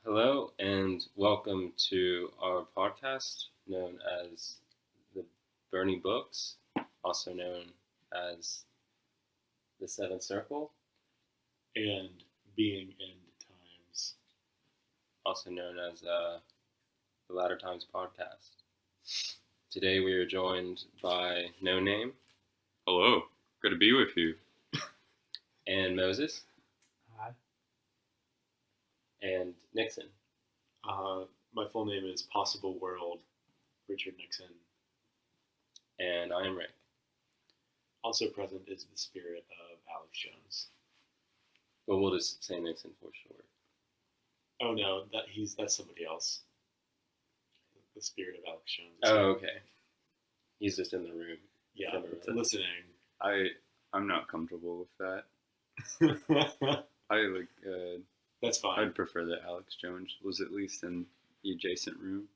Hello and welcome to our podcast known as the Burning Books, also known as the Seventh Circle, and being end times. also known as the Latter Times Podcast. Today we are joined by No Name Hello, good to be with you. and Moses Hi. and Nixon. My full name is Possible World, Richard Nixon. And I am Rick. Also present is the spirit of Alex Jones. But we'll just say Nixon for short. Oh no, that's somebody else. The spirit of Alex Jones. Oh, okay. He's just in the room. Yeah, listening. I'm not comfortable with that. That's fine. I'd prefer that Alex Jones was at least in the adjacent room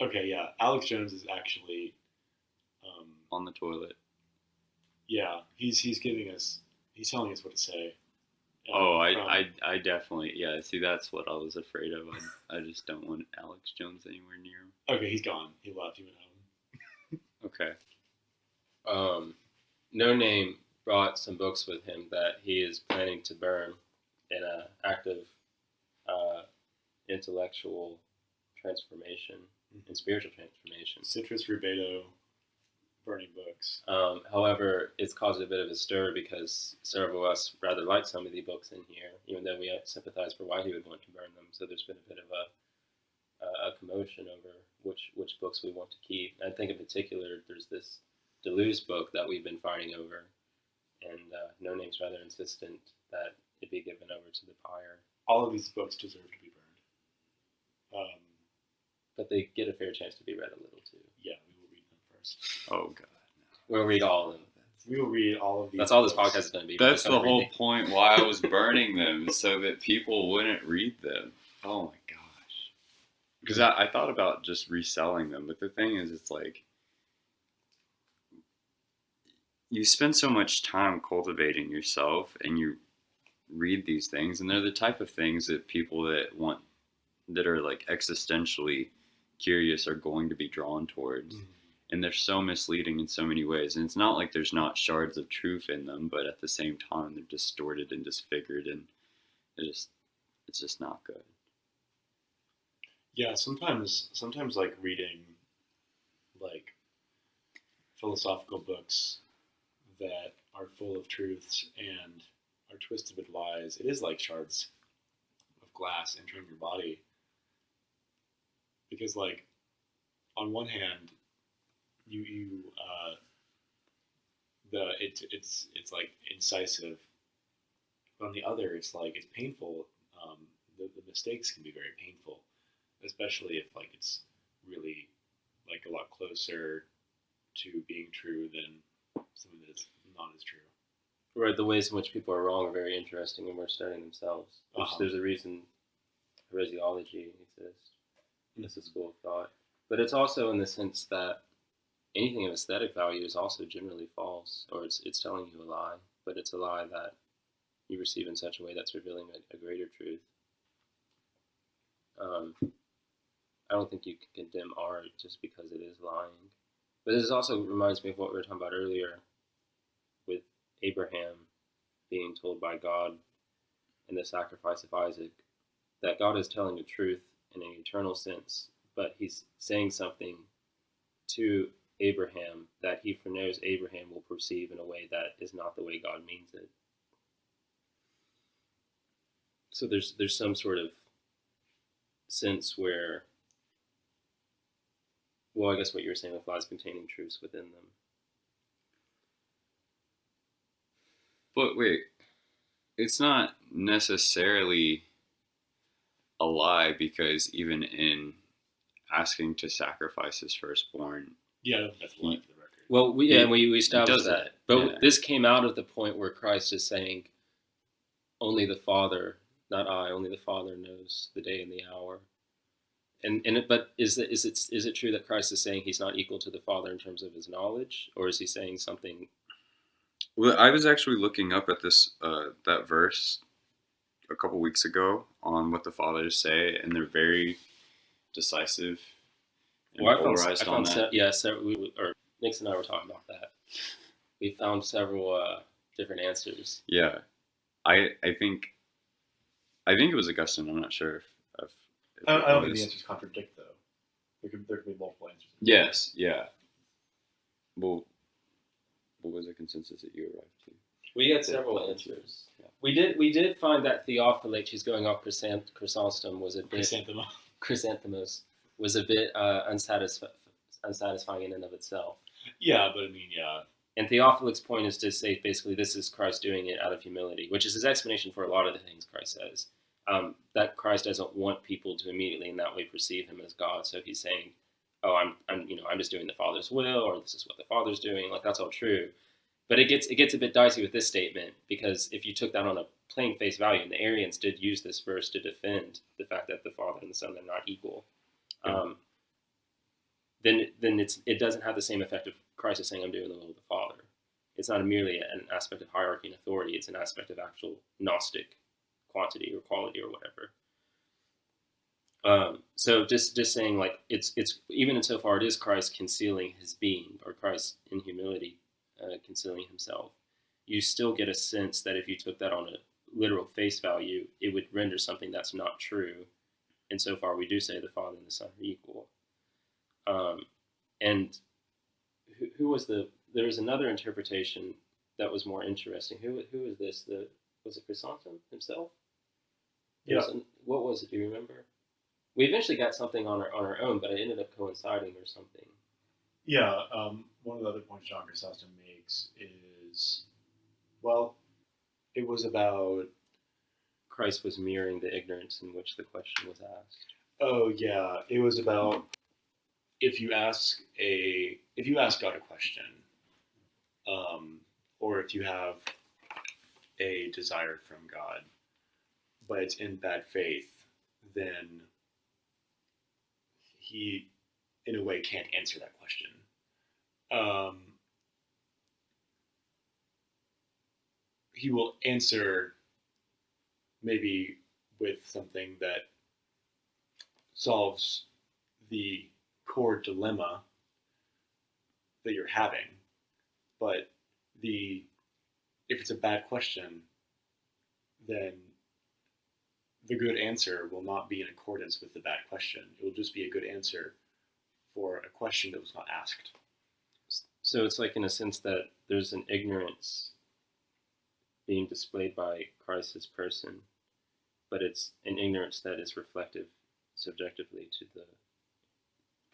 Okay, yeah. Alex Jones is actually, on the toilet. yeah, he's telling us what to say. I definitely, yeah, see, that's what I was afraid of. I just don't want Alex Jones anywhere near him. Okay, he's gone. He left. He went home. Okay. No Name brought some books with him that he is planning to burn in an active intellectual transformation and spiritual transformation. Citrus Rubedo, burning books. However, it's caused a bit of a stir because several of us rather like some of the books in here, even though we sympathize for why he would want to burn them. So there's been a bit of a commotion over which books we want to keep. And I think in particular, there's this Deleuze book that we've been fighting over, and No Name's rather insistent that it be given over to the pyre. All of these books deserve to be burned. But they get a fair chance to be read a little too. Yeah, we will read them first. Oh, God. We'll read all of them. We will read all of these. That's all this books. podcast is going to be. That's the whole point why I was burning them, so that people wouldn't read them. Oh, my gosh. Because I thought about just reselling them, but the thing is, it's like, you spend so much time cultivating yourself, and you read these things, and they're the type of things that people that are like existentially curious are going to be drawn towards. Mm-hmm. And they're so misleading in so many ways. And it's not like there's not shards of truth in them, but at the same time they're distorted and disfigured, and it's just not good. Yeah, sometimes like reading like philosophical books that are full of truths and are twisted with lies, it is like shards of glass entering your body. Because like on one hand, it's like incisive, but on the other, it's like it's painful. The mistakes can be very painful, especially if like it's really like a lot closer to being true than something that's not as true. Right, the ways in which people are wrong are very interesting when we're studying themselves. There's a reason heresiology exists. It's a school of thought. But it's also in the sense that anything of aesthetic value is also generally false, or it's telling you a lie, but it's a lie that you receive in such a way that's revealing a greater truth. I don't think you can condemn art just because it is lying. But this also reminds me of what we were talking about earlier with Abraham being told by God in the Sacrafice of Isaac that God is telling the truth in an eternal sense, but he's saying something to Abraham that he foreknows Abraham will perceive in a way that is not the way God means it. So there's some sort of sense where, well, I guess what you were saying with lies containing truths within them. But wait, it's not necessarily a lie, because even in asking to sacrifice his firstborn, Yeah, that's a lie for the record. Well, we established that. it. But Yeah. this came out of the point where Christ is saying, only the Father, not I, only the Father knows the day and the hour. But is it true that Christ is saying he's not equal to the Father in terms of his knowledge, or is he saying something? Well, I was actually looking up at this that verse a couple weeks ago on what the fathers say, and they're very decisive and Well, polarized on that. So Nix and I were talking about that. We found several different answers. Yeah, I think it was Augustine. I'm not sure if I don't it think the was. answers contradict, though. There could be multiple answers. Yes, yeah. Well, what was the consensus that you arrived to? We had several answers. Yeah. We did find that Theophilus, who's going off Chrysostom, was a bit Chrysanthemos was a bit unsatisfying in and of itself. Yeah, but I mean, yeah. And Theophilus' point is to say basically this is Christ doing it out of humility, which is his explanation for a lot of the things Christ says. That Christ doesn't want people to immediately in that way perceive him as God. So he's saying, "Oh, I'm just doing the Father's will, or this is what the Father's doing." Like that's all true, but it gets a bit dicey with this statement because if you took that on a plain face value, and the Arians did use this verse to defend the fact that the Father and the Son are not equal, then it doesn't have the same effect of Christ is saying, "I'm doing the will of the Father." It's not merely an aspect of hierarchy and authority; it's an aspect of actual Gnostic quantity or quality or whatever. So just saying like it's even insofar it is Christ concealing his being or Christ in humility concealing himself, you still get a sense that if you took that on a literal face value, it would render something that's not true. Insofar we do say the Father and the Son are equal. And who was there was another interpretation that was more interesting. Who was this? Was it Chrysostom himself? Yeah. What was it? Do you remember? We eventually got something on our own, but it ended up coinciding or something. Yeah. One of the other points John Chrysostom makes is, well, it was about Christ was mirroring the ignorance in which the question was asked. Oh yeah, it was about if you ask God a question, or if you have a desire from God, but it's in bad faith, then he, in a way, can't answer that question. He will answer maybe with something that solves the core dilemma that you're having, but if it's a bad question, then the good answer will not be in accordance with the bad question. It will just be a good answer for a question that was not asked. So it's like in a sense that there's an ignorance being displayed by Christ's person, but it's an ignorance that is reflective subjectively to the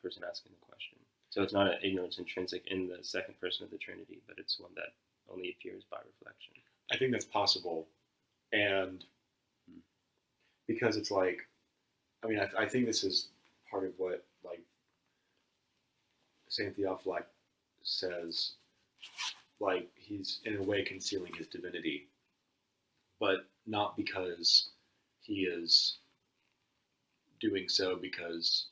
person asking the question. So it's not an ignorance intrinsic in the second person of the Trinity, but it's one that only appears by reflection. I think that's possible, and because it's like, I mean, I think this is part of what like Saint Theophylact says, like he's in a way concealing his divinity, but not because he is doing so because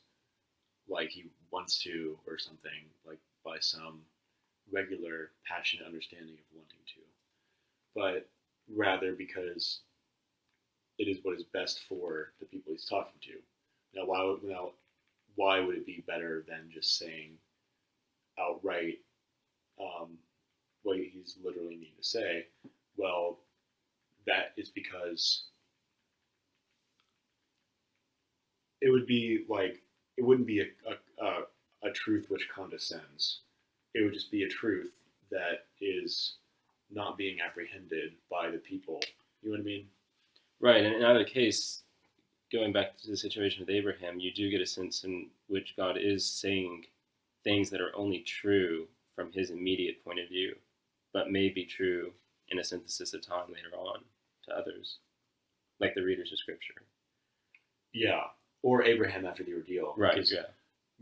like he wants to or something, like by some regular passionate understanding of wanting to, but rather because it is what is best for the people he's talking to. Now, why would it be better than just saying outright what he's literally meaning to say? Well, that is because it would be like, it wouldn't be a truth which condescends. It would just be a truth that is not being apprehended by the people. You know what I mean? Right, and in either case, going back to the situation with Abraham, you do get a sense in which God is saying things that are only true from his immediate point of view, but may be true in a synthesis of time later on to others, like the readers of Scripture. Yeah, or Abraham after the ordeal. Right, yeah.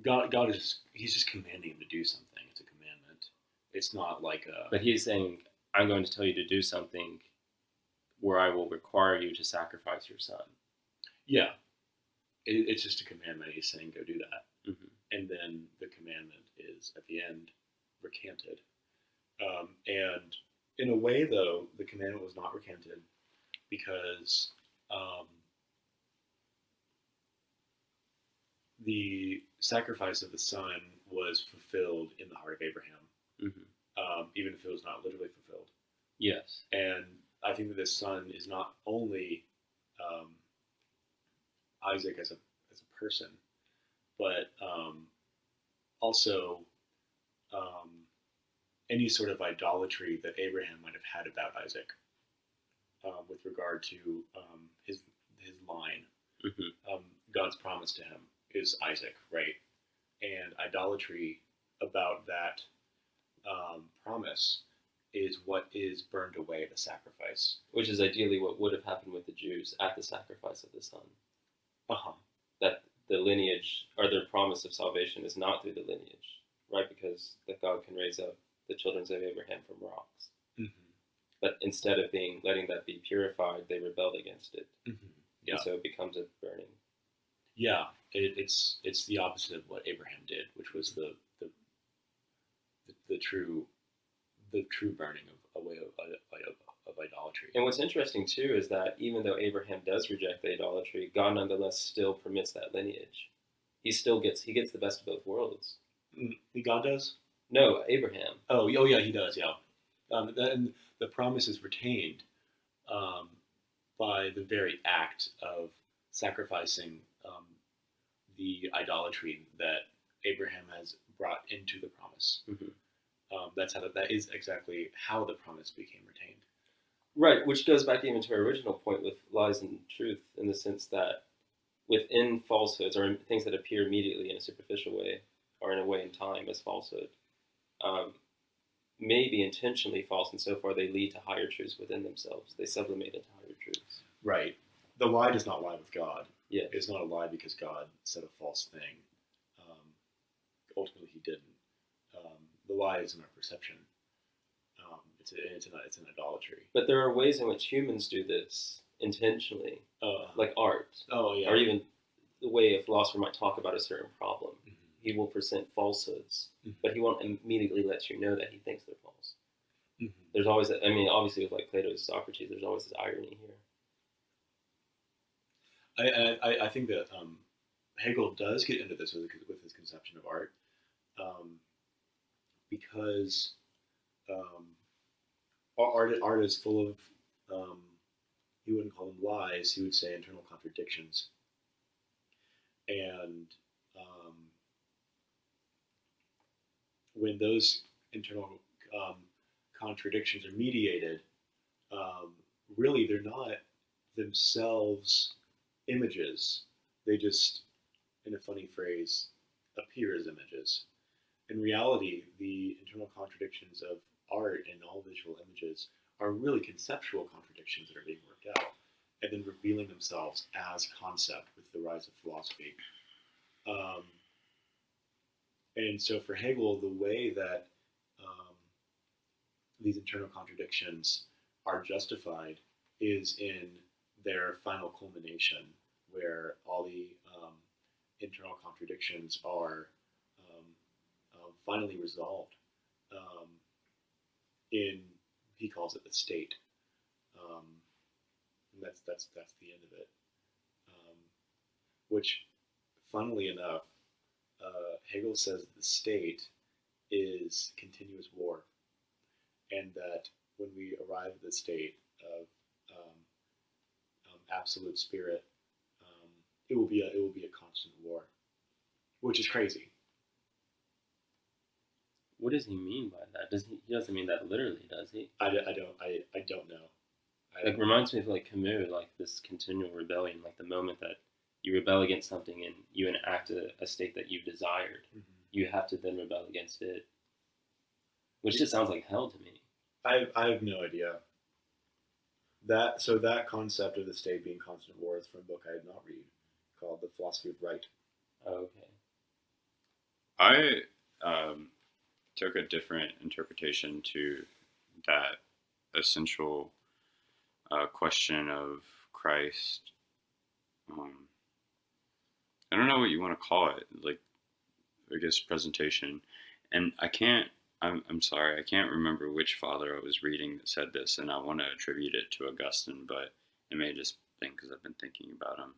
God is, he's just commanding him to do something. It's a commandment. It's not like a... But he's saying, I'm going to tell you to do something where I will require you to sacrifice your son. Yeah. It's just a commandment. He's saying, go do that. Mm-hmm. And then the commandment is, at the end, recanted. And in a way, though, the commandment was not recanted because the sacrifice of the son was fulfilled in the heart of Abraham, even if it was not literally fulfilled. Yes. And I think that this son is not only Isaac as a person, but also any sort of idolatry that Abraham might have had about Isaac with regard to his line. God's promise to him is Isaac, right? And idolatry about that promise is what is burned away at the sacrifice. Which is ideally what would have happened with the Jews at the sacrifice of the son. That the lineage, or their promise of salvation, is not through the lineage, right? Because that God can raise up the children of Abraham from rocks. But instead of letting that be purified, they rebelled against it. Yeah. And so it becomes a burning. Yeah, it's the opposite of what Abraham did, which was the true burning of idolatry. And what's interesting too is that even though Abraham does reject the idolatry, God nonetheless still permits that lineage. He gets the best of both worlds. God does? No, Abraham. Oh yeah, he does. Yeah, and the promise is retained by the very act of sacrificing the idolatry that Abraham has brought into the promise. That is exactly how the promise became retained. Right, which goes back even to our original point with lies and truth, in the sense that within falsehoods, or things that appear immediately in a superficial way, or in a way in time as falsehood, may be intentionally false, and so far they lead to higher truths within themselves. They sublimate into higher truths. Right. The lie does not lie with God. Yeah. It's not a lie because God said a false thing. Ultimately, he didn't. The lie is in our perception. It's an idolatry. But there are ways in which humans do this intentionally, like art. Oh, yeah. Or even the way a philosopher might talk about a certain problem. He will present falsehoods, but he won't immediately let you know that he thinks they're false. There's always that. I mean, obviously with like Plato's Socrates, there's always this irony here. I think that Hegel does get into this with his conception of art, because art is full of, he wouldn't call them lies, he would say internal contradictions. And when those internal contradictions are mediated, really they're not themselves images. They just, in a funny phrase, appear as images. In reality, the internal contradictions of art and all visual images are really conceptual contradictions that are being worked out, and then revealing themselves as concept with the rise of philosophy. And so for Hegel, the way that these internal contradictions are justified is in their final culmination, where all the internal contradictions are finally resolved in, he calls it the state. And that's the end of it. Which, funnily enough, Hegel says that the state is continuous war, and that when we arrive at the state of absolute spirit, it will be a constant war, which is crazy. What does he mean by that? He doesn't mean that literally, does he? I don't know. It reminds me of like Camus, like this continual rebellion, like the moment that you rebel against something and you enact a state that you desired, you have to then rebel against it, which just sounds like hell to me. I have no idea. That concept of the state being constant war is from a book I did not read called The Philosophy of Right. Oh, okay. I took a different interpretation to that essential question of Christ. I don't know what you want to call it, like, I guess presentation. And I'm sorry, I can't remember which father I was reading that said this, and I want to attribute it to Augustine, but it may just been because I've been thinking about him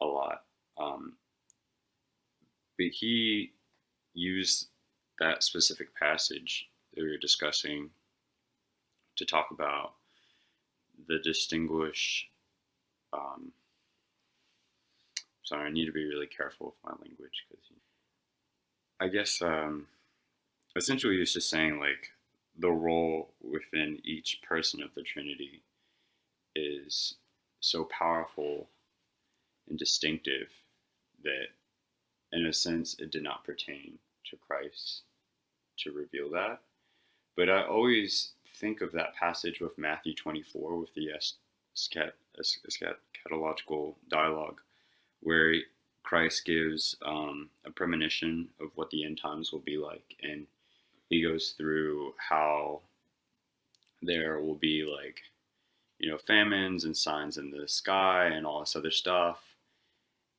a lot. but he used that specific passage that we were discussing to talk about the distinguish. Sorry, I need to be really careful with my language because I guess essentially he was just saying like the role within each person of the Trinity is so powerful and distinctive that in a sense it did not pertain to Christ to reveal that. But I always think of that passage with Matthew 24 with the eschatological dialogue where Christ gives a premonition of what the end times will be like. And he goes through how there will be like, famines and signs in the sky and all this other stuff.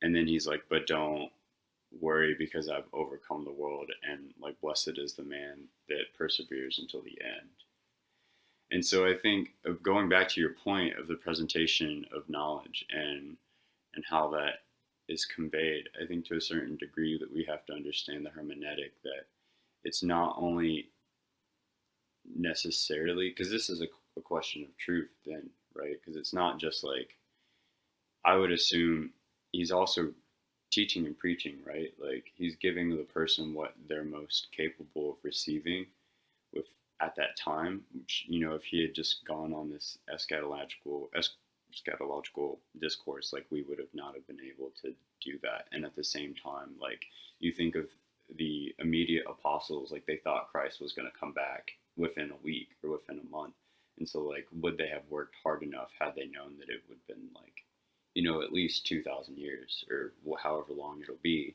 And then he's like, but don't worry because I've overcome the world, and like blessed is the man that perseveres until the end. And so I think of going back to your point of the presentation of knowledge and how that is conveyed, I think to a certain degree that we have to understand the hermeneutic, that it's not only necessarily, because this is a question of truth then, right? Because it's not just like, I would assume he's also teaching and preaching, right? Like he's giving the person what they're most capable of receiving with at that time, which, if he had just gone on this eschatological discourse, like we would have not have been able to do that. And at the same time, like you think of the immediate apostles, like they thought Christ was going to come back within a week or within a month. And so like, would they have worked hard enough had they known that it would have been like, at least 2,000 years or however long it'll be,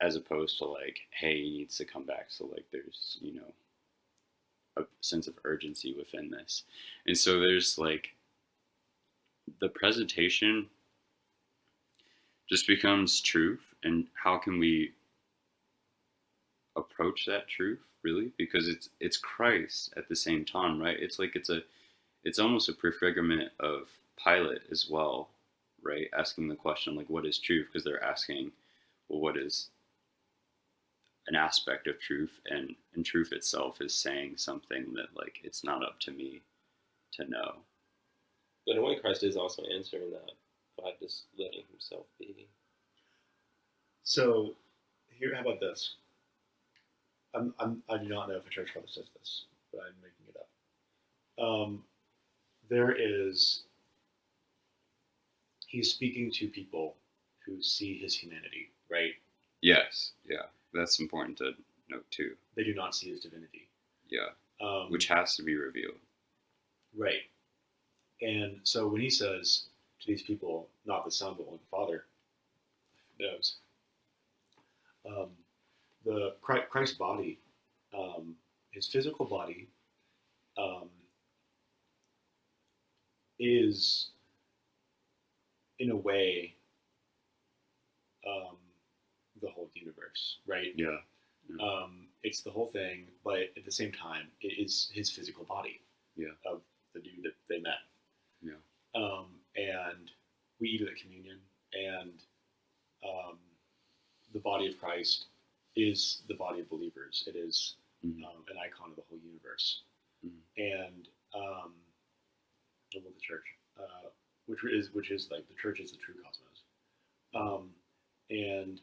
as opposed to like, hey, he needs to come back. So like there's, a sense of urgency within this. And so there's like the presentation just becomes truth. And how can we approach that truth really? Because it's Christ at the same time, right? It's like it's almost a prefigurement of Pilate as well, right? Asking the question like, what is truth? Because they're asking, well, what is an aspect of truth? And truth itself is saying something that like it's not up to me to know. But in a way, Christ is also answering that by just letting himself be. So, here, how about this? I do not know if a church father says this, but I'm making it up. He's speaking to people who see his humanity, right? Yes, yeah, that's important to note too. They do not see his divinity. Yeah, which has to be revealed. Right. And so when he says to these people, not the Son, but only the Father, knows, the Christ's body, his physical body, is in a way the whole universe, right? Yeah. It's the whole thing, but at the same time, it is his physical body. Yeah. Of the dude that they met. Yeah. And we eat at communion, and the body of Christ is the body of believers. It is an icon of the whole universe. And the church, which is like the church is the true cosmos. And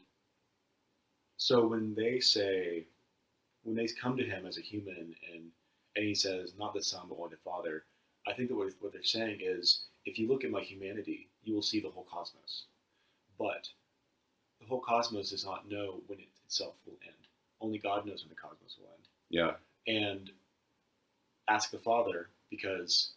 so when they come to him as a human and he says, not the Son, but only the Father, I think that what they're saying is, if you look at my humanity, you will see the whole cosmos. But the whole cosmos does not know when it itself will end. Only God knows when the cosmos will end. Yeah. And ask the Father, because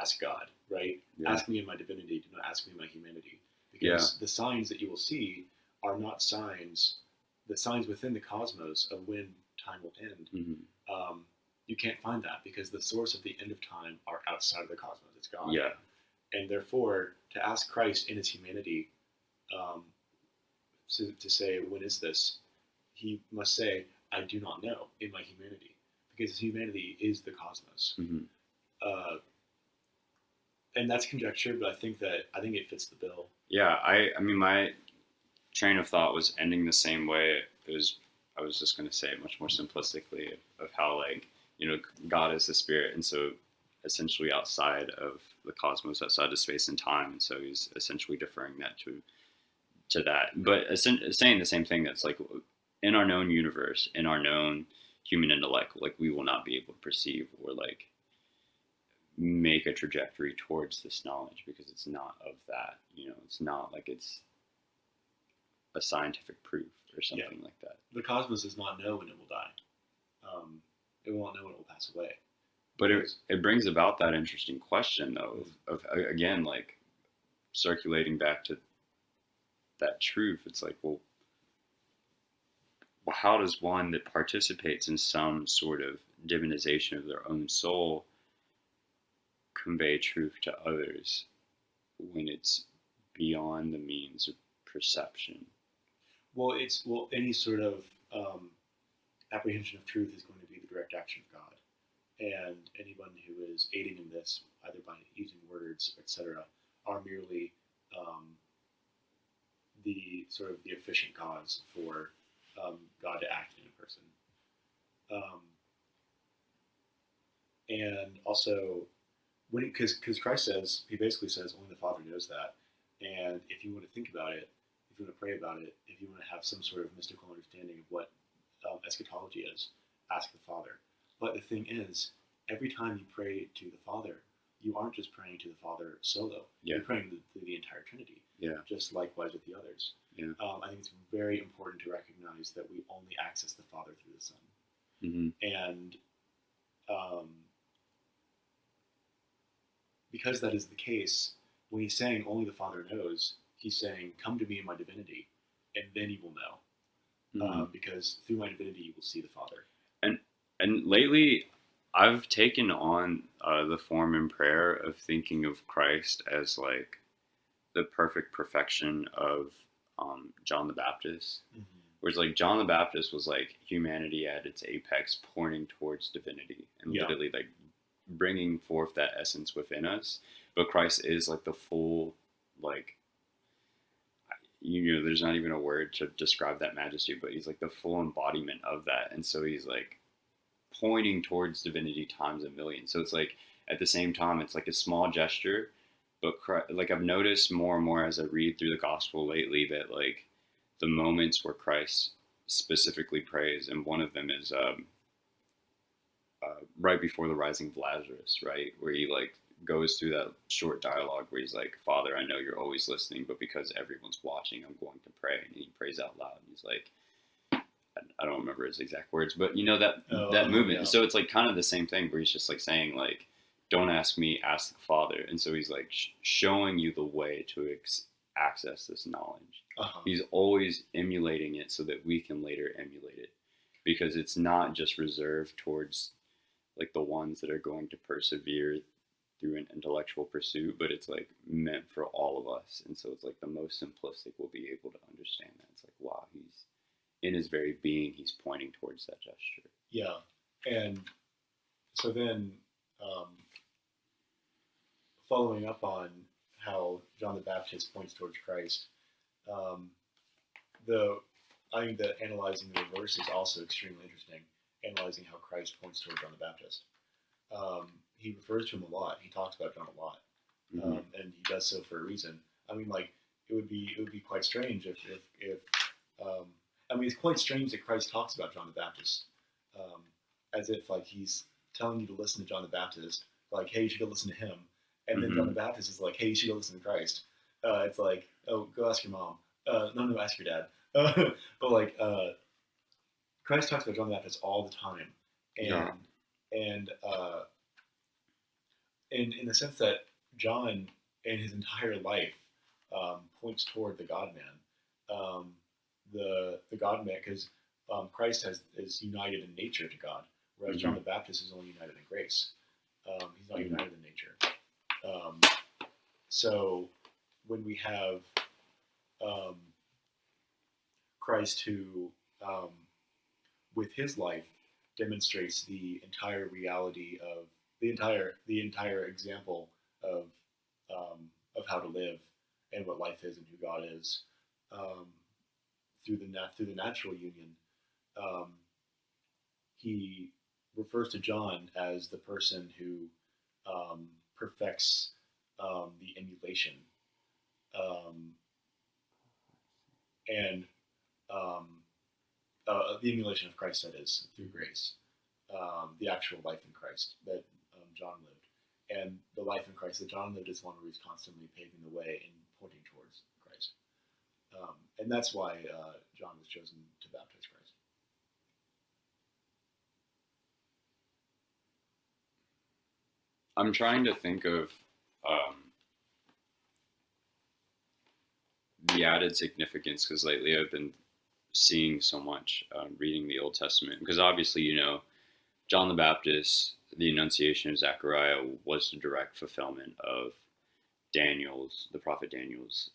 ask God, right? Yeah. Ask me in my divinity, do not ask me in my humanity. Because the signs that you will see are not signs, the signs within the cosmos of when time will end. You can't find that because the source of the end of time are outside of the cosmos. It's God. Yeah. And therefore, to ask Christ in his humanity, to say, when is this? He must say, I do not know in my humanity, because his humanity is the cosmos. And that's conjecture, but I think it fits the bill. Yeah, I mean, my train of thought was ending the same way. I was just going to say it much more simplistically of how, like, God is the spirit, and so essentially outside of the cosmos, outside of space and time, and so he's essentially deferring that to that, but saying the same thing, that's like, in our known universe, in our known human intellect, like, we will not be able to perceive or like make a trajectory towards this knowledge because it's not of that. It's not like it's a scientific proof or something like that. The cosmos does not know when it will die. It won't know when it will pass away. But it brings about that interesting question, though, of again, like, circulating back to that truth. It's like, well, how does one that participates in some sort of divinization of their own soul convey truth to others when it's beyond the means of perception? Well, any sort of apprehension of truth is going to be the direct action of God, and anyone who is aiding in this, either by using words, etc., are merely the sort of the efficient cause for God to act in a person. And also, because Christ says, he basically says, only the Father knows that. And if you want to think about it, if you want to pray about it, if you want to have some sort of mystical understanding of what eschatology is, ask the Father. But the thing is, every time you pray to the Father, you aren't just praying to the Father solo. Yeah. You're praying to the entire Trinity. Yeah. Just likewise with the others. Yeah. I think it's very important to recognize that we only access the Father through the Son. Mm-hmm. And because that is the case, when he's saying only the Father knows, he's saying, come to me in my divinity, and then you will know. Mm-hmm. Because through my divinity, you will see the Father. And lately, I've taken on the form in prayer of thinking of Christ as like the perfect perfection of John the Baptist. Mm-hmm. Whereas like John the Baptist was like humanity at its apex, pointing towards divinity and literally like bringing forth that essence within us. But Christ is like the full, like, there's not even a word to describe that majesty, but he's like the full embodiment of that. And so he's like pointing towards divinity times a million. So it's like, at the same time, it's like a small gesture, but like I've noticed more and more as I read through the gospel lately that like the moments where Christ specifically prays, and one of them is right before the rising of Lazarus, right, where he like goes through that short dialogue where he's like, Father, I know you're always listening, but because everyone's watching, I'm going to pray. And he prays out loud. And he's like, I don't remember his exact words, but that movement. Yeah. So it's like kind of the same thing where he's just like saying like, don't ask me, ask the Father. And so he's like showing you the way to access this knowledge. Uh-huh. He's always emulating it so that we can later emulate it, because it's not just reserved towards like the ones that are going to persevere through an intellectual pursuit, but it's like meant for all of us. And so it's like the most simplistic will be able to understand that. It's like, wow, he's in his very being, he's pointing towards that gesture. Yeah. And so then following up on how John the Baptist points towards Christ, I think that analyzing the reverse is also extremely interesting, analyzing how Christ points towards John the Baptist. He refers to him a lot. He talks about John a lot, mm-hmm. And he does so for a reason. I mean, like it would be quite strange if I mean, it's quite strange that Christ talks about John the Baptist as if like he's telling you to listen to John the Baptist, like, hey, you should go listen to him, and then mm-hmm. John the Baptist is like, hey, you should go listen to Christ. It's like, oh, go ask your mom. No, ask your dad. But like, Christ talks about John the Baptist all the time, and in the sense that John, in his entire life, points toward the God-man, the God-man, because Christ is united in nature to God, whereas mm-hmm. John the Baptist is only united in grace. He's not mm-hmm. united in nature. So when we have Christ who, with his life, demonstrates the entire reality of the entire example of how to live and what life is and who God is, through the natural union, he refers to John as the person who perfects the emulation and the emulation of Christ, that is, through grace, the actual life in Christ that John lived. And the life in Christ that John lived is one where he's constantly paving the way and pointing towards Christ. And that's why John was chosen to baptize Christ. I'm trying to think of the added significance, because lately I've been seeing so much reading the Old Testament, because obviously, you know, John the Baptist, the Annunciation of Zechariah, was the direct fulfillment of the prophet Daniel's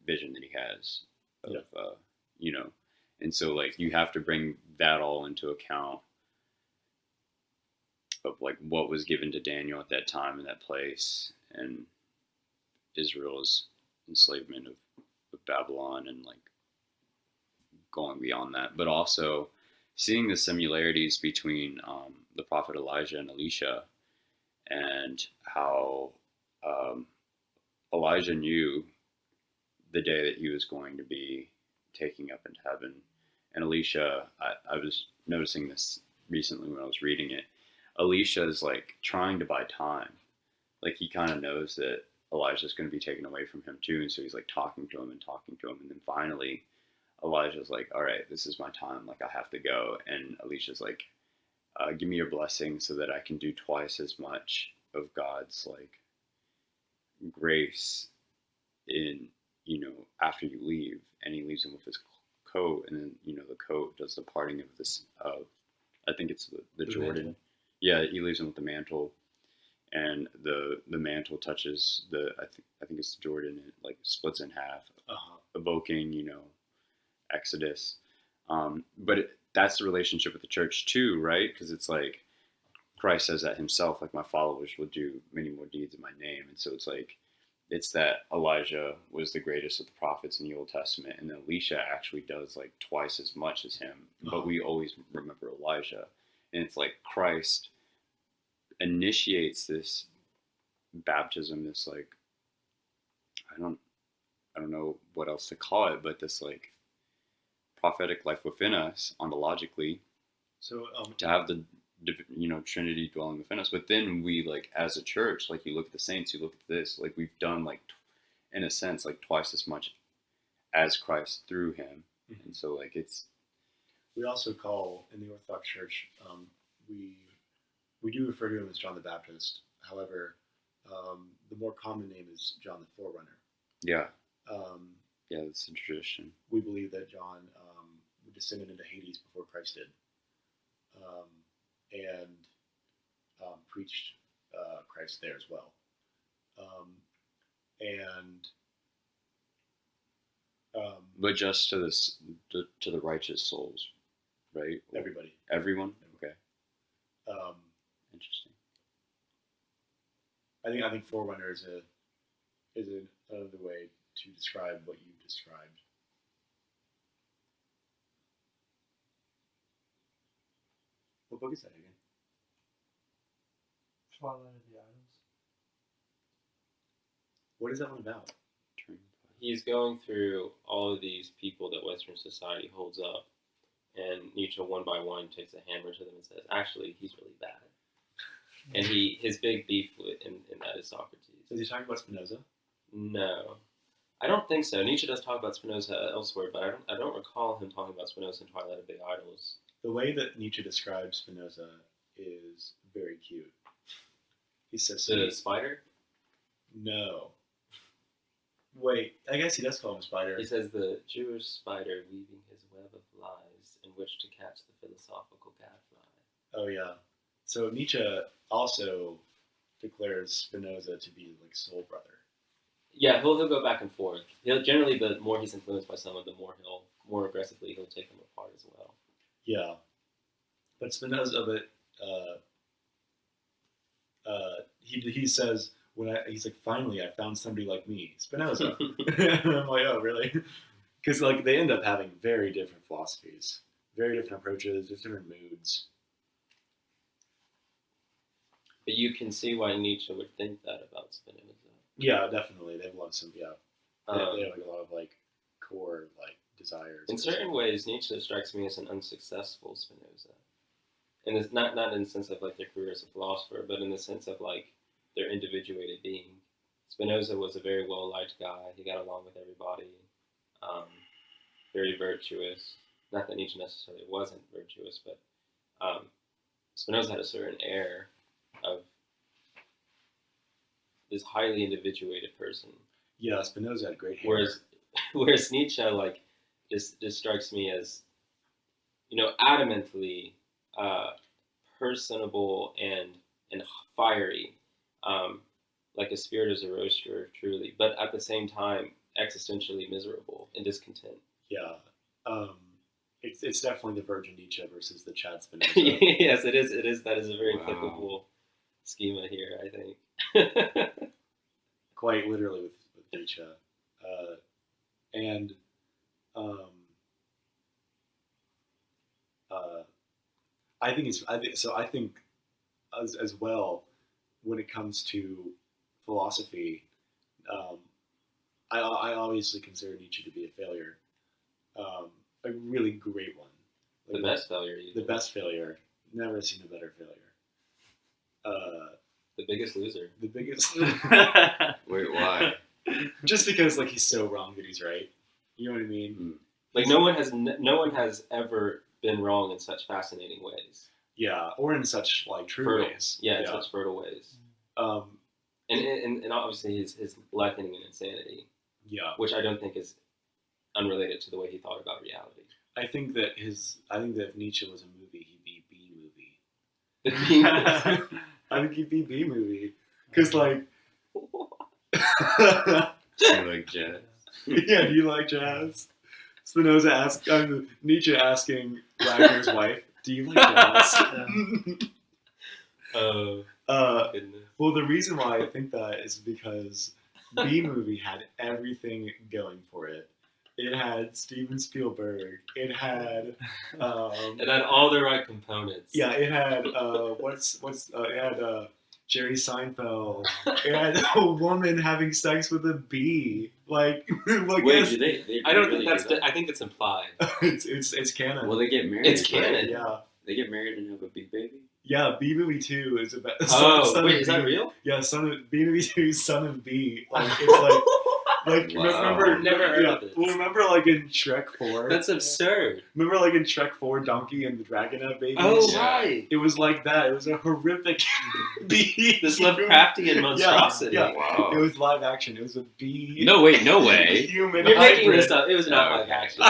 vision that he has of, you know, and so like you have to bring that all into account of like what was given to Daniel at that time in that place, and Israel's enslavement of Babylon, and like going beyond that, but also seeing the similarities between the prophet Elijah and Elisha, and how Elijah knew the day that he was going to be taking up into heaven. And Elisha, I was noticing this recently when I was reading it. Elisha is like trying to buy time. Like he kind of knows that Elijah's going to be taken away from him too. And so he's like talking to him. And then finally Elijah's like, all right, this is my time. Like I have to go. And Elisha's like, give me your blessing so that I can do twice as much of God's like grace in, you know, after you leave. And he leaves him with his coat, and then, you know, the coat does the parting of this, I think it's the Jordan. Mantle. Yeah, he leaves him with the mantle, and the mantle touches I think it's the Jordan, and it like splits in half, evoking, you know, Exodus. But that's the relationship with the church too, right? Because it's like Christ says that himself, like my followers will do many more deeds in my name. And so it's like, it's that Elijah was the greatest of the prophets in the Old Testament, and then Elisha actually does like twice as much as him, but we always remember Elijah. And it's like Christ initiates this baptism, this like, I don't know what else to call it, but this like prophetic life within us ontologically, So to have the, you know, Trinity dwelling within us. But then we, like, as a church, like you look at the saints, you look at this, like we've done like in a sense like twice as much as Christ through him. Mm-hmm. And so like it's, we also call in the Orthodox Church, we do refer to him as John the Baptist. However, the more common name is John the Forerunner. yeah, that's a tradition. We believe that John descended into Hades before Christ did, and preached Christ there as well. But just to to the righteous souls, right? Everybody. Everyone. Okay. Interesting. I think Forerunner is another way to describe what you described. What book is that again? Twilight of the Idols. What is that one about? He's going through all of these people that Western society holds up, and Nietzsche one by one takes a hammer to them and says, actually, he's really bad. And his big beef in that is Socrates. Is he talking about Spinoza? No. I don't think so. Nietzsche does talk about Spinoza elsewhere, but I don't recall him talking about Spinoza in Twilight of the Idols. The way that Nietzsche describes Spinoza is very cute. He says... The spider? No. Wait, I guess he does call him a spider. He says the Jewish spider weaving his web of lies in which to catch the philosophical gadfly. Oh, yeah. So Nietzsche also declares Spinoza to be like soul brother. Yeah, he'll go back and forth. He'll generally, the more he's influenced by someone, the more aggressively he'll take them apart as well. Yeah, but Spinoza, he says he's like, finally I found somebody like me, Spinoza. And I'm like, oh really? Because like they end up having very different philosophies, very different approaches, different moods. But you can see why Nietzsche would think that about Spinoza. Yeah, definitely. They have a lot of they have Um, like a lot of like core like desires. in certain ways, Nietzsche strikes me as an unsuccessful Spinoza. And it's not in the sense of like their career as a philosopher, but in the sense of like their individuated being. Spinoza was a very well-liked guy. He got along with everybody. Very virtuous. Not that Nietzsche necessarily wasn't virtuous, but Spinoza had a certain air of this highly individuated person. Yeah, Spinoza had great hair. Whereas Nietzsche like just strikes me as, adamantly personable and fiery, like a spirit as a roaster, truly, but at the same time existentially miserable and discontent. Yeah, it's definitely the Virgin Nietzsche versus the Chad Spinoza. Yes, it is. That is a very applicable schema here, I think. Quite literally with Nietzsche, and I think as well when it comes to philosophy, I obviously consider Nietzsche to be a failure, a really great one. The best failure. The best failure. Never seen a better failure. The biggest loser. The biggest. Wait, why? Just because like he's so wrong that he's right. You know what I mean? Like no one has ever been wrong in such fascinating ways. Yeah, or in such like true ways. Yeah, in such fertile ways. And obviously his left-handing and insanity. Yeah. Which I don't think is unrelated to the way he thought about reality. I think that if Nietzsche was a movie, he'd be B movie. The B movie. I think he'd be B movie. Because like Do you like jazz? Yeah, do you like jazz? Spinoza Nietzsche asking Wagner's wife, do you like jazz? Goodness. Well, the reason why I think that is because B movie had everything going for it. It had Steven Spielberg. It had it had all the right components. Yeah, it had it had Jerry Seinfeld. It had a woman having sex with a bee. Like wait, do they I don't really think that's. do that? I think it's implied. it's canon. Well, they get married. It's canon. Right? Yeah. They get married and have a big baby. Yeah, B movie 2 is about. Wait, is that real? Yeah, B movie 2 is Son of B. Like it's like Wow. remember Never heard of this. Well, remember like in Shrek 4. That's absurd. Remember like in Shrek 4, Donkey and the Dragon have babies. Oh Yeah. right. It was like that. It was a horrific bee. This Lovecraftian monstrosity. Yeah. Wow. It was live action. It was a bee. No, wait, no way. Human You're making hybrid. this up. It was not live action.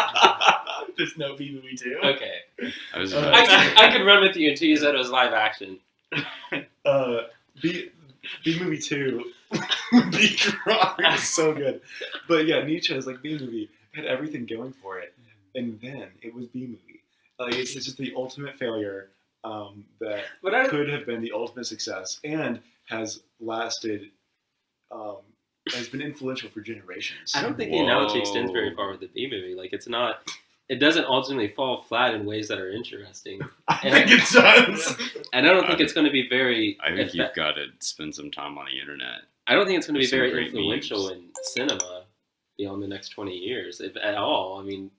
There's no B movie 2. Okay. I was I could run with you until you said it was live action. B movie 2. B Cry is so good. But yeah, Nietzsche is like B movie. Had everything going for it. And then it was B movie. Like it's just the ultimate failure that could have been the ultimate success and has lasted has been influential for generations. I don't think the analogy extends very far with the B movie. Like it's not. It doesn't ultimately fall flat in ways that are interesting. I think it does. And I don't think it's going to be at I think you've got to spend some time on the internet. I don't think it's going to be Some very great influential memes. in cinema beyond the next 20 years, if at all. I mean,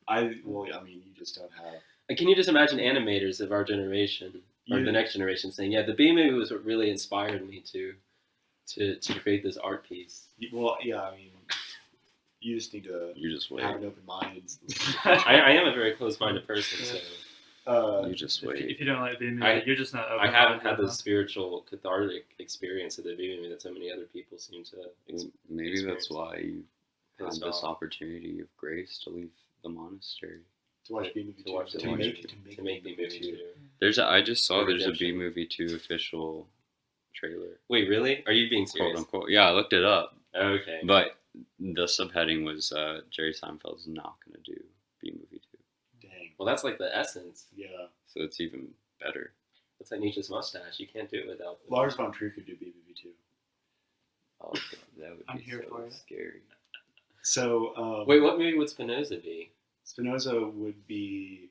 you just don't have. like, can you just imagine animators of our generation or the next generation saying, "Yeah, the B movie was what really inspired me to create this art piece." Well, yeah, I mean, you just need to You just wait. have an open mind. I am a very close-minded person, so You just wait. If you don't like B movie, you're just not open. I haven't had the spiritual cathartic experience of the B movie that so many other people seem to. Maybe that's why you had Pissed this off. opportunity of grace to leave the monastery. To watch B movie To watch the to movie, make to make B movie too. I just saw there's a Redemption. B movie 2 official trailer. Wait, really? Are you being Quote serious? unquote. Yeah, I looked it up. Okay. But the subheading was Jerry Seinfeld's not going to do B movie 2. Dang. Well, that's like the essence. Yeah. So it's even better. That's like Nietzsche's mustache. You can't do it without. Lars von Trier could do B movie 2. Oh, God, that would I'm be here so for it. scary. So Wait, what movie would Spinoza be? Spinoza would be.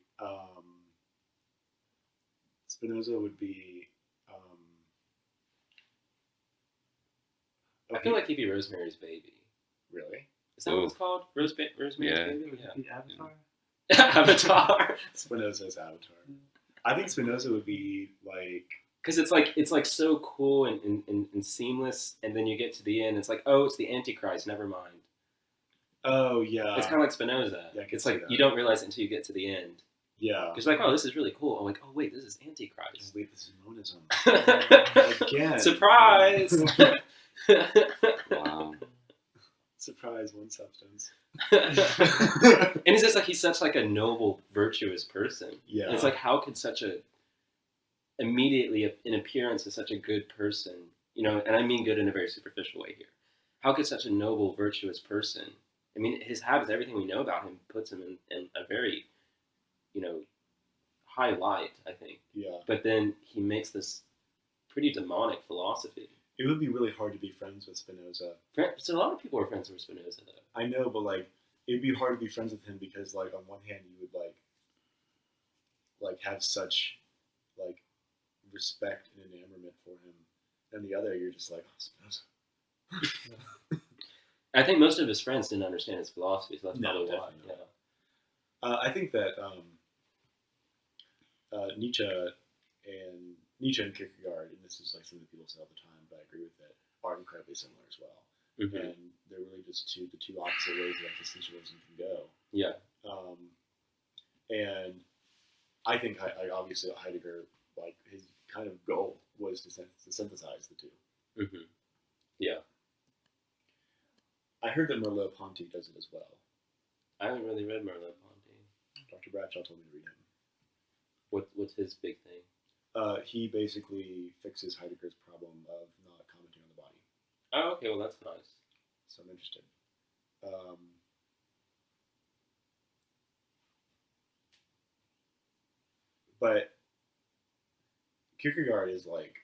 I feel like he'd be Rosemary's Baby. Really? Is that what it's called? Rosemary's Baby? Would it be Avatar? Avatar. Spinoza's Avatar. I think Spinoza would be like. Because it's like so cool and seamless, and then you get to the end, it's like, oh, it's the Antichrist, never mind. Oh, yeah. It's kind of like Spinoza. Yeah, I can it's see like that. you don't realize it until you get to the end. Yeah. Because like, oh, this is really cool. I'm like, oh, wait, this is Antichrist. Wait, this is monism. Again. Surprise! Wow. Surprise, one substance. And it's just like he's such like a noble, virtuous person. Yeah. And it's like, how could such a immediately in appearance is such a good person, and I mean good in a very superficial way here. How could such a noble, virtuous person? I mean, his habits, everything we know about him, puts him in a very, high light, I think. Yeah. But then he makes this pretty demonic philosophy. It would be really hard to be friends with Spinoza. So a lot of people are friends with Spinoza, though. I know, but like, it'd be hard to be friends with him because, like, on one hand, you would like have such like respect and enamorment for him, and the other, you're just like, oh, Spinoza. I think most of his friends didn't understand his philosophy, so that's probably why. Definitely not. I think that Nietzsche and Kierkegaard, and this is like something that people say all the time, but I agree with it, are incredibly similar as well. Mm-hmm. And they're really just the two opposite ways that existentialism can go. Yeah. And I think obviously Heidegger, like, his kind of goal was to synthesize the two. Mm-hmm. Yeah. I heard that Merleau-Ponty does it as well. I haven't really read Merleau-Ponty. Dr. Bradshaw told me to read him. What's his big thing? He basically fixes Heidegger's problem of not commenting on the body. Oh, okay. Well, that's nice. So I'm interested. But Kierkegaard is like,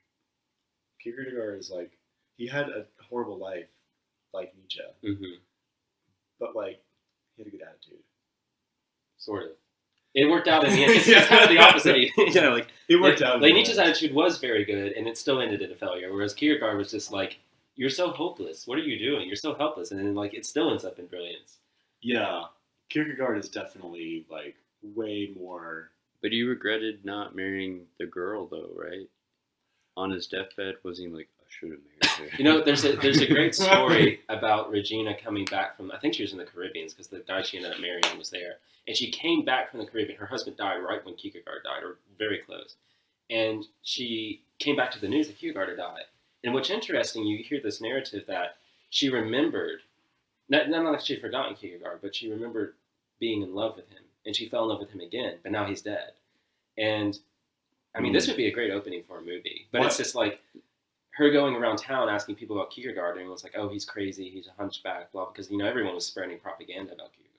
he had a horrible life, like Nietzsche, Mm-hmm. but like, he had a good attitude. Sort of. It worked out in the end. It's kind of the opposite. Like It worked out. Like Nietzsche's attitude was very good, and it still ended in a failure. Whereas Kierkegaard was just like, "You're so hopeless. What are you doing? You're so helpless." And then like it still ends up in brilliance. Yeah, Kierkegaard is definitely like way more. But he regretted not marrying the girl, though, right? On his deathbed, was he like, I should have married her? There's a great story about Regina coming back from, I think she was in the Caribbean, because the guy she ended up marrying was there. And she came back from the Caribbean. Her husband died right when Kierkegaard died, or very close. And she came back to the news that Kierkegaard had died. And what's interesting, you hear this narrative that she remembered, not like she had forgotten Kierkegaard, but she remembered being in love with him. And she fell in love with him again, but now he's dead. And, I mean, this would be a great opening for a movie. But It's just like her going around town asking people about Kierkegaard, and everyone's like, oh, he's crazy, he's a hunchback, blah, because, everyone was spreading propaganda about Kierkegaard.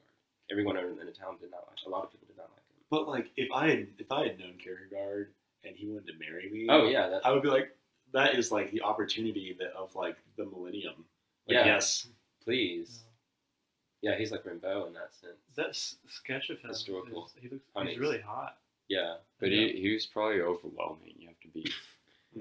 Everyone in the town did not like him. A lot of people did not like him. But like, if I had known Kierkegaard and he wanted to marry me, oh yeah, I would be like, that is like the opportunity of like the millennium. Like, yeah. Yes, please. Yeah, he's like Rimbaud in that sense. That sketch of him, Historical. He's really hot. Yeah, but he was probably overwhelming. You have to be,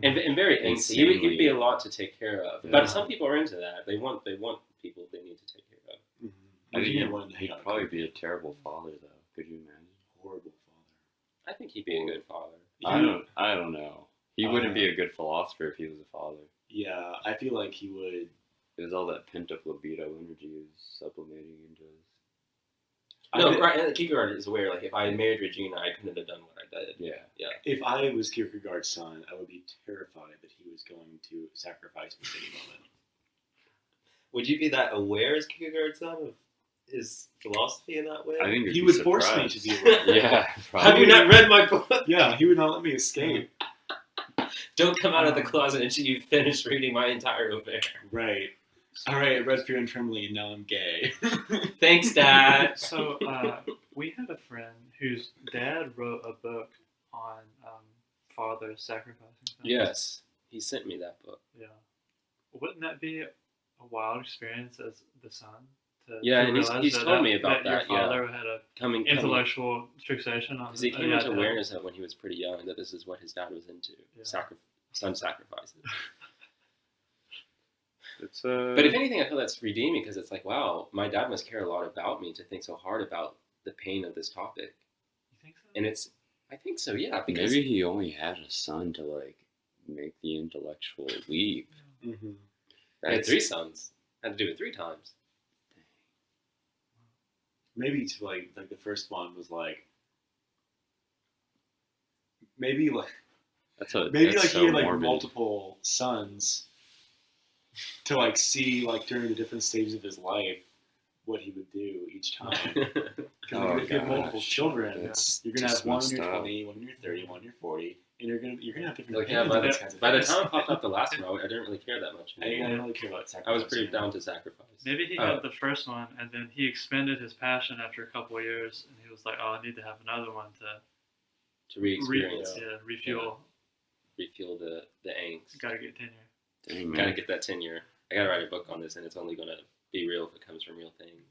and very angsty. He'd be a lot to take care of. Yeah. But some people are into that. They want people they need to take care of. I think he'd probably be a terrible father, though. Could you imagine? Horrible father. I think he'd be a good father. I don't know. He wouldn't be a good philosopher if he was a father. Yeah, I feel like he would. It was all that pent up libido energy he was sublimating into his. No, right. And Kierkegaard is aware. Like, if I had married Regina, I couldn't have done what I did. Yeah. If I was Kierkegaard's son, I would be terrified that he was going to sacrifice me at any moment. Would you be that aware as Kierkegaard's son of his philosophy in that way? I think he would force me to be aware. Yeah. Probably. Have you not read my book? Yeah, he would not let me escape. Don't come out of the closet until you've finished reading my entire affair. Right. All right, I read Fear and Trembling, and now I'm gay. Thanks, Dad. So we had a friend whose dad wrote a book on fathers sacrificing sons. Yes, he sent me that book. Yeah. Wouldn't that be a wild experience as the son Yeah, to and realize he's told me about that that. your Yeah, father had a coming intellectual fixation on because he a came into dad. awareness of when he was pretty young that this is what his dad was into, Yeah. son sacrifices. It's But if anything, I feel that's redeeming because it's like, wow, my dad must care a lot about me to think so hard about the pain of this topic. You think so? And I think so, yeah. Because maybe he only had a son to like make the intellectual leap. mm-hmm. He had 3 sons. Had to do it 3 times. Maybe to like the first one was like maybe That's he had like morbid. multiple sons to like see like during the different stages of his life what he would do each time. Because if you have multiple children, you're gonna have one when you're 20, one when you're 30, one when you're 40, and you're gonna have different. Like, yeah, by the time I popped up the last one, I didn't really care that much. I didn't really care about sacrifice. I was pretty down to sacrifice. Maybe he had the first one, and then he expended his passion after a couple of years, and he was like, "Oh, I need to have another one to re-experience, refuel, refuel the angst. Gotta get tenure. Dang, man. Gotta get that tenure. I gotta write a book on this, and it's only gonna be real if it comes from real things.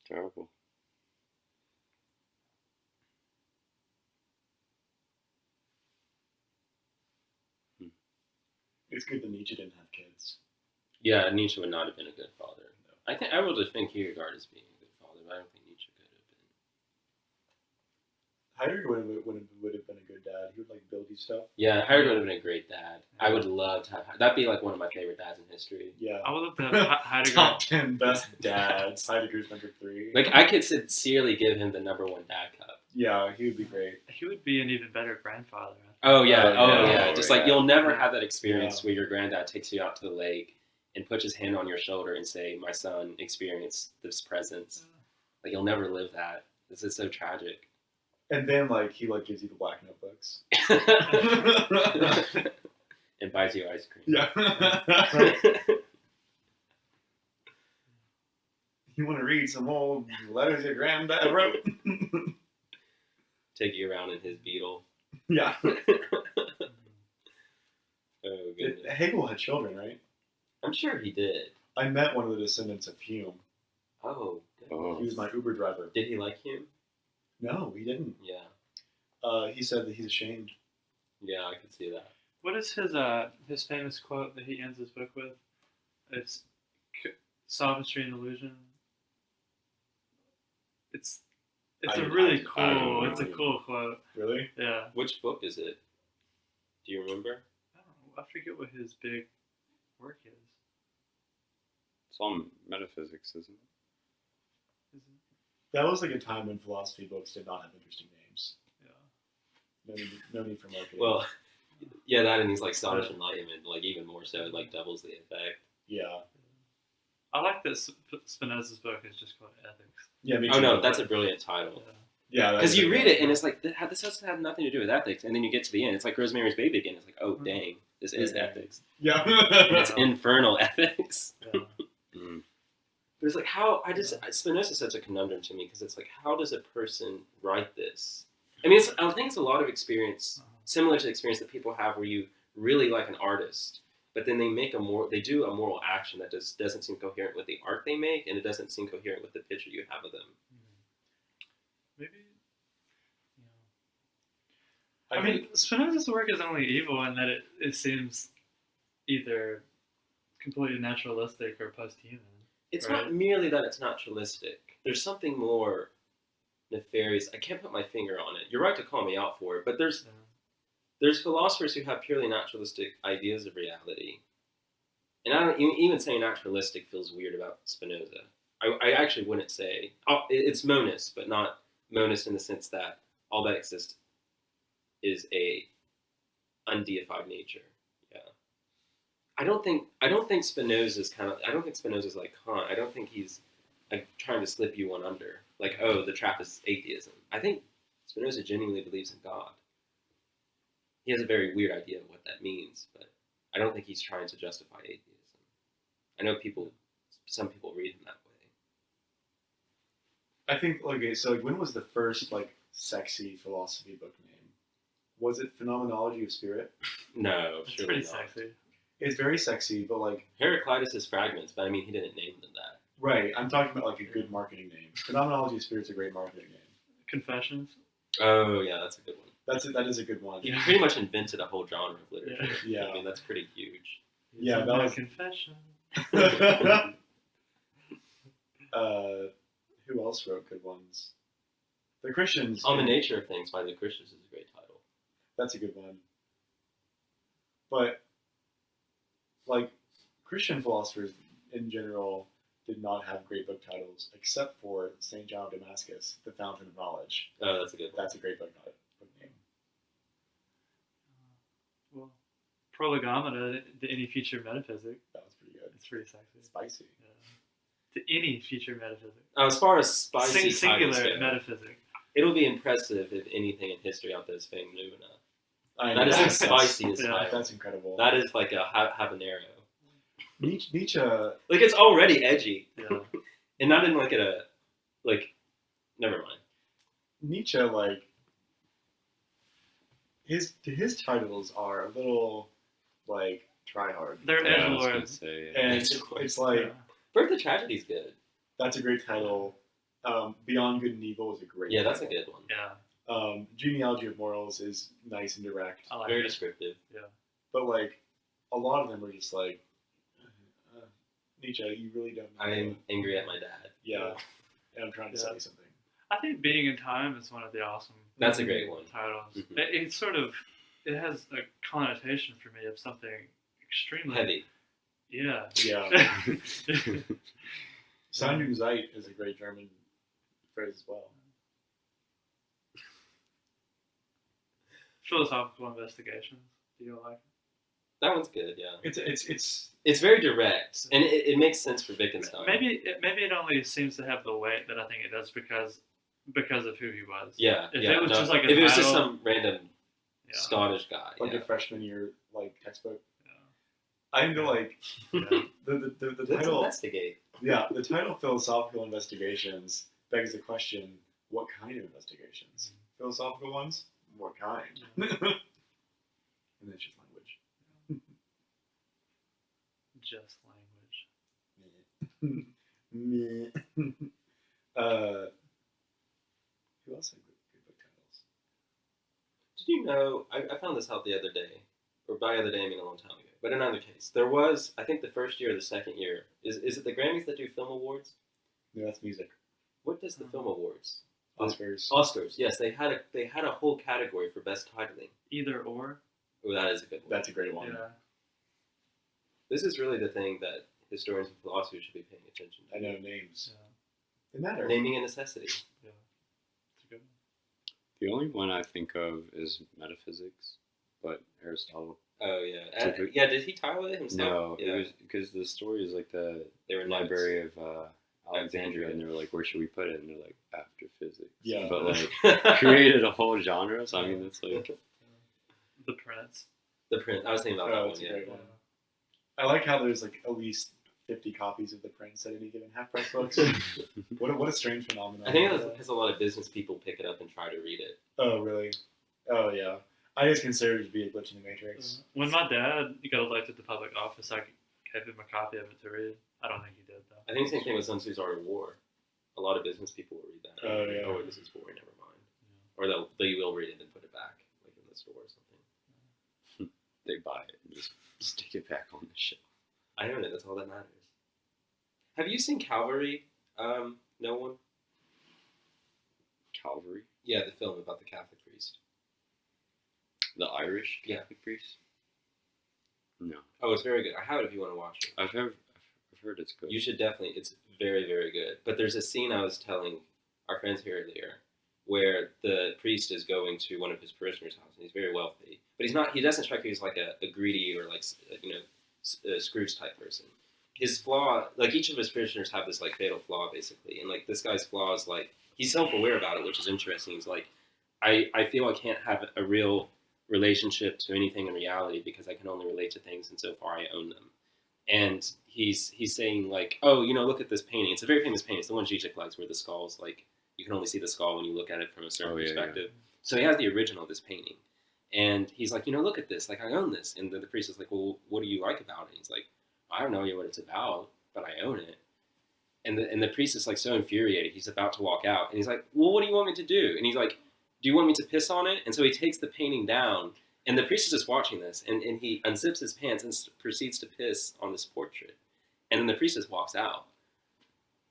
Terrible. It's good that Nietzsche didn't have kids. Yeah, Nietzsche would not have been a good father. No. I would defend Kierkegaard as being a good father, but I don't think Nietzsche could have been. Heidegger would have been a good dad. He would like build you stuff. Yeah, Heidegger would have been a great dad. I would love to have. That'd be like one of my favorite dads in history. Yeah. I would love to have Heidegger. Top 10 best dads. Heidegger's number 3. Like I could sincerely give him the #1 dad cup. Yeah, he would be great. He would be an even better grandfather. Oh yeah, yeah. Just Yeah. like you'll never have that experience where your granddad takes you out to the lake and puts his hand on your shoulder and say, "My son, experience this presence." Like you'll never live that. This is so tragic. And then like he like gives you the black notebooks. And buys you ice cream. Yeah. You want to read some old letters your granddad wrote? Take you around in his Beetle. Yeah. Oh goodness. Hegel had children, right? I'm sure he did. I met one of the descendants of Hume. Oh, goodness. Oh. He was my Uber driver. Did he like him? No, he didn't. Yeah. He said that he's ashamed. Yeah, I could see that. What is his famous quote that he ends his book with? It's sophistry and illusion. It's a really cool. It's a cool quote. Really? Yeah. Which book is it? Do you remember? I don't know. I forget what his big work is. It's all metaphysics, isn't it? That was like a time when philosophy books did not have interesting names. Yeah. No need for marketing. Well, yeah, that and he's like Scottish Enlightenment, like even more so, it like doubles the effect. yeah. I like that Spinoza's book is just called Ethics. Yeah. Me Oh too. no, that's a brilliant title. Yeah. Because you read it and it's like, this has to have nothing to do with ethics, and then you get to the end, it's like Rosemary's Baby again. It's like, oh dang, this is ethics. Yeah. It's infernal ethics. Yeah. But it's like how Spinoza's such a conundrum to me because it's like how does a person write this? I mean, I think it's a lot of experience similar to the experience that people have where you really like an artist, but then they do a moral action that doesn't seem coherent with the art they make, and it doesn't seem coherent with the picture you have of them. Maybe. I I mean, Spinoza's work is only evil in that it seems either completely naturalistic or post-human. It's Right. not merely that it's naturalistic. There's something more nefarious. I can't put my finger on it. You're right to call me out for it, but there's philosophers who have purely naturalistic ideas of reality. And I don't even saying naturalistic feels weird about Spinoza. I actually wouldn't say it's monist, but not monist in the sense that all that exists is a undeified nature. Yeah. I don't think Spinoza's like Kant. I don't think he's like trying to slip you one under. Like, oh, the trap is atheism. I think Spinoza genuinely believes in God. He has a very weird idea of what that means, but I don't think he's trying to justify atheism. I know some people read him that way. I think okay. So like, when was the first like sexy philosophy book name? Was it Phenomenology of Spirit? No, It's surely pretty not. sexy. It's very sexy, but like Heraclitus' Fragments, but I mean, he didn't name them that. Right. I'm talking about like a good marketing name. Phenomenology of Spirit's a great marketing name. Confessions. Oh yeah, that's a good one. That is a good one. He pretty much invented a whole genre of literature. Yeah. I mean that's pretty huge. Yeah, It's that my was- confession. Who else wrote good ones? The Christians. On the Nature of Things by the Christians is a great title. That's a good one. But like Christian philosophers in general did not have great book titles, except for St. John of Damascus, The Fountain of Knowledge. Oh, that's a good one. That's a great book name. Well, Prolegomena, to any future metaphysic. That was pretty good. It's pretty sexy. Spicy. Yeah. To any future metaphysic. As far as spicy Singular titles go, metaphysic. it'll be impressive if anything in history outdoes Fame Numina. I That is know. the spiciest Yeah. title. That's incredible. That is like a habanero. Nietzsche. Like it's already edgy, Yeah. and not in like never mind. Nietzsche, like his titles are a little like try hard, They're Yeah, I was gonna edgelords. say, yeah. and it's like Yeah. Birth of Tragedy's good. that's a great title. Beyond Good and Evil is a great. Yeah, that's a title. good one. Yeah. Genealogy of Morals is nice and direct, I like Very it. descriptive. but like a lot of them are just like Nietzsche. You really don't. Know. I'm angry at my dad. Yeah, and I'm trying to Yeah. say something. I think Being in Time is one of the awesome That's a great one. titles. Mhm. It's sort of, it has a connotation for me of something extremely Heavy. Yeah. Yeah, Sein und Zeit is a great German phrase as well. Philosophical investigations. Do you like it? That one's good. Yeah. It's It's very direct, and it makes sense for Wittgenstein. Maybe it only seems to have the weight that I think it does because of who he was. Yeah. If yeah, it was no, just like a if it was just title- some random Yeah. Scottish guy. like yeah. a freshman year like textbook. Yeah. I think like Yeah. the Let's title. investigate. Yeah, the title Philosophical Investigations begs the question: what kind of investigations? Philosophical ones? What kind? And then it's just language. Just language. Meh. Who else had good book titles? Did you know? I found this out the other day, or by other day I mean a long time ago. But in either case, there was I think the first year or the second year. Is it the Grammys that do film awards? No, that's music. What does the film awards? Oscars. Oscars. Yes, they had a whole category for best titling. Either or. Oh, that is a good one. That's a great one. Yeah. This is really the thing that historians and philosophers should be paying attention to. I know names. Yeah. They matter. Naming a necessity. It's a good one. The only one I think of is metaphysics, but Aristotle. Oh yeah, Typical- yeah. Did he title it himself? No, yeah. it was because the story is like the They were Library of Alexandria. Alexandria, and they were like, "Where should we put it?" And they're like, "After physics." Yeah. but like created a whole genre. So I mean, that's like The Prince. The Prince. I was thinking about that Oh, one. it's a Yeah. great one. I like how there's like at least 50 copies of The Prince at any given half-price books. what a strange phenomenon. I think it has a lot of business people pick it up and try to read it. Oh, really? Oh, yeah. I just consider it to be a glitch in the Matrix. When my dad got elected to public office, I gave him a copy of it to read. I don't think he did though. I think the same thing with Sun Tzu's Art of War. A lot of business people will read that. Oh, yeah. Oh, this is boring. Never mind. Or they will read it and put it back, like in the store or something. they buy it and just stick it back on the shelf. I own it. That's all that matters. Have you seen Calvary? No one. Calvary, Yeah, the film about the Catholic priest. the Irish Yeah. Catholic priest. No, Oh, it's very good. I have it if you want to watch it. I've heard it's good. You should definitely. It's very, very good. But there's a scene I was telling our friends here earlier where the priest is going to one of his parishioners' house, and he's very wealthy. But he's not. He doesn't strike me as like a greedy or like a Scrooge type person. His flaw, like each of his parishioners have this like fatal flaw basically, and like this guy's flaw is like he's self-aware about it, which is interesting. He's like, I feel I can't have a real relationship to anything in reality because I can only relate to things insofar I own them. And he's saying like, oh, look at this painting. It's a very famous painting. It's the one Zizek likes, where the skull's like you can only see the skull when you look at it from a certain perspective. Yeah. So he has the original of this painting, and he's like, look at this. Like I own this. And the priest is like, well, what do you like about it? And he's like, I have no idea what it's about, but I own it. And the priest is like so infuriated. He's about to walk out, and he's like, "Well, what do you want me to do?" And he's like, "Do you want me to piss on it?" And so he takes the painting down, and the priest is just watching this, and he unzips his pants and proceeds to piss on this portrait, and then the priest just walks out.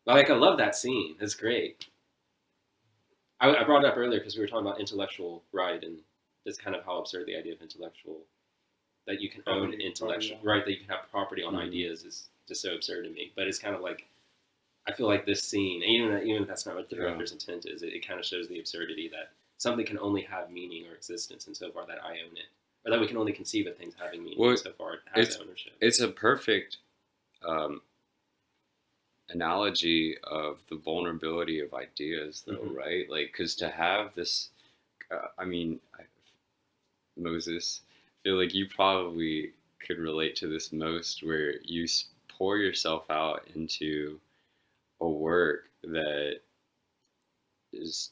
Like, I love that scene. It's great. I brought it up earlier because we were talking about intellectual right, and that's kind of how absurd the idea of intellectual, that you can own intellectual, right, that you can have property on ideas is just so absurd to me. But it's kind of like, I feel like this scene, even if that's not what the director's intent is, it kind of shows the absurdity that something can only have meaning or existence insofar that I own it, or that we can only conceive of things having meaning insofar it has ownership. It's a perfect analogy of the vulnerability of ideas, though, right? Like, because to have this, Moses, I feel like you probably could relate to this most, where you pour yourself out into a work that is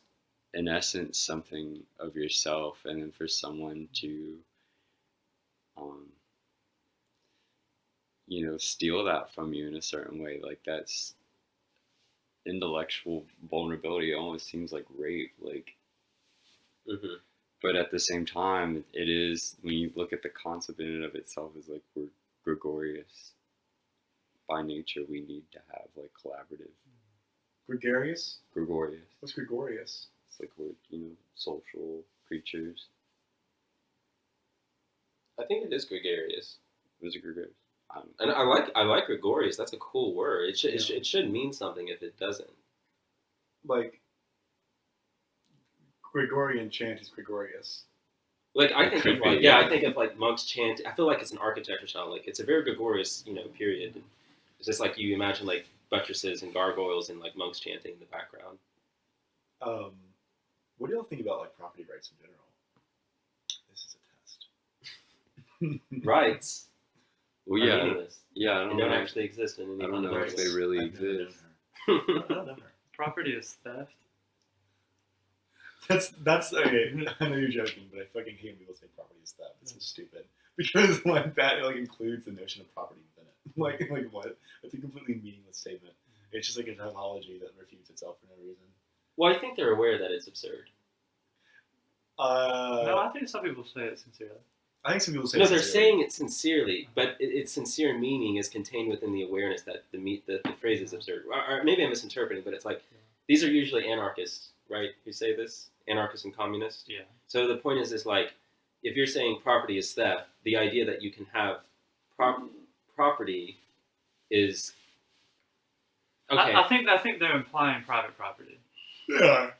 in essence something of yourself, and then for someone to steal that from you in a certain way, like, that's intellectual vulnerability. It almost seems like rape, like, but at the same time, it is, when you look at the concept in and of itself, is like, we're gregarious by nature. We need to have like collaborative. Gregarious? Gregarious. What's gregarious? It's like we're, social creatures. I think it is gregarious. Was it gregarious? And I like gregarious. That's a cool word. It should mean something if it doesn't. Like, Gregorian chant is gregarious. Like, I think of like monks chant. I feel like it's an architecture style. Like, it's a very gregarious, period. It's just like you imagine like buttresses and gargoyles and like monks chanting in the background. What do y'all think about like property rights in general? This is a test. Rights. Well, are meaningless. Yeah, they don't actually exist in any. I don't know if they really exist. I don't know her. Property is theft. That's okay. I know you're joking, but I fucking hate when people say property is theft. It's so stupid because like that like includes the notion of property within it. Like what? It's a completely meaningless statement. It's just like a tautology that refutes itself for no reason. Well, I think they're aware that it's absurd. No, I think some people say it sincerely. I think some people say no, they're saying it sincerely, but its sincere meaning is contained within the awareness that the phrase is absurd. Or maybe I'm misinterpreting, but it's like these are usually anarchists, right? Who say this, anarchists and communists. Yeah. So the point is like, if you're saying property is theft, the idea that you can have property is okay. I think they're implying private property. Yeah.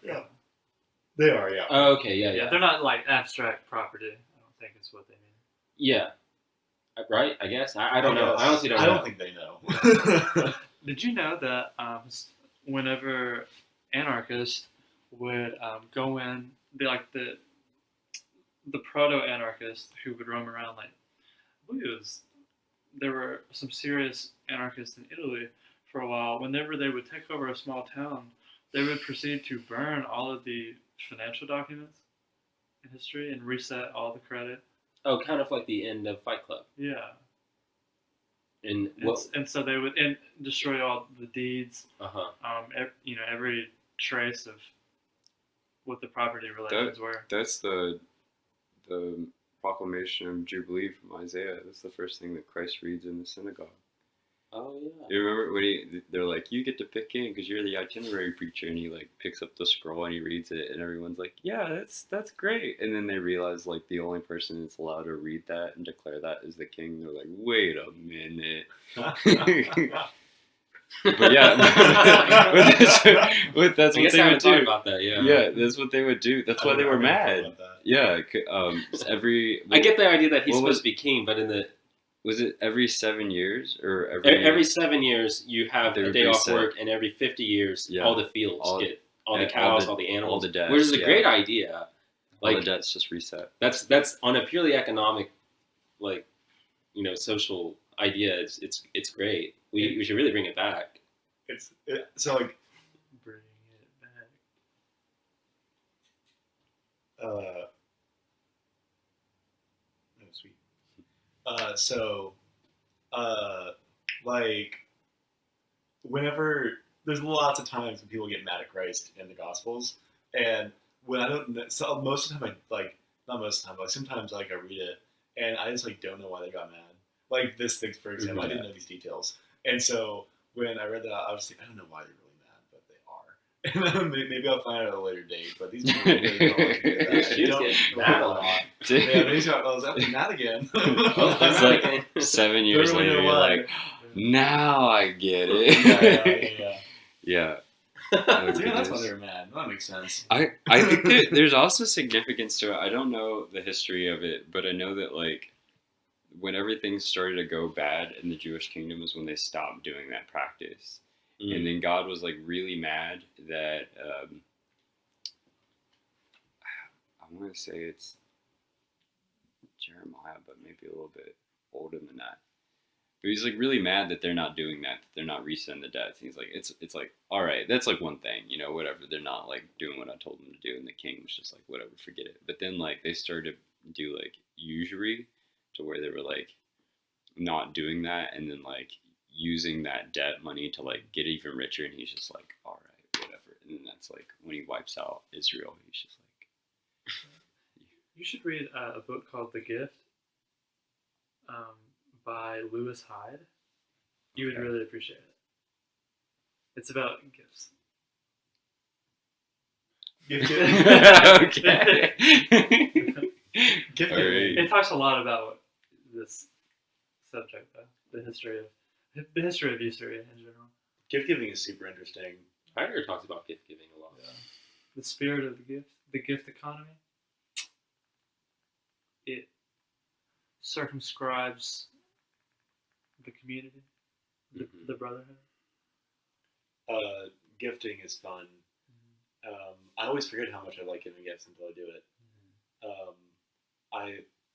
They are, yeah. Oh, okay, yeah. They're not like abstract property. I don't think it's what they mean. Yeah. Right? I guess. I don't know. I honestly don't know. I don't think they know. Did you know that whenever anarchists would go in, the proto-anarchists who would roam around, like, I believe there were some serious anarchists in Italy for a while. Whenever they would take over a small town, they would proceed to burn all of the financial documents in history and reset all the credit. Oh, kind of like the end of Fight Club. Yeah. And so they would destroy all the deeds. Every trace of what the property relations were. That's the proclamation of Jubilee from Isaiah. That's the first thing that Christ reads in the synagogue. Oh yeah. You remember when they're like, you get to pick in because you're the itinerary preacher, and he like picks up the scroll and he reads it, and everyone's like, yeah, that's great. And then they realize like the only person that's allowed to read that and declare that is the king. They're like, wait a minute. But yeah, but that's what they would do. About that, yeah, that's what they would do. That's why they were mad. Yeah, I get the idea that he's supposed to be king, but was it every 7 years or every 7 years you have a day off work, and every 50 years all the fields get all the cows, all the animals, all the debts, which is a great idea. Like, all the debts just reset. That's on a purely economic, social idea. It's great. We should really bring it back. So like bring it back. Sweet. Like whenever there's lots of times when people get mad at Christ in the Gospels, and when I don't, so most of the time not most of the time, but sometimes like I read it and I just like don't know why they got mad. Like this thing, for example, I didn't know these details, and so when I read that, I was like, I don't know why they're really mad, but they are. And then maybe I'll find out at a later date. But these people really don't like to do that. They don't get mad a lot. Yeah, they got, I was mad again. It's like 7 years Don't really later, know you're why. like, now I get it. Yeah. Yeah. Yeah, that's why they were mad. That makes sense. I think that there's also significance to it. I don't know the history of it, but I know that like when everything started to go bad in the Jewish kingdom is when they stopped doing that practice. And then God was like really mad that I want to say it's Jeremiah, but maybe a little bit older than that. But he's like really mad that they're not doing that they're not resetting the debts. And he's like, it's like, all right, that's like one thing, you know, whatever. They're not like doing what I told them to do, and the king was just like, whatever, forget it. But then like they started to do like usury, to where they were like not doing that, and then like using that debt money to like get even richer. And he's just like, all right, whatever. And then that's like when he wipes out Israel. He's just like, You should read a book called The Gift by Lewis Hyde. You would really appreciate it. It's about gifts. okay. Gift Alright. It talks a lot about this subject, though. The history of usury in general. Gift giving is super interesting. Heidegger talks about gift giving a lot. The spirit of the gift economy. It circumscribes the community, the brotherhood. Gifting is fun. I always forget how much I like giving gifts until I do it.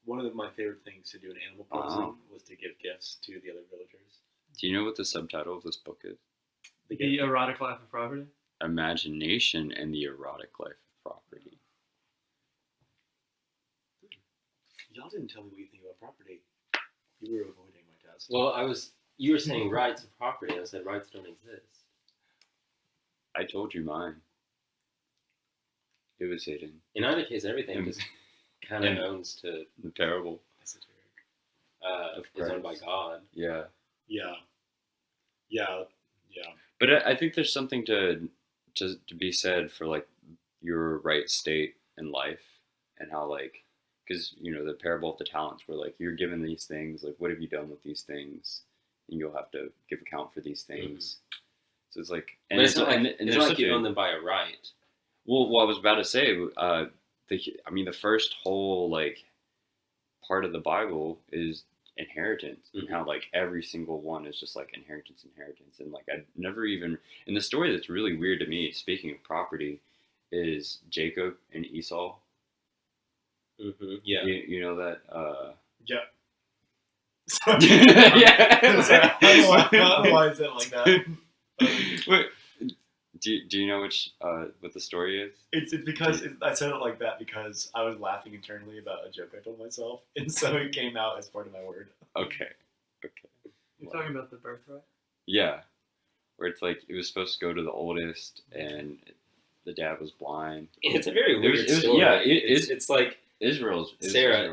One of my favorite things to do in Animal Crossing was to give gifts to the other villagers. Do you know what the subtitle of this book is? The erotic life of property. Imagination and the erotic life of property. Y'all didn't tell me what you think about property. You were avoiding my test. Well, you were saying rights of property, and I said rights don't exist. I told you mine. It was hidden. In either case, everything just kind of owns to The parable. is owned by God. Yeah. Yeah. But I think there's something to be said for like your right state in life, and how like, because you know the parable of the talents, where like you're given these things, like what have you done with these things, and you'll have to give account for these things. So it's like, and But it's not like, and it's there's not like such you a- own them by a right. Well, what I was about to say, the first whole like part of the Bible is inheritance, and how like every single one is just like inheritance, and like I never even. And the story that's really weird to me, speaking of property, is Jacob and Esau. Yeah. You know that. Yeah. Yeah. I don't know why is it like that? Wait, do you know what the story is? It's because I said it like that because I was laughing internally about a joke I told myself, and so it came out as part of my word. Okay. You're talking about the birthright? Yeah, where it's like it was supposed to go to the oldest, and the dad was blind. It's a very weird It was- story. yeah, it's like Israel,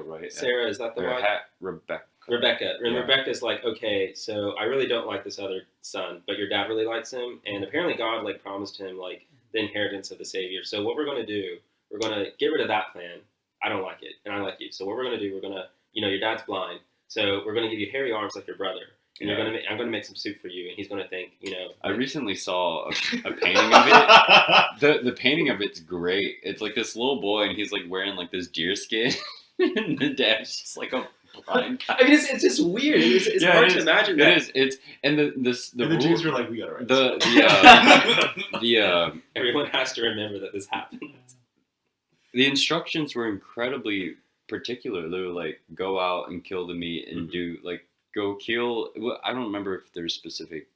right? Sarah, is that the wife? Rebecca. Rebecca. And Yeah. Rebecca's like, okay, so I really don't like this other son, but your dad really likes him, and apparently God like promised him like the inheritance of the Savior. So what we're going to do, we're going to get rid of that plan. I don't like it, and I like you. So what we're going to do, we're going to, your dad's blind, so we're going to give you hairy arms like your brother, and I'm going to make some soup for you, and he's going to think, I recently saw a painting of it. The painting of it's great. It's like this little boy, and he's like wearing like this deer skin, and the dad's just like a blind guy. I mean, it's just weird. It's hard to imagine that. And the Jews were like, we got it right. Everyone has to remember that this happened. The instructions were incredibly particular. They were like, go out and kill the meat and do like go kill. Well, I don't remember if there's specific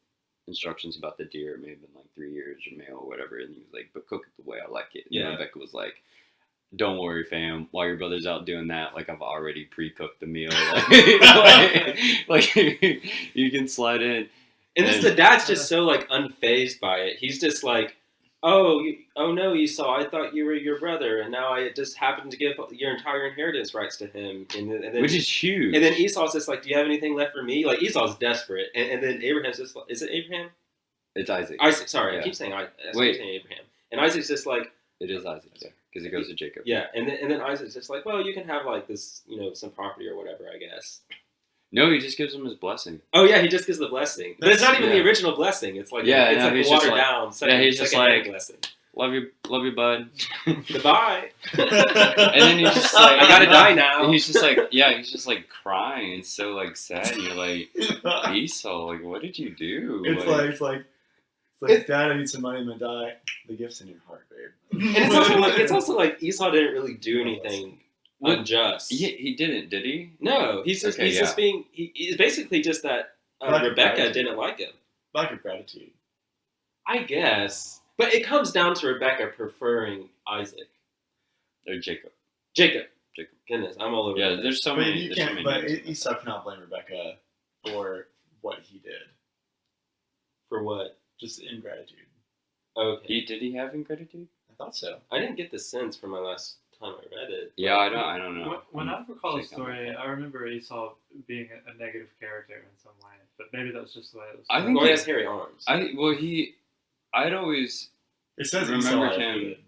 instructions about the deer. It may have been like 3 years or male or whatever. And he was like, but cook it the way I like it. And Yeah. Rebecca was like, don't worry, fam. While your brother's out doing that, like I've already pre-cooked the meal. Like you can slide in. And the dad's just so like unfazed by it. He's just like, oh no, Esau, I thought you were your brother, and now I just happened to give your entire inheritance rights to him. And then, which is huge. And then Esau's just like, do you have anything left for me? Like Esau's desperate, and then Abraham's just like, is it Abraham? It's Isaac. Isaac. Sorry, Yeah. I keep saying Wait. saying Abraham. And Isaac's just like, It is Isaac, yeah, because he goes to Jacob. yeah, and then Isaac's just like, well, you can have like this, some property or whatever, I guess. No, he just gives him his blessing. Oh yeah, he just gives the blessing, but it's not even the Yeah. original blessing. It's like Yeah, it's no, like he's a just watered like- down. yeah, he's just second-hand like- blessing. Love you, bud. Goodbye. And then he's just like, I gotta die now. And he's just like, he's just like crying. It's so like sad. And you're like, Esau, like, what did you do? It's like, Dad, I need some money. I'm gonna die. The gift's in your heart, babe. And it's also like Esau didn't really do anything unjust. he didn't, did he? No, he's just Okay, he's just being he's basically just that Lack of Rebecca gratitude. didn't like him. Lack of gratitude. I guess, but it comes down to Rebecca preferring Isaac, Or Jacob. Jacob. Jacob. Goodness, I'm all over. Yeah, it. there's so But many. you There's so can't. many But names. Esau cannot blame Rebecca for what he did. For what? Just ingratitude. Okay, Did he have ingratitude? I thought so. I didn't get the sense from my last time I read it. Yeah, I don't know. When I recall the Shake on my story, head. I remember Esau being a negative character in some way, but maybe that's just the way it was. I think Or he has hairy arms. I'd always It says remember Esau him did.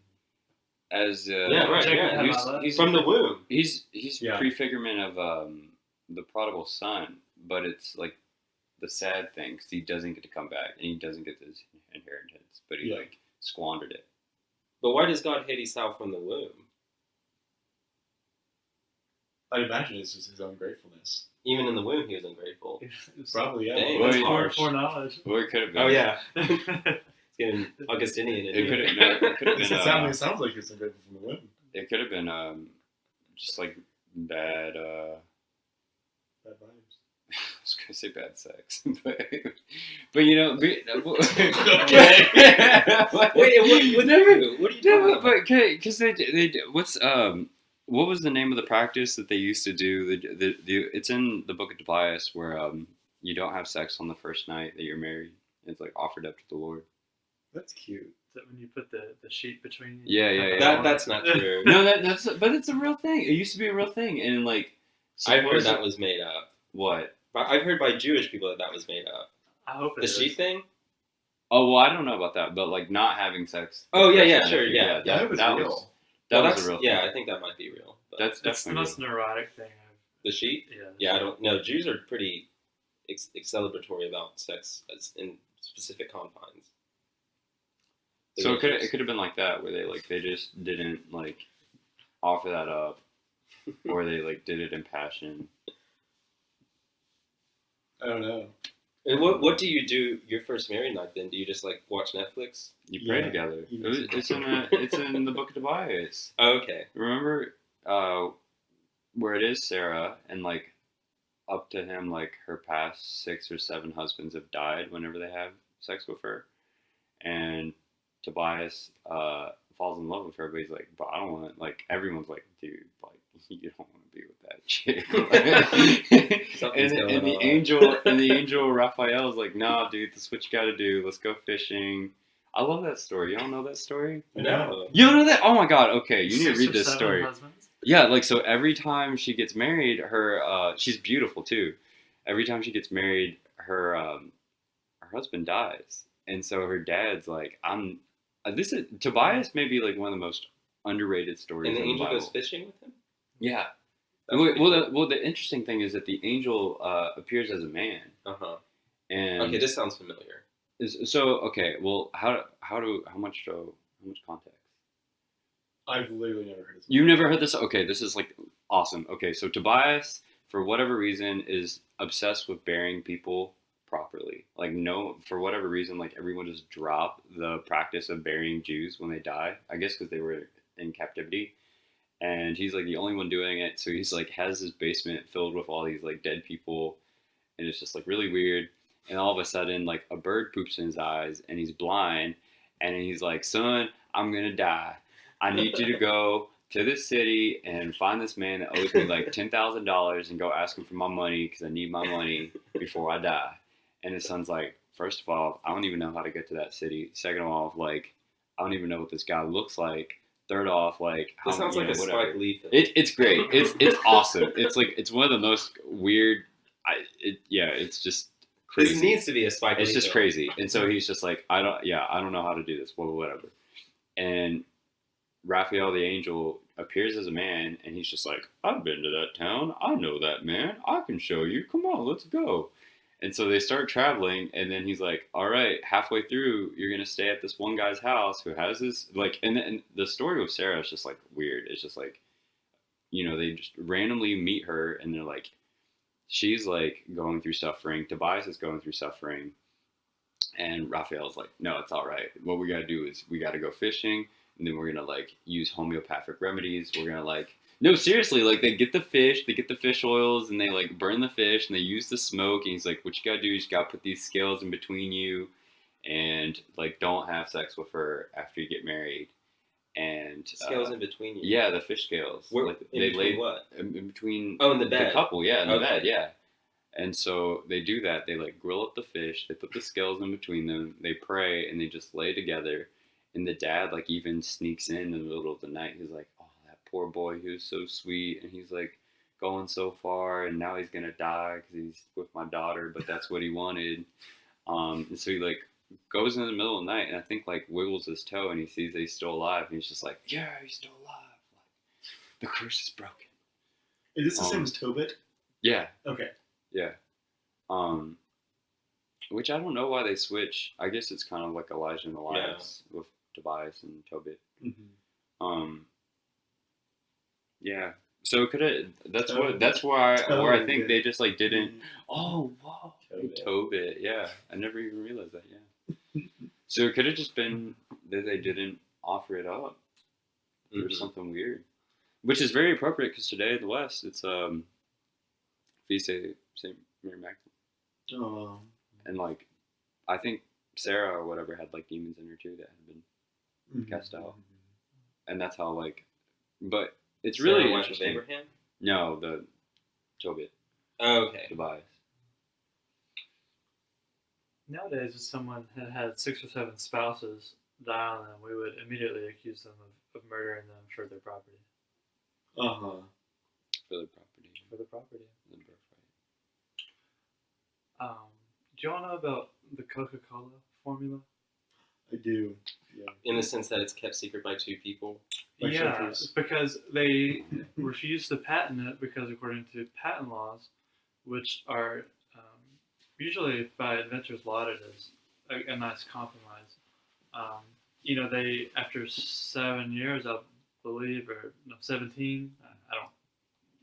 as yeah, right. Jacob Yeah, had he's, all that. he's from the womb. he's Yeah. prefigurement of the prodigal son, but it's like the sad thing because he doesn't get to come back and he doesn't get his inheritance, but he Yeah. like squandered it. But why does God hate Esau from the womb? I'd imagine it's just his own gratefulness. Even in the womb, he was ungrateful. Probably, yeah. Dang, Well, that's yeah. harsh. Foreknowledge. Well, it could have been. Oh yeah, it's getting Augustinian in It here. could have. No, it could have It been. sounds like he's ungrateful from the womb. It could have been just like bad. Bad vibes. I was gonna say bad sex, but you know. Okay. Wait, what are you No, talking about? but okay, because they what's what was the name of the practice that they used to do? It's in the book of Tobias where you don't have sex on the first night that you're married. It's like offered up to the Lord. That's cute. Is that when you put the sheet between you? Yeah. That's not true. No, but it's a real thing. It used to be a real thing, and like I've heard that was made up. what? But I've heard by Jewish people that was made up. I hope it The is. sheep thing? Oh well, I don't know about that, but like not having sex. Oh, yeah, the yeah, first sure, night, yeah. That was that real. was Well, that was that's a real. yeah, thing. I think that might be real. But That's It's the definitely most neurotic thing. the sheep? Yeah. Yeah, I don't know. Jews are pretty celebratory about sex in specific confines. So it could have been like that where they just didn't like offer that up, or they like did it in passion. I don't know. And what do you do your first married night then? Do you just like watch Netflix? You pray Yeah. together. You It's in the book of Tobias. Oh, okay. Remember where it is Sarah and like up to him like her past 6 or 7 husbands have died whenever they have sex with her, and Tobias falls in love with her, but he's like, but I don't want to, like, everyone's like, dude, like, you don't want to be with that chick. Something's and going the on. angel Raphael's like, nah, dude, this is what you got to do. Let's go fishing. I love that story. You don't know that story? No. You don't know that? Oh my god. Okay, you need to 6 read or this 7 story. husbands? Yeah, like, so every time she gets married, her she's beautiful too. Every time she gets married, her husband dies, and so her dad's like, this is Tobias may be like one of the most underrated stories And the in the angel Bible. goes fishing with him? Yeah. That's pretty Well, the interesting thing is that the angel appears as a man, Uh-huh. and Okay, this sounds familiar. okay. Well, how much context? I've literally never heard of this. You've never heard this? Okay, this is like awesome. Okay, so Tobias, for whatever reason, is obsessed with burying people properly. Like, no, for whatever reason, like everyone just dropped the practice of burying Jews when they die. I guess because they were in captivity, and he's like the only one doing it. So he's like has his basement filled with all these like dead people, and it's just like really weird. And all of a sudden, like a bird poops in his eyes, and he's blind, and he's like, "Son, I'm gonna die. I need you to go to this city and find this man that owes me like $10,000 and go ask him for my money because I need my money before I die." And his son's like, first of all, I don't even know how to get to that city. Second of all, like, I don't even know what this guy looks like. Third off, like, This sounds like a Spike Lee film. It's great. It's awesome. It's like, it's one of the most weird. It's just crazy. This needs to be a Spike Lee It's just film. crazy. And so he's just like, I don't know how to do this. Well, whatever. And Raphael the angel appears as a man, and he's just like, I've been to that town. I know that man. I can show you. Come on, let's go. And so they start traveling, and then he's like, all right, halfway through, you're going to stay at this one guy's house who has this, like, and the story of Sarah is just, like, weird. It's just, like, you know, they just randomly meet her, and they're like, she's, like, going through suffering. Tobias is going through suffering. And Raphael's like, no, it's all right. What we got to do is we got to go fishing, and then we're going to, like, use homeopathic remedies. We're going to, like, no, seriously, like, they get the fish oils, and they, like, burn the fish, and they use the smoke, and he's like, what you gotta do is you gotta put these scales in between you, and, like, don't have sex with her after you get married. And Scales in between you. Yeah, the fish scales. Where, like, in they between lay what? in between Oh, in the bed. the couple, yeah, in the Okay. bed, yeah. And so they do that. They, like, grill up the fish, they put the scales in between them, they pray, and they just lay together. And the dad, like, even sneaks in the middle of the night. He's like, oh, that poor boy, he was so sweet. And he's, like, going so far, and now he's going to die because he's with my daughter, but that's what he wanted. And so he, like, goes in the middle of the night, and I think, like, wiggles his toe, and he sees that he's still alive. And he's just like, yeah, he's still alive. Like, the curse is broken. Is this the same as Tobit? Yeah, Okay. yeah. Which I don't know why they switch. I guess it's kind of like Elijah and Elias with Tobias and Tobit. Mm-hmm. Yeah. So could it? That's Tobit. where I think Tobit. they just, like, didn't. Oh wow, Tobit. Tobit. Yeah, I never even realized that. Yeah. So it could have just been that they didn't offer it up or Mhm. something weird, which is very appropriate because today in the West it's feast day Saint Mary Magdalene, Oh. and, like, I think Sarah or whatever had, like, demons in her too that had been cast out. And that's how, like, but it's really Sarah wife of interesting. Abraham? No, the Tobit, Oh, okay. Tobias. Nowadays, if someone had 6 or 7 spouses die on them, we would immediately accuse them of murdering them for their property. Uh-huh. For the property, For the property. the birthright. Do you all know about the Coca-Cola formula? I do. Yeah. In the sense that it's kept secret by 2 people. Like Yeah, Sacrafice. because they refused to patent it because according to patent laws, which are usually by inventors lauded as a nice compromise, they, after 7 years, I believe, or no, 17, I don't,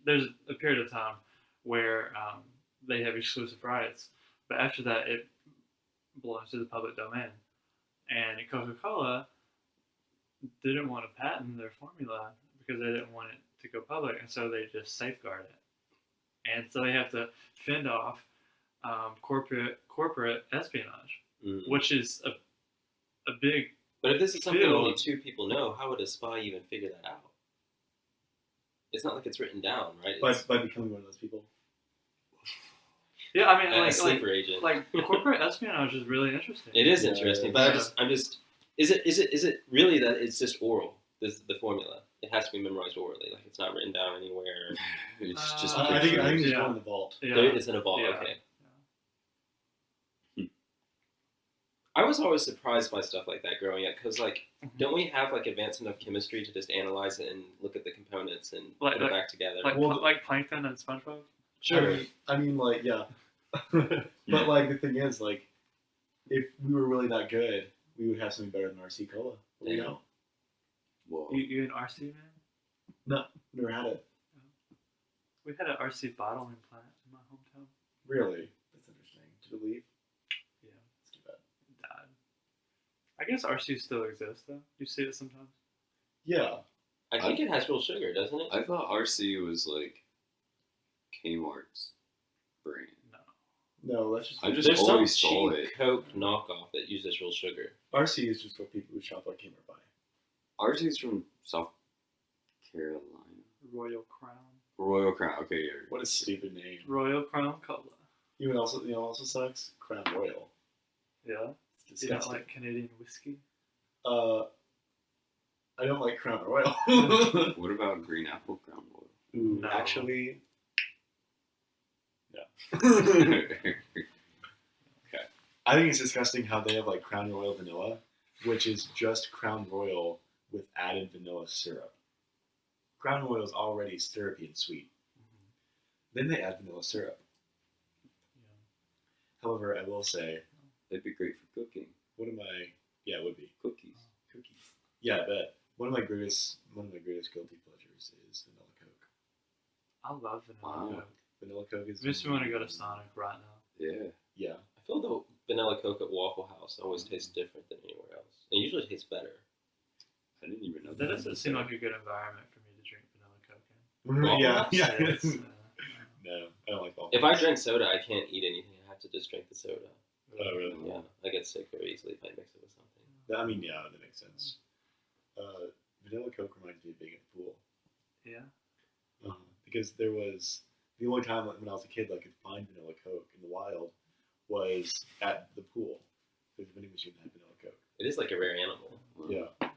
there's a period of time where they have exclusive rights, but after that it belongs to the public domain. And Coca-Cola didn't want to patent their formula because they didn't want it to go public, and so they just safeguard it. And so they have to fend off corporate espionage, Mhm. which is a big. But if this is something field. only 2 people know, how would a spy even figure that out? It's not like it's written down, right? It's By becoming one of those people. Yeah, I mean, a like sleeper agent. corporate espionage is really interesting. It is Yeah, interesting, yeah. but I'm just. Is it really that it's just oral? The formula. It has to be memorized orally. Like, it's not written down anywhere. It's just I think pictures. there's Yeah. one in the vault. Yeah. There is an vault. Yeah. Okay. I was always surprised by stuff like that growing up because, like, don't we have, like, advanced enough chemistry to just analyze it and look at the components and Like- put it back together? like plankton and SpongeBob. Sure. I mean, like, yeah. But, like, the thing is, like, if we were really that good, we would have something better than RC Cola. But we Yeah. don't. Whoa. You an RC man? No, never had it. We had an RC bottling plant in my hometown. Really? That's interesting. Did it leave? Yeah, That's too bad. it died. I guess RC still exists though. You see it sometimes. Yeah. I think it has real sugar, doesn't it? I thought RC was like Kmart's brand. No. No, that's just. I just There's some always saw cheap it. Coke knockoff that uses real sugar. RC is just what people who shop like Kmart buy. RC's from South Carolina. Royal Crown. Royal Crown. Okay, yeah. What a stupid name. Royal Crown Cola. You know what also sucks? Crown Royal. Yeah. It's You don't disgusting. like Canadian whiskey? I don't like Crown Royal. What about green apple Crown Ooh, No. actually, no. I think it's disgusting how they have like Crown Royal vanilla, which is just Crown Royal with added vanilla syrup. Crown Royal is already syrupy and sweet. Then they add vanilla syrup. However, I will say, That'd be great for cooking. yeah, it would be Cookies. cookies. Yeah, I bet. One of my greatest guilty pleasures is vanilla Coke. I love vanilla Wow. Coke. Vanilla Coke is. It makes me want to go to Sonic right now. Yeah. Yeah. I feel the vanilla Coke at Waffle House always tastes different than anywhere else. It usually tastes better. I didn't even know That doesn't seem like a good environment for me to drink vanilla Coke in. Waffle Yeah. House? Yeah. It's, No, I don't like waffles. If I drink soda, I can't eat anything. I have to just drink the soda. Oh, really? Yeah, I get sick very easily if I mix it with something. I mean, yeah, that makes sense. Vanilla Coke reminds me of being at the pool. Yeah. Because there was the only time when I was a kid I could find vanilla Coke in the wild was at the pool. Because the vending machine had vanilla Coke. It is like a rare animal. Wow. Yeah.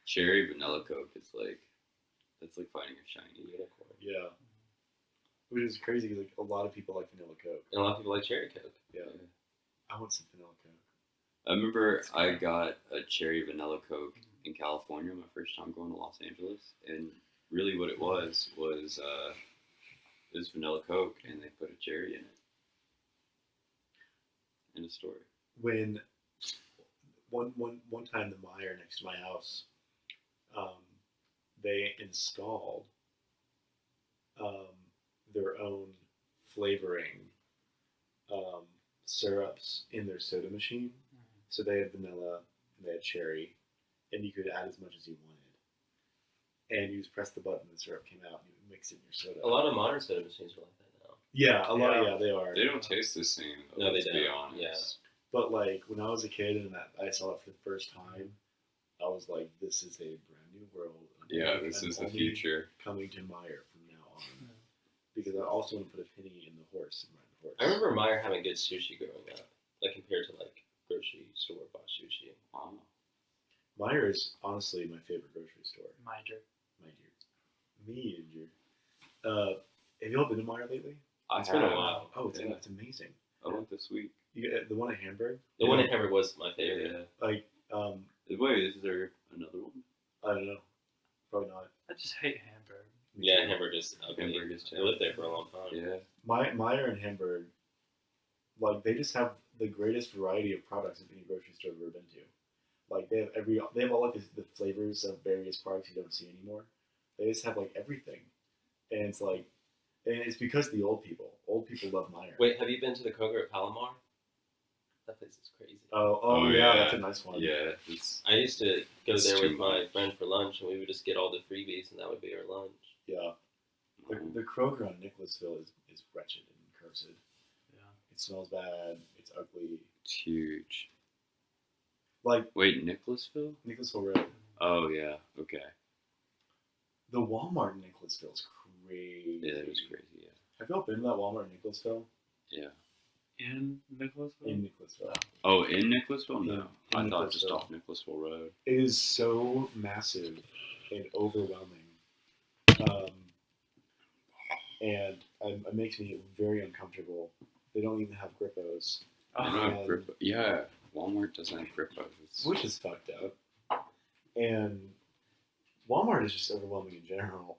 Cherry vanilla Coke is like, that's like finding a shiny Unicorn. Yeah. Which is crazy because like, a lot of people like vanilla Coke. And a lot of people like cherry Coke. Yeah. I want some vanilla Coke. I remember I got a cherry vanilla Coke in California my first time going to Los Angeles, and really what it was vanilla Coke, and they put a cherry in it. End of story. When one time the Meijer next to my house, they installed their own flavoring syrups in their soda machine. So they had vanilla and they had cherry, and you could add as much as you wanted. And you just press the button, and the syrup came out, and you would mix it in your soda. A lot of modern soda machines are like that now. Yeah, a lot. Yeah. Yeah, they are. They don't taste the same, though, No, they let's be don't. honest. Yeah. But like when I was a kid and I saw it for the first time, I was like, "This is a brand new world." Yeah, I'm this is the only future. Coming to Meijer from now on, because I also want to put a penny in the horse and ride the horse. I remember Meijer having good sushi growing up, like compared to like grocery store bought sushi. Wow. Meijer is honestly my favorite grocery store. Major. Have you all been to Meijer lately? It's been a while. Oh, it's Yeah. it's amazing. I went this week. You get the one at Hamburg. The one in Hamburg was my favorite. Yeah. Like Wait, is there another one? I don't know, probably not. I just hate Hamburg. Yeah, Hamburg is ugly. Hamburg is I lived there for a long time. Yeah. Meijer and Hamburg, like they just have the greatest variety of products of any grocery store I've ever been to. Like they have all like the flavors of various products you don't see anymore. They just have like everything, and it's like, and it's because the old people love Meijer. Wait, have you been to the Kroger at Palomar? That place is crazy. Oh Oh, yeah, yeah. that's a nice one. Yeah. It's I used to go It's there too with my much. friend for lunch, and we would just get all the freebies, and that would be our lunch. Yeah. The Kroger on Nicholasville is wretched and cursed. Yeah. It smells bad. It's ugly. it's huge. Like Wait, Nicholasville? Nicholasville Road. Oh yeah. Okay. The Walmart in Nicholasville is crazy. Yeah, that was crazy. Yeah. Have y'all been to that Walmart in Nicholasville? Yeah. In Nicholasville? In Nicholasville. Oh, in Nicholasville? No, In I thought just Nicholasville. off Nicholasville Road. It is so massive and overwhelming. And it makes me very uncomfortable. They don't even have Grippos, I don't Um, have Grippo. Yeah, Walmart doesn't have Grippos. It's which is fucked up. And Walmart is just overwhelming in general.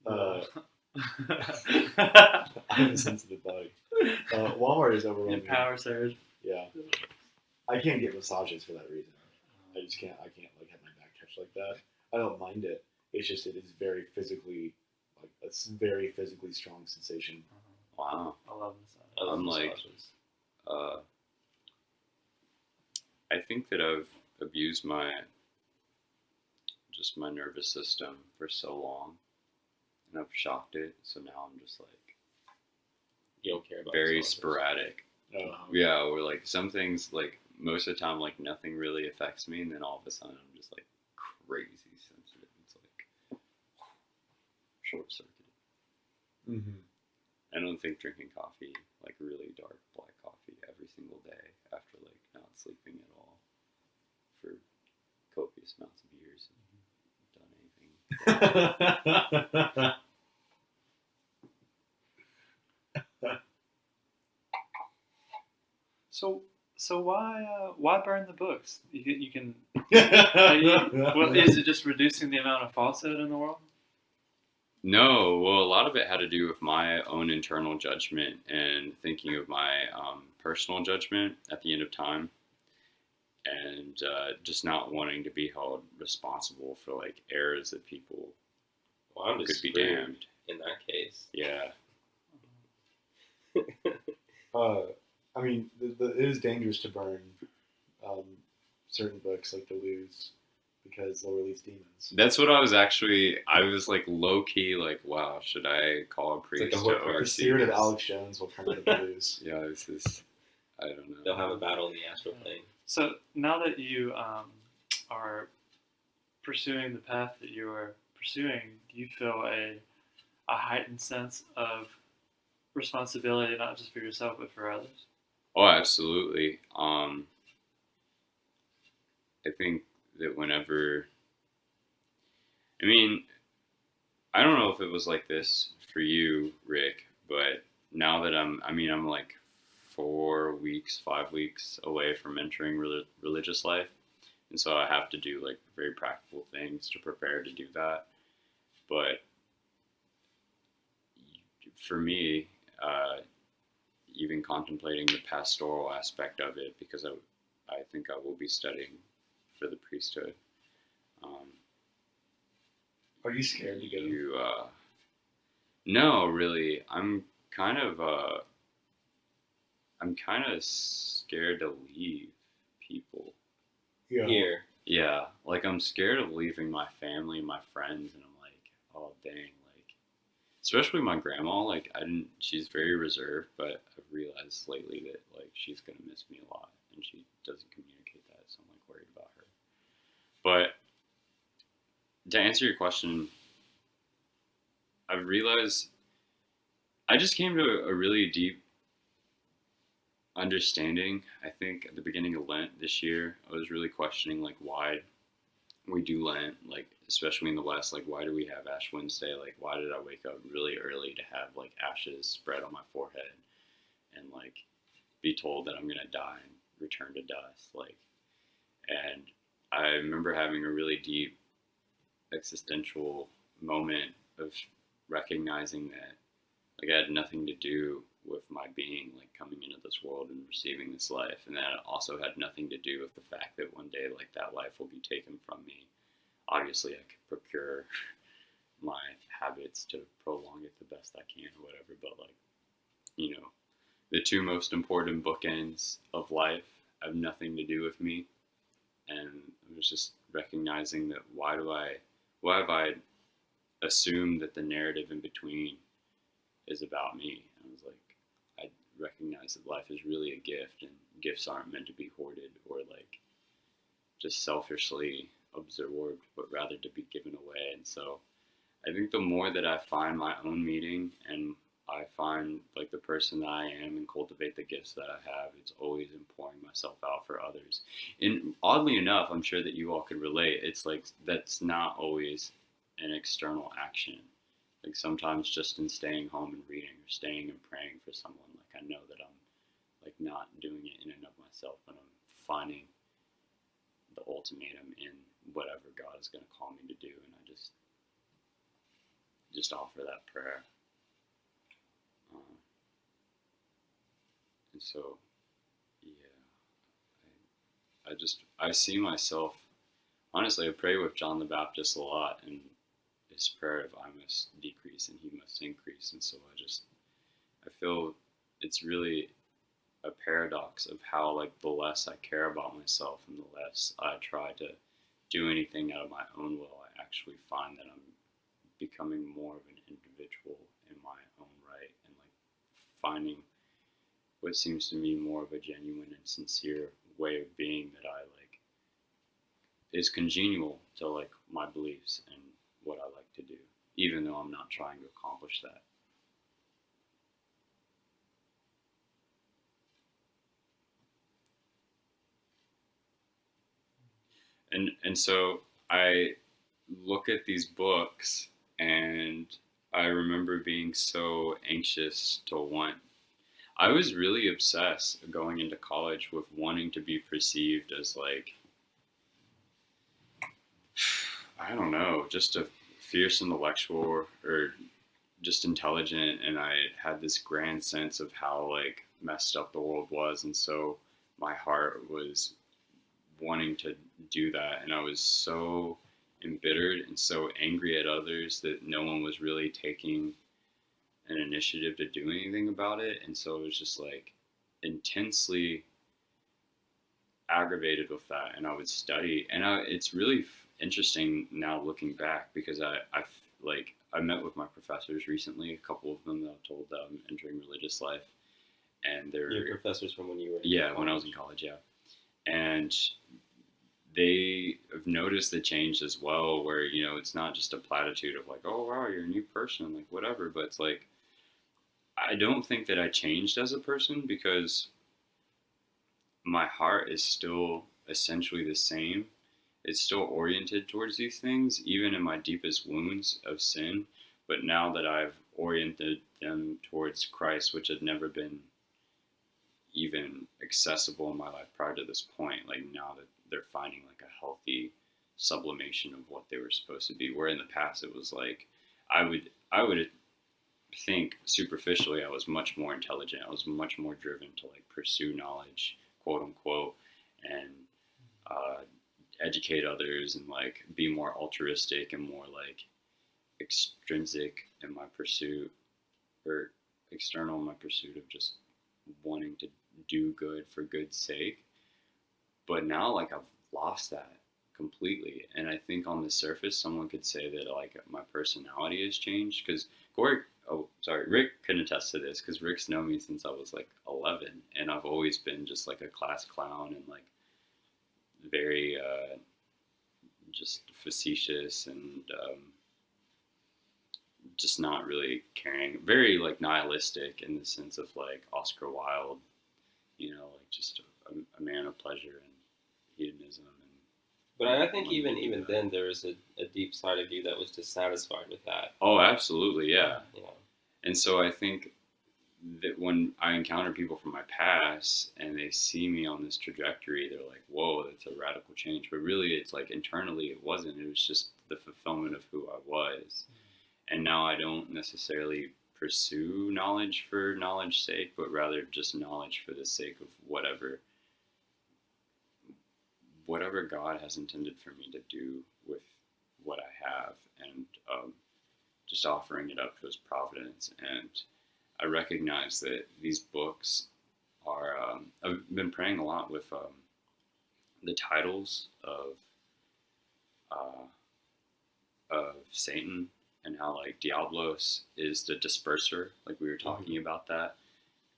I'm a sensitive body. Walmart is overwhelming. Empower Surge. Yeah. I can't get massages for that reason. I just can't. I can't like have my back touched like that. I don't mind it. It's just it is very physically, like a very physically strong sensation. wow. I love massage. I love I'm like- massages. I think that I've abused my nervous system for so long, and I've shocked it. So now I'm just like You don't care about very massages. sporadic. Yeah, or like some things, like most of the time, like nothing really affects me, and then all of a sudden I'm just like crazy sensitive. It's like short circuited. Mm-hmm. I don't think drinking coffee, like really dark black coffee, every single day after like not sleeping at all for copious amounts of years and done anything. So why burn the books? You can. Well, is it just reducing the amount of falsehood in the world? No, well, a lot of it had to do with my own internal judgment and thinking of my personal judgment at the end of time, and just not wanting to be held responsible for like errors that people Well, I'm just could be screwed damned. in that case. Yeah. I mean, it is dangerous to burn certain books like the Lose because they'll release demons. That's what I was like low key, like, wow, should I call a priest like a to Horcrux. The oversee spirit of this? Alex Jones will come out of the Lose. Yeah, this is, I don't know. They'll have a battle in the astral plane. So now that you are pursuing the path that you are pursuing, do you feel a heightened sense of responsibility, not just for yourself but for others? Oh, absolutely. I think that whenever, I mean, I don't know if it was like this for you, Rick, but now that I'm like 5 weeks away from entering religious life. And so I have to do like very practical things to prepare to do that. But for me, even contemplating the pastoral aspect of it, because I think I will be studying for the priesthood. Are you scared to go? No, really. I'm kind of scared to leave people. Yeah. Here. Yeah, like I'm scared of leaving my family, my friends, and I'm like, oh dang, like, especially my grandma. Like, she's very reserved, but I've realized lately that like she's gonna miss me a lot, and she doesn't communicate that, so I'm like worried about her. But to answer your question, I've realized I just came to a really deep understanding. I think at the beginning of Lent this year, I was really questioning like why we do Lent, like especially in the West, like why do we have Ash Wednesday? Like why did I wake up really early to have like ashes spread on my forehead and like be told that I'm gonna die and return to dust? Like, and I remember having a really deep existential moment of recognizing that like I had nothing to do with my being, like coming into this world and receiving this life, and that it also had nothing to do with the fact that one day like that life will be taken from me. Obviously I could procure my habits to prolong it the best I can or whatever, but like, you know, the two most important bookends of life have nothing to do with me. And I was just recognizing that why have I assumed that the narrative in between is about me? I was like, I recognize that life is really a gift, and gifts aren't meant to be hoarded or like just selfishly absorbed, but rather to be given away. And so I think the more that I find my own meaning and I find like the person that I am and cultivate the gifts that I have, it's always in pouring myself out for others. And oddly enough, I'm sure that you all could relate. It's like that's not always an external action. Like sometimes just in staying home and reading or staying and praying for someone, like I know that I'm like not doing it in and of myself, but I'm finding the ultimatum in whatever God is going to call me to do, and I just offer that prayer. And so, yeah, I see myself, honestly, I pray with John the Baptist a lot, and his prayer of I must decrease and he must increase. And so I feel it's really a paradox of how like the less I care about myself and the less I try to do anything out of my own will, I actually find that I'm becoming more of an individual in my own right, and like finding what seems to me more of a genuine and sincere way of being that I like is congenial to like my beliefs and what I like to do, even though I'm not trying to accomplish that. And so I look at these books, and I remember being so anxious to want. I was really obsessed going into college with wanting to be perceived as like, I don't know, just a fierce intellectual or just intelligent, and I had this grand sense of how like messed up the world was, and so my heart was wanting to do that, and I was so embittered and so angry at others that no one was really taking an initiative to do anything about it, and so it was just like intensely aggravated with that, and I would study, and it's really interesting now looking back because I met with my professors recently, a couple of them that I've told that I'm entering religious life, and they're Your professors from when you were when I was in college, and they have noticed the change as well, where it's not just a platitude of like, oh wow, you're a new person, like whatever, but it's like I don't think that I changed as a person because my heart is still essentially the same. It's still oriented towards these things, even in my deepest wounds of sin. But now that I've oriented them towards Christ, which had never been even accessible in my life prior to this point, like now that they're finding like a healthy sublimation of what they were supposed to be. Where in the past it was like, I would think superficially I was much more intelligent. I was much more driven to like pursue knowledge, quote unquote, and educate others and like be more altruistic and more like extrinsic in my pursuit, or external in my pursuit of just wanting to do good for good's sake. But now like I've lost that completely, and I think on the surface someone could say that like my personality has changed, because Rick can attest to this, because Rick's known me since I was like 11, and I've always been just like a class clown and like very just facetious and just not really caring, very like nihilistic in the sense of like Oscar Wilde, like just a man of pleasure and hedonism. But I think even then there was a deep side of you that was dissatisfied with that. Oh, absolutely, yeah. Yeah. And so I think that when I encounter people from my past and they see me on this trajectory, they're like, whoa, that's a radical change. But really, it's like internally it wasn't. It was just the fulfillment of who I was. And now I don't necessarily pursue knowledge for knowledge's sake, but rather just knowledge for the sake of whatever God has intended for me to do with what I have, and just offering it up to His providence. And I recognize that these books are, I've been praying a lot with the titles of Satan, and how like Diablos is the disperser, like we were talking about that.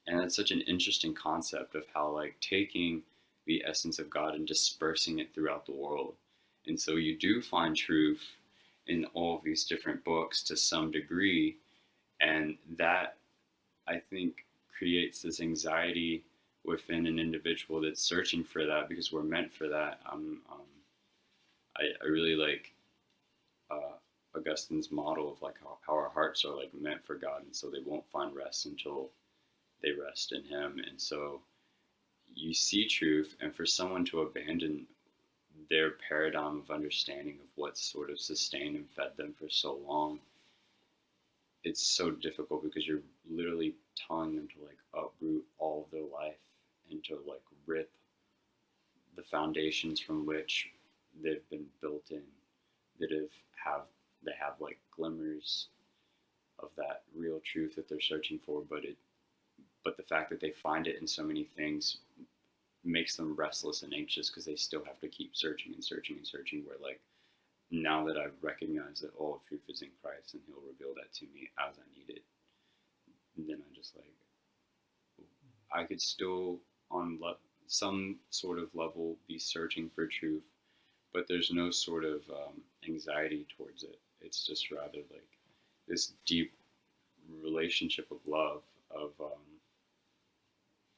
And it's such an interesting concept of how like taking the essence of God and dispersing it throughout the world. And so you do find truth in all of these different books to some degree, and that, I think, creates this anxiety within an individual that's searching for that, because we're meant for that. I really like Augustine's model of like how our hearts are like meant for God, and so they won't find rest until they rest in Him. And so you see truth, and for someone to abandon their paradigm of understanding of what sort of sustained and fed them for so long, it's so difficult, because you're literally telling them to like uproot all of their life and to like rip the foundations from which they've been built in, that they have like glimmers of that real truth that they're searching for, but the fact that they find it in so many things makes them restless and anxious, because they still have to keep searching and searching and searching, where like now that I've recognized that all truth is in Christ and He'll reveal that to me as I need it, and then I just like, I could still on some sort of level be searching for truth, but there's no sort of anxiety towards it. It's just rather like this deep relationship of love of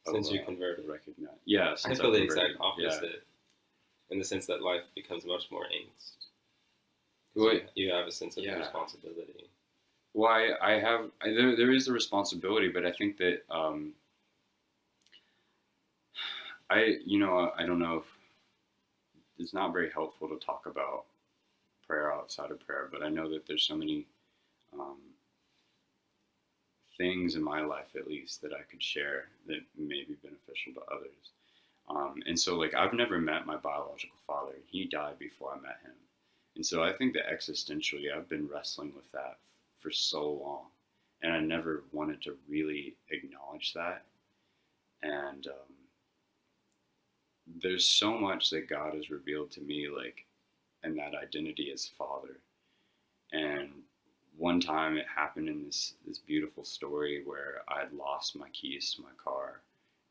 since you converted. Recognize. Yeah, I feel the exact opposite. in the sense that life becomes much more angst. Well, You have a sense of yeah. responsibility. Well, there is the responsibility, but I think that I don't know if it's not very helpful to talk about prayer outside of prayer, but I know that there's so many things in my life, at least, that I could share that may be beneficial to others. And so, like, I've never met my biological father. He died before I met him. And so I think that existentially, I've been wrestling with that for so long. And I never wanted to really acknowledge that. And there's so much that God has revealed to me, like, in that identity as Father. And one time it happened in this beautiful story where I had lost my keys to my car,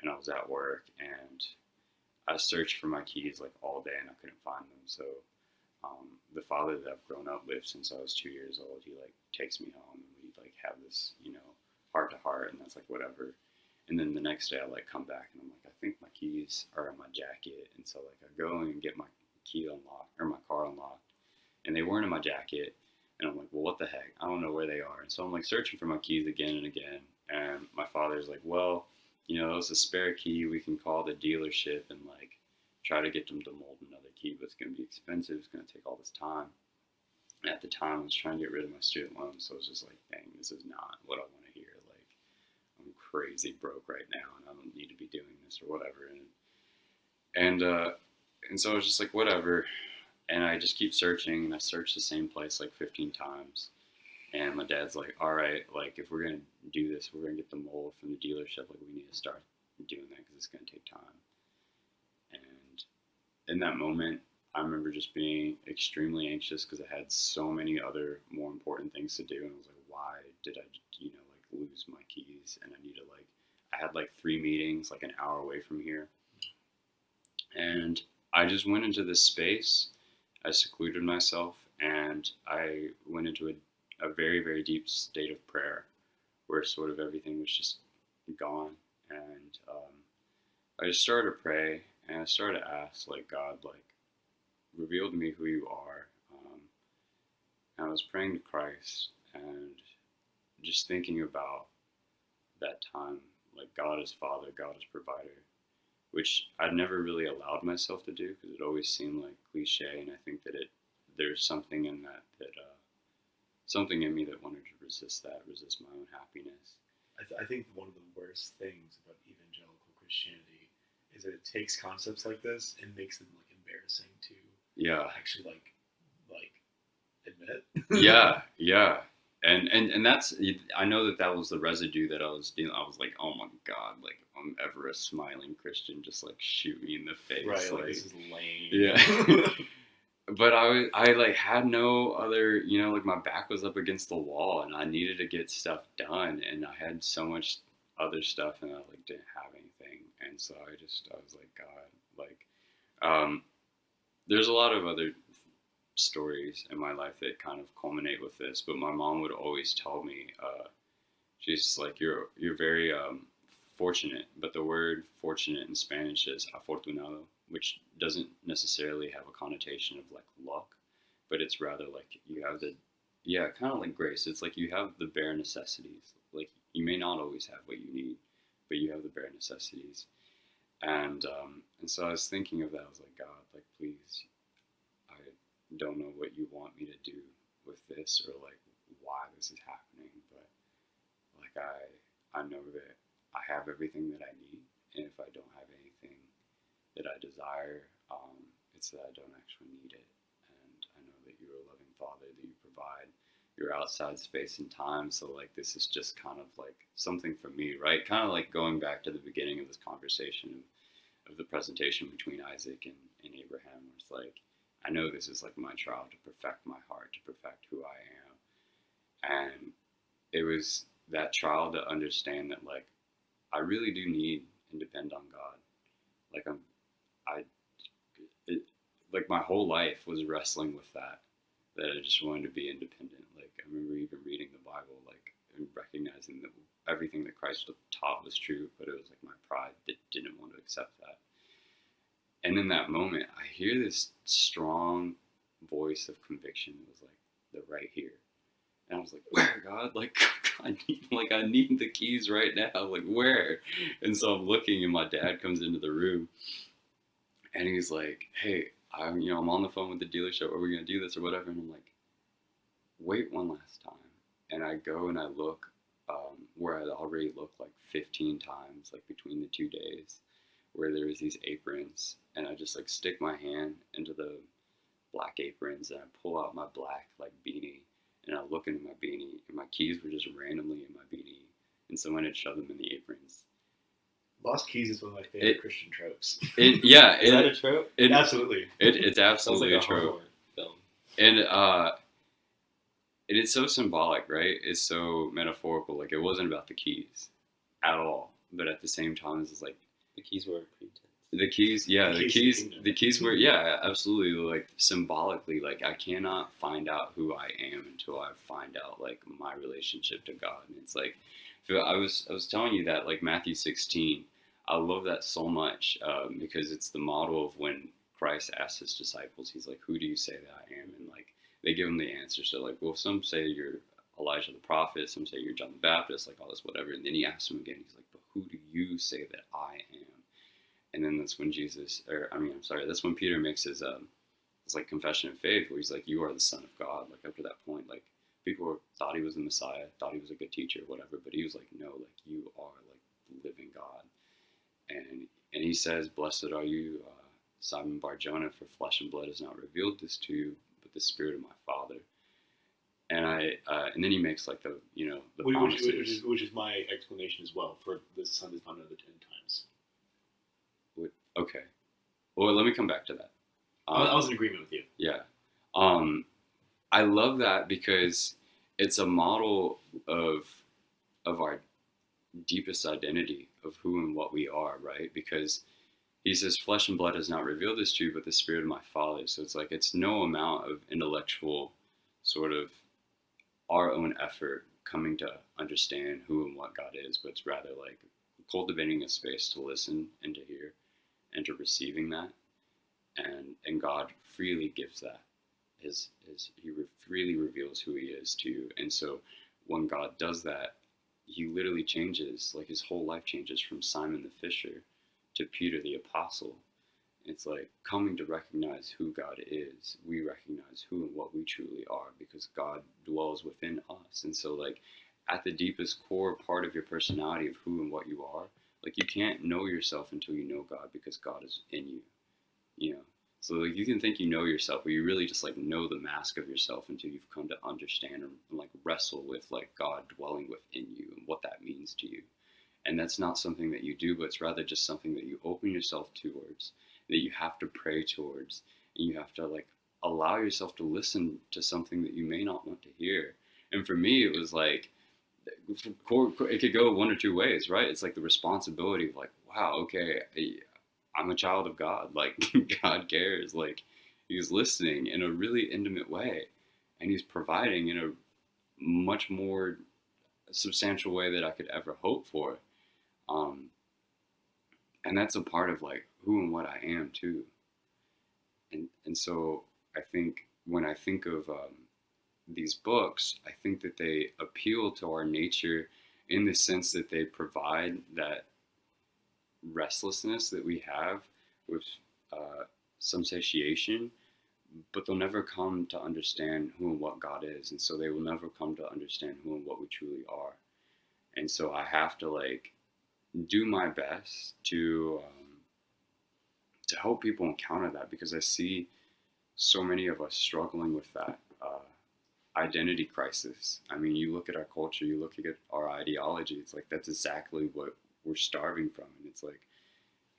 and I was at work, and I searched for my keys like all day, and I couldn't find them. So the father that I've grown up with since I was 2 years old, he like takes me home, and we like have this, heart to heart, and that's like whatever. And then the next day I like come back, and I'm like, I think my keys are in my jacket. And so like I go and get my key unlocked, or my car unlocked, and they weren't in my jacket. And I'm like, well, what the heck? I don't know where they are. And so I'm like searching for my keys again and again. And my father's like, well, it's a spare key. We can call the dealership and like try to get them to mold another key, but it's going to be expensive. It's going to take all this time. And at the time, I was trying to get rid of my student loan. So I was just like, dang, this is not what I want to hear. Like, I'm crazy broke right now, and I don't need to be doing this or whatever. And so I was just like, whatever. And I just keep searching, and I search the same place like 15 times. And my dad's like, all right, like if we're going to do this, we're going to get the mold from the dealership. Like we need to start doing that because it's going to take time. And in that moment, I remember just being extremely anxious because I had so many other more important things to do. And I was like, why did I, lose my keys? And I had like 3 meetings, like an hour away from here. And I just went into this space. I secluded myself, and I went into a very, very deep state of prayer where sort of everything was just gone. And I just started to pray, and I started to ask, like, God, like, reveal to me who you are. And I was praying to Christ and just thinking about that time, like God is Father, God is Provider, which I'd never really allowed myself to do because it always seemed like cliche, and I think that there's something in that something in me that wanted to resist my own happiness. I think one of the worst things about evangelical Christianity is that it takes concepts like this and makes them like embarrassing to actually like admit. Yeah. And that's, I know that was the residue that I was dealing. I was like, oh my God, like I'm ever a smiling Christian, just like shoot me in the face. Right, like this is lame. Yeah. But I like had no other, like my back was up against the wall and I needed to get stuff done, and I had so much other stuff and I like didn't have anything. And so I was like, God, like, there's a lot of other stories in my life that kind of culminate with this, but my mom would always tell me, she's like, you're very fortunate, but the word fortunate in Spanish is afortunado, which doesn't necessarily have a connotation of like luck, but it's rather like you have kind of like grace. It's like you have the bare necessities. Like you may not always have what you need, but you have the bare necessities. And so I was thinking of that. I was like, God, like please, I don't know what you want me to do with this or like why this is happening, but like I know that I have everything that I need, and if I don't have anything that I desire, it's that I don't actually need it. And I know that you're a loving Father, that you provide your outside space and time. So like this is just kind of like something for me, right? Kind of like going back to the beginning of this conversation of the presentation between Isaac and Abraham, where it's like, I know this is like my trial to perfect my heart, to perfect who I am. And it was that trial to understand that like I really do need and depend on God. Like like my whole life was wrestling with that I just wanted to be independent. Like I remember even reading the Bible, like and recognizing that everything that Christ taught was true, but it was like my pride that didn't want to accept that. And in that moment, I hear this strong voice of conviction that was like, they're right here. And I was like, where, God? Like, I need the keys right now. Like, where? And so I'm looking, and my dad comes into the room, and he's like, hey, I'm on the phone with the dealership. Are we going to do this or whatever? And I'm like, wait one last time. And I go and I look where I'd already looked like 15 times, like between the 2 days, where there was these aprons. And I just like stick my hand into the black aprons, and I pull out my black like beanie, and I look into my beanie, and my keys were just randomly in my beanie, and someone had shoved them in the aprons. Lost keys is one of my favorite Christian tropes. Is that a trope? Absolutely. It's absolutely Sounds like a trope. horror film. And it's so symbolic, right? It's so metaphorical. Like, it wasn't about the keys at all, but at the same time, it's like The keys were a pretense. the keys. Yeah, The the keys were, yeah, absolutely. Like, symbolically, like, I cannot find out who I am until I find out like my relationship to God. And it's like, I was telling you that, like, Matthew 16. I love that so much because it's the model of when Christ asked his disciples. He's like, who do you say that I am? And like, they give him the answer. So like, well, some say you're Elijah the prophet, some say you're John the Baptist, like all this whatever. And then he asks him again, he's like, but who do you say that I am? And then that's when that's when Peter makes his like confession of faith, where he's like, you are the Son of God. Like, up to that point, like, people thought he was the Messiah, thought he was a good teacher, whatever, but he was like, no, like, you are like the living God. And he says, blessed are you, Simon Bar-Jonah, for flesh and blood has not revealed this to you, but the Spirit of my Father. And and then he makes like the promises. Which is my explanation as well for the Son is not another 10 times. Okay. Well, let me come back to that. I was in agreement with you. Yeah. I love that because it's a model of our deepest identity of who and what we are, right? Because he says, flesh and blood has not revealed this to you, but the Spirit of my Father. So it's like, it's no amount of intellectual sort of our own effort coming to understand who and what God is, but it's rather like cultivating a space to listen and to hear and to receiving that. And God freely gives that. He freely reveals who he is to you. And so when God does that, he literally changes, like, his whole life changes from Simon the fisher to Peter the apostle. It's like coming to recognize who God is. We recognize who and what we truly are because God dwells within us. And so, like, at the deepest core part of your personality of who and what you are, like, you can't know yourself until you know God because God is in you, you know? So, like, you can think you know yourself, but you really just, like, know the mask of yourself until you've come to understand and like, wrestle with, like, God dwelling within you and what that means to you. And that's not something that you do, but it's rather just something that you open yourself towards, that you have to pray towards, and you have to, like, allow yourself to listen to something that you may not want to hear. And for me, it was like, it could go one or two ways, right? It's like the responsibility of, like, wow, okay, I'm a child of God. Like, God cares. Like, he's listening in a really intimate way, and he's providing in a much more substantial way that I could ever hope for. And that's a part of, like, who and what I am too. And so I think when I think of these books, I think that they appeal to our nature in the sense that they provide that restlessness that we have with some satiation, but they'll never come to understand who and what God is. And so they will never come to understand who and what we truly are. And so I have to, like, do my best to help people encounter that, because I see so many of us struggling with that identity crisis. I mean, you look at our culture, you look at our ideology, it's like that's exactly what we're starving from. And it's like,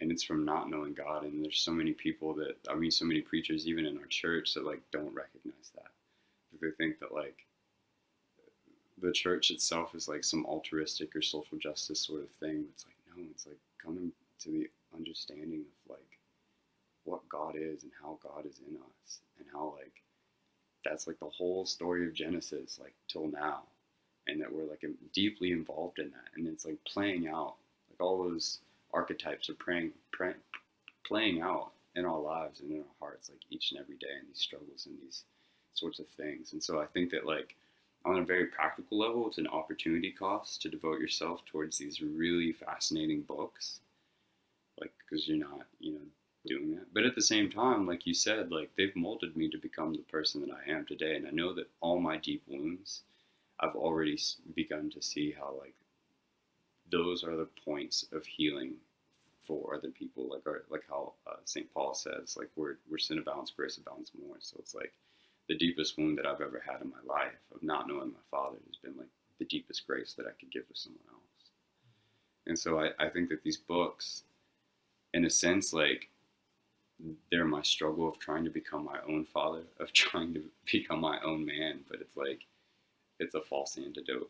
and it's from not knowing God. And there's so many people that, I mean, so many preachers, even in our church, that, like, don't recognize that. They think that, like, the church itself is like some altruistic or social justice sort of thing. It's like, no, it's like coming to the understanding of, like, what God is and how God is in us, and how, like, that's, like, the whole story of Genesis, like, till now, and that we're, like, deeply involved in that. And it's, like, playing out, like, all those archetypes are playing out in our lives and in our hearts, like each and every day, and these struggles and these sorts of things. And so I think that, like, on a very practical level, it's an opportunity cost to devote yourself towards these really fascinating books, like, because you're not, doing that. But at the same time, like you said, like, they've molded me to become the person that I am today. And I know that all my deep wounds, I've already begun to see how, like, those are the points of healing for other people. Like how St. Paul says, like, where sin abounds, grace abounds more. So it's like the deepest wound that I've ever had in my life of not knowing my Father has been, like, the deepest grace that I could give to someone else. And so I think that these books, in a sense, like, they're my struggle of trying to become my own father, of trying to become my own man, but it's like, it's a false antidote.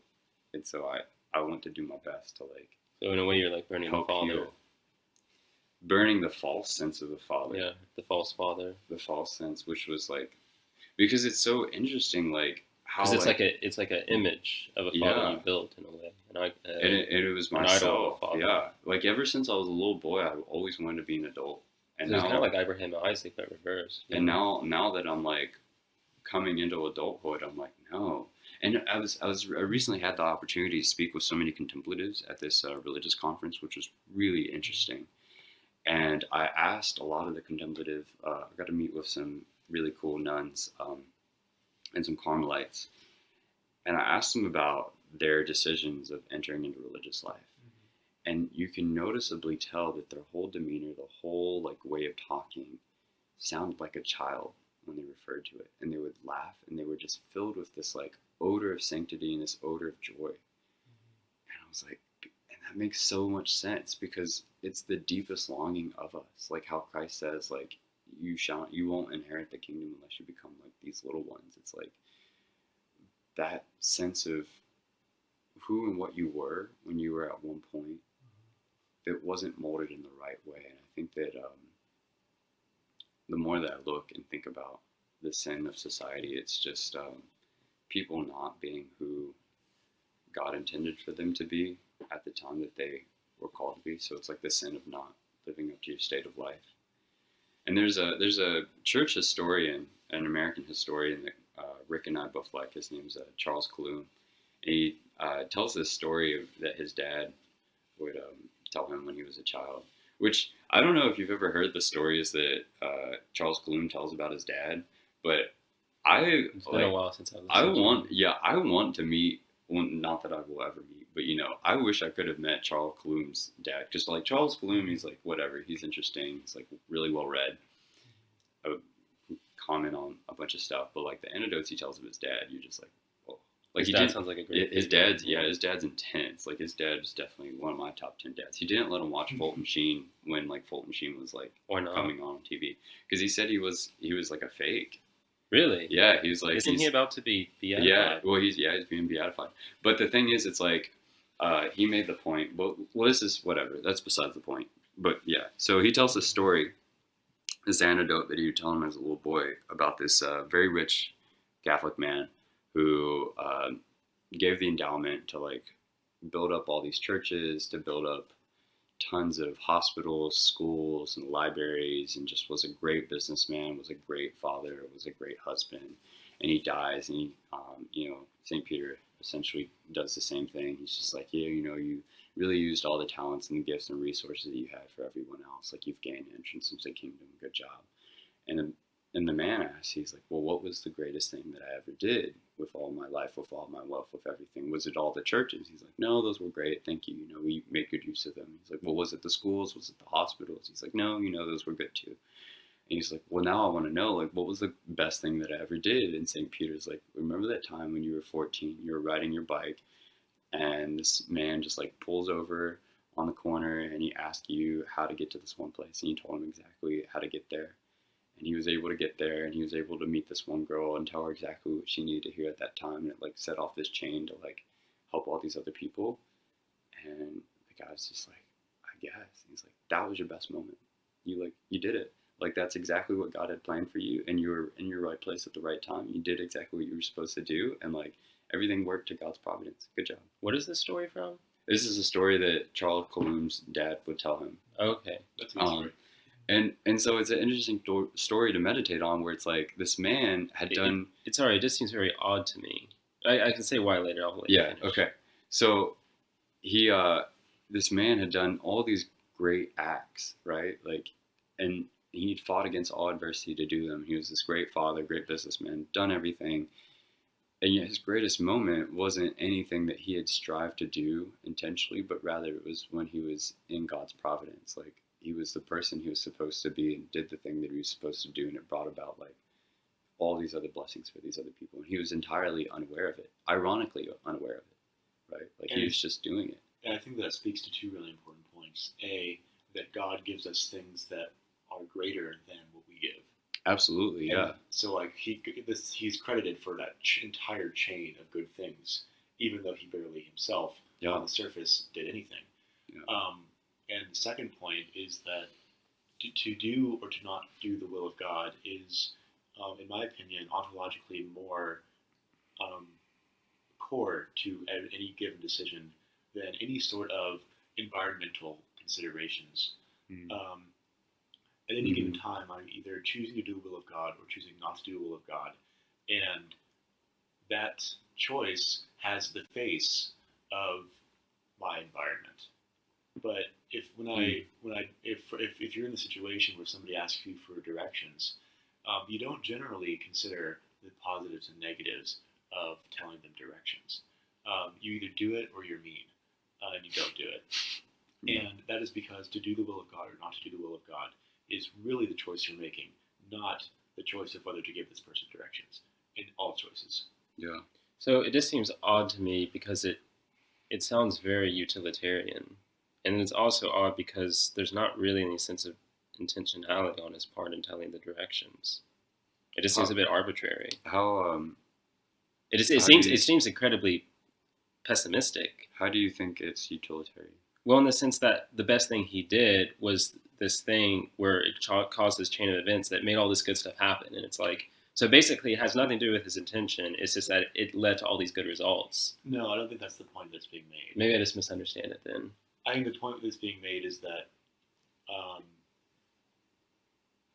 And so I want to do my best to, like, So in a way, you're like burning the help father. heal. Burning the false sense of the father. Yeah, the false father. The false sense, which was like, because it's so interesting, like, how, Because it's like an image of a father Yeah. you built in a way, and it was an idol of myself. a father. Yeah, like, ever since I was a little boy, I always wanted to be an adult. And So it's now, kind of like Abraham and Isaac, but reversed. and now that I'm, like, coming into adulthood, I'm like, no. And I recently had the opportunity to speak with so many contemplatives at this religious conference, which was really interesting. And I asked a lot of the contemplative, I got to meet with some really cool nuns and some Carmelites. And I asked them about their decisions of entering into religious life. And you can noticeably tell that their whole demeanor, the whole, like, way of talking sounded like a child when they referred to it. And they would laugh, and they were just filled with this, like, odor of sanctity and this odor of joy. And I was like, and that makes so much sense, because it's the deepest longing of us. Like how Christ says, like, you won't inherit the kingdom unless you become like these little ones. It's like that sense of who and what you were when you were at one point that wasn't molded in the right way. And I think that the more that I look and think about the sin of society, it's just people not being who God intended for them to be at the time that they were called to be. So it's like the sin of not living up to your state of life. And there's a church historian, an American historian that Rick and I both like. His name's Charles Clume. He tells this story that his dad would tell him when he was a child, which I don't know if you've ever heard the stories that Charles Clume tells about his dad, but It's been a while since I want to meet, well, not that I will ever meet, but I wish I could have met Charles Clume's dad, because like Charles Clume, he's like whatever, he's interesting, he's like really well read. I would comment on a bunch of stuff, but like the anecdotes he tells of his dad, you're just like, whoa. Like his dad sounds like a great. His dad's intense. Like his dad is definitely one of my top 10 dads. He didn't let him watch Fulton Sheen when like Fulton Sheen was like coming on TV, because he said he was like a fake. Really? Yeah, he was like. Isn't he about to be beatified? Yeah, well, he's being beatified. But the thing is, it's like he made the point. Well, this is whatever. That's besides the point. But yeah, so he tells this story, this anecdote that he would tell him as a little boy about this very rich Catholic man who gave the endowment to like build up all these churches, to build up tons of hospitals, schools, and libraries, and just was a great businessman, was a great father, was a great husband. And he dies, and he, St. Peter essentially does the same thing. He's just like, you really used all the talents and the gifts and resources that you had for everyone else. Like, you've gained entrance into the kingdom. Good job. And the man asks, he's like, well, what was the greatest thing that I ever did with all my life, with all my wealth, with everything? Was it all the churches? He's like, no, those were great. Thank you. We made good use of them. He's like, well, was it the schools? Was it the hospitals? He's like, no, those were good too. And he's like, well, now I want to know, like, what was the best thing that I ever did? And St. Peter's like, remember that time when you were 14, you were riding your bike, and this man just like pulls over on the corner, and he asks you how to get to this one place, and you told him exactly how to get there. And he was able to get there, and he was able to meet this one girl and tell her exactly what she needed to hear at that time. And it like set off this chain to like help all these other people. And the guy's just like, I guess. And he's like, that was your best moment. You did it. Like, that's exactly what God had planned for you. And you were in your right place at the right time. You did exactly what you were supposed to do. And like everything worked to God's providence. Good job. What is this story from? This is a story that Charles Clume's dad would tell him. Okay. That's a good story. And so it's an interesting story to meditate on, where it's like this man had done. It's alright. It just seems very odd to me. I can say why later. I'll let you Yeah. finish. Okay. So he, this man had done all these great acts, right? Like, and he'd fought against all adversity to do them. He was this great father, great businessman, done everything. And yet his greatest moment wasn't anything that he had strived to do intentionally, but rather it was when he was in God's providence. Like, he was the person he was supposed to be and did the thing that he was supposed to do, and it brought about like all these other blessings for these other people. And he was entirely unaware of it, ironically unaware of it, right? Like, he was just doing it. And I think that speaks to two really important points. A, that God gives us things that are greater than what we give. Absolutely, yeah. And so like he's credited for that entire chain of good things, even though he barely himself on the surface did anything. Yeah. And the second point is that to do or to not do the will of God is, in my opinion, ontologically more core to any given decision than any sort of environmental considerations. At any given time, I'm either choosing to do the will of God or choosing not to do the will of God, and that choice has the face of my environment. But if you're in the situation where somebody asks you for directions, you don't generally consider the positives and negatives of telling them directions. You either do it or you're mean, and you don't do it. And that is because to do the will of God or not to do the will of God is really the choice you're making, not the choice of whether to give this person directions in all choices. Yeah. So it just seems odd to me because it sounds very utilitarian. And it's also odd because there's not really any sense of intentionality on his part in telling the directions. It just seems a bit arbitrary. How it seems incredibly pessimistic. How do you think it's utilitarian? Well, in the sense that the best thing he did was this thing where it caused this chain of events that made all this good stuff happen. And it's like, so basically it has nothing to do with his intention. It's just that it led to all these good results. No, I don't think that's the point that's being made. Maybe I just misunderstand it then. I think the point that's being made is that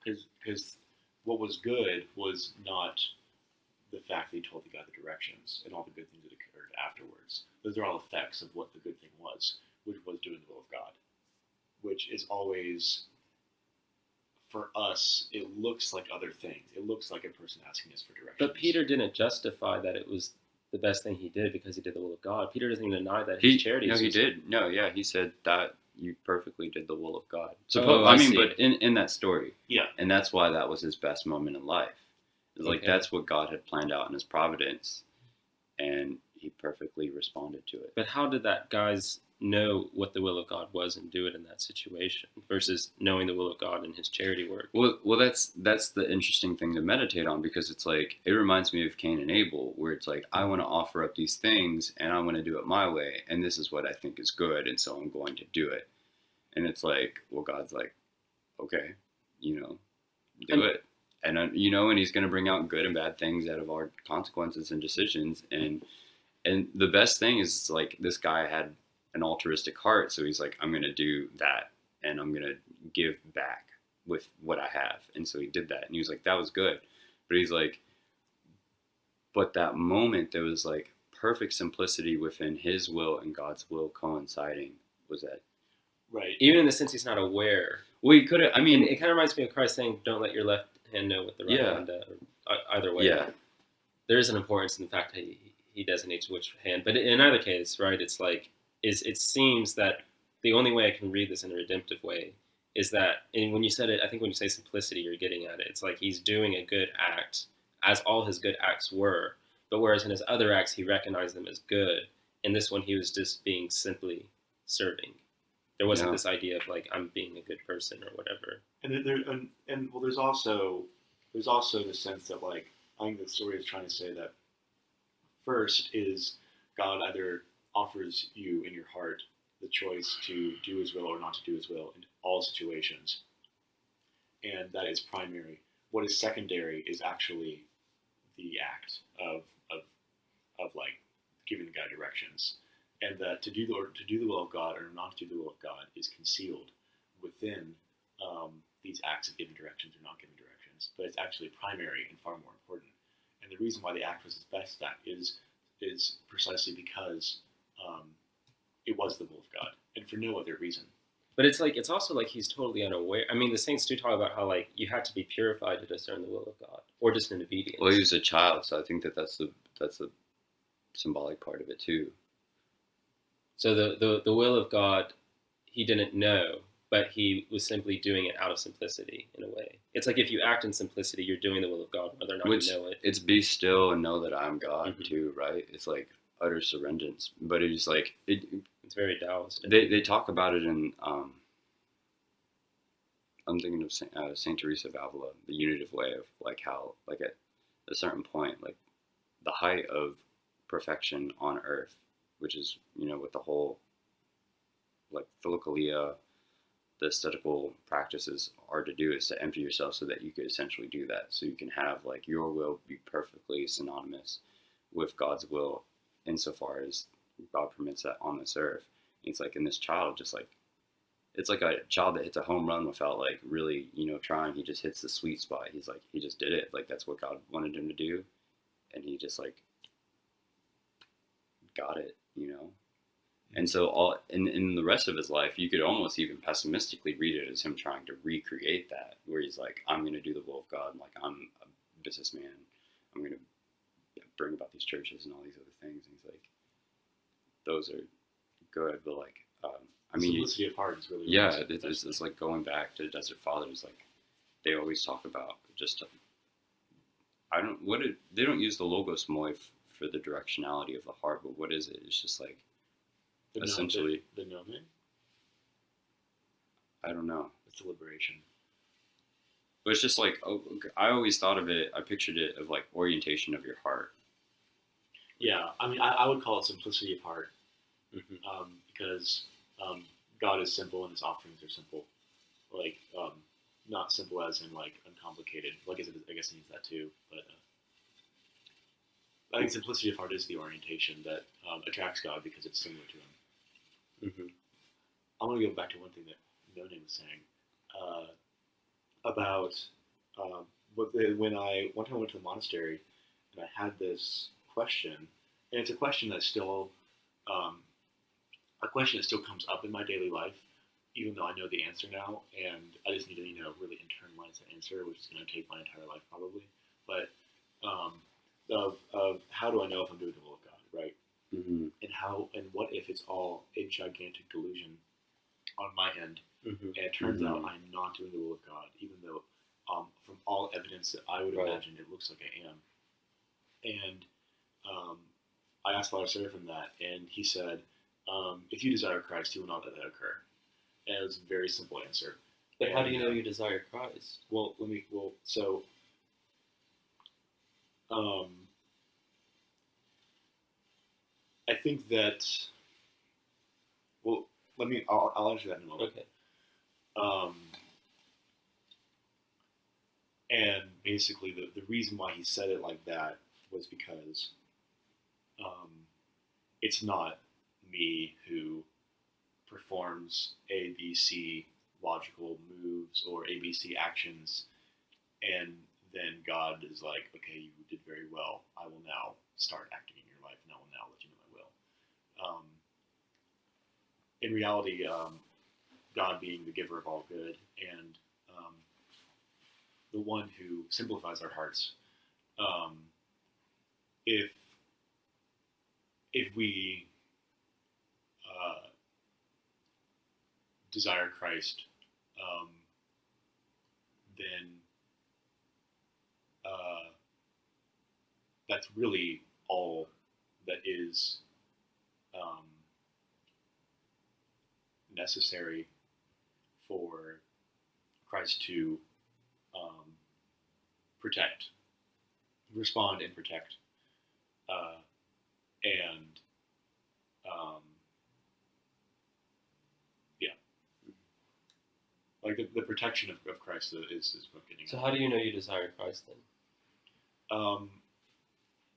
because what was good was not the fact that he told the guy the directions and all the good things that occurred afterwards. Those are all effects of what the good thing was, which was doing the will of God, which is always, for us, it looks like other things. It looks like a person asking us for directions. But Peter didn't justify that it was the best thing he did because he did the will of God. Peter doesn't even deny that his charity. No, he did. No, yeah, he said that you perfectly did the will of God. See. But in that story, yeah, and that's why that was his best moment in life. It's like, Okay. that's what God had planned out in his providence, and he perfectly responded to it. But how did that guys know what the will of God was and do it in that situation versus knowing the will of God in his charity work? Well, that's the interesting thing to meditate on, because it's like, it reminds me of Cain and Abel, where it's like, I want to offer up these things and I want to do it my way, and this is what I think is good, and so I'm going to do it. And it's like, well, God's like, okay, do it. And, and he's going to bring out good and bad things out of our consequences and decisions. And the best thing is, like, this guy had an altruistic heart. So he's like, I'm going to do that, and I'm going to give back with what I have. And so he did that. And he was like, that was good. But he's like, but that moment, there was like perfect simplicity within his will and God's will coinciding. Was that right? Even in the sense he's not aware. Well, he could have. I mean, It kind of reminds me of Christ saying, "Don't let your left hand know what the right hand does." Or either way, yeah, there is an importance in the fact that he designates which hand. But in either case, right? It's like it seems that the only way I can read this in a redemptive way is that, and when you said it, I think when you say simplicity, you're getting at it. It's like he's doing a good act, as all his good acts were. But whereas in his other acts, he recognized them as good. In this one, he was just being simply serving. There wasn't this idea of like, I'm being a good person or whatever. And there's also the sense that, like, I think the story is trying to say that first is God either offers you in your heart the choice to do his will or not to do his will in all situations. And that is primary. What is secondary is actually the act of like giving the guy directions. And that to do the will of God or not to do the will of God is concealed within these acts of giving directions or not giving directions, but it's actually primary and far more important. And the reason why the act was its best act is precisely because it was the will of God, and for no other reason. But it's also like he's totally unaware. I mean, the saints do talk about how like you had to be purified to discern the will of God, or just in obedience. Well, he was a child, so I think that's the symbolic part of it too. So the will of God, he didn't know, but he was simply doing it out of simplicity in a way. It's like if you act in simplicity, you're doing the will of God, whether or not you know it. It's be still and know that I'm God too, right? It's like utter surrenderance, but it's like it's very Taoist. They talk about it in I'm thinking of Saint Teresa of Avila, the unitive way of like how like at a certain point, like the height of perfection on earth, which is with the whole like philokalia, the aesthetical practices are to do, is to empty yourself so that you could essentially do that, so you can have like your will be perfectly synonymous with God's will insofar as God permits that on this earth. And it's like in this child, just like it's like a child that hits a home run without like really trying. He just hits the sweet spot. He's like, he just did it. Like that's what God wanted him to do, and he just like got it. And so all in the rest of his life, you could almost even pessimistically read it as him trying to recreate that, where he's like, I'm going to do the will of God. Like I'm a businessman. I'm going to bring about these churches and all these other things. And he's like, those are good, but like, I mean, simplicity of heart is really it's like going back to Desert Fathers. Like they always talk about just they don't use the logos moi for the directionality of the heart, but what is it? It's just like essentially the nomen. I don't know. It's deliberation. But it's just like I always thought of it. I pictured it of like orientation of your heart. Yeah, I mean, I would call it simplicity of heart, because God is simple and His offerings are simple. Like, not simple as in like uncomplicated. Like, I guess it means that too. But I think simplicity of heart is the orientation that attracts God because it's similar to Him. I want to go back to one thing that Noni was saying about when I one time went to the monastery and I had this question, and it's a question that's still comes up in my daily life, even though I know the answer now, and I just need to really internalize the answer, which is going to take my entire life probably. But of how do I know if I'm doing the will of God, right? And what if it's all a gigantic delusion on my end, and it turns out I'm not doing the will of God, even though from all evidence that I would imagine it looks like I am. And I asked Father Seraphim that, and he said, if you desire Christ, He will not let that occur. And it was a very simple answer. But how do you know you desire Christ? I think that, I'll answer that in a moment. Okay. And basically the reason why he said it like that was because it's not me who performs ABC logical moves or ABC actions, and then God is like, okay, you did very well. I will now start acting in your life, and I will now let you know my will. In reality, God being the giver of all good and the one who simplifies our hearts, if we desire Christ, then that's really all that is necessary for Christ to respond and protect, like the protection of Christ is what getting. So how do you know you desire Christ then?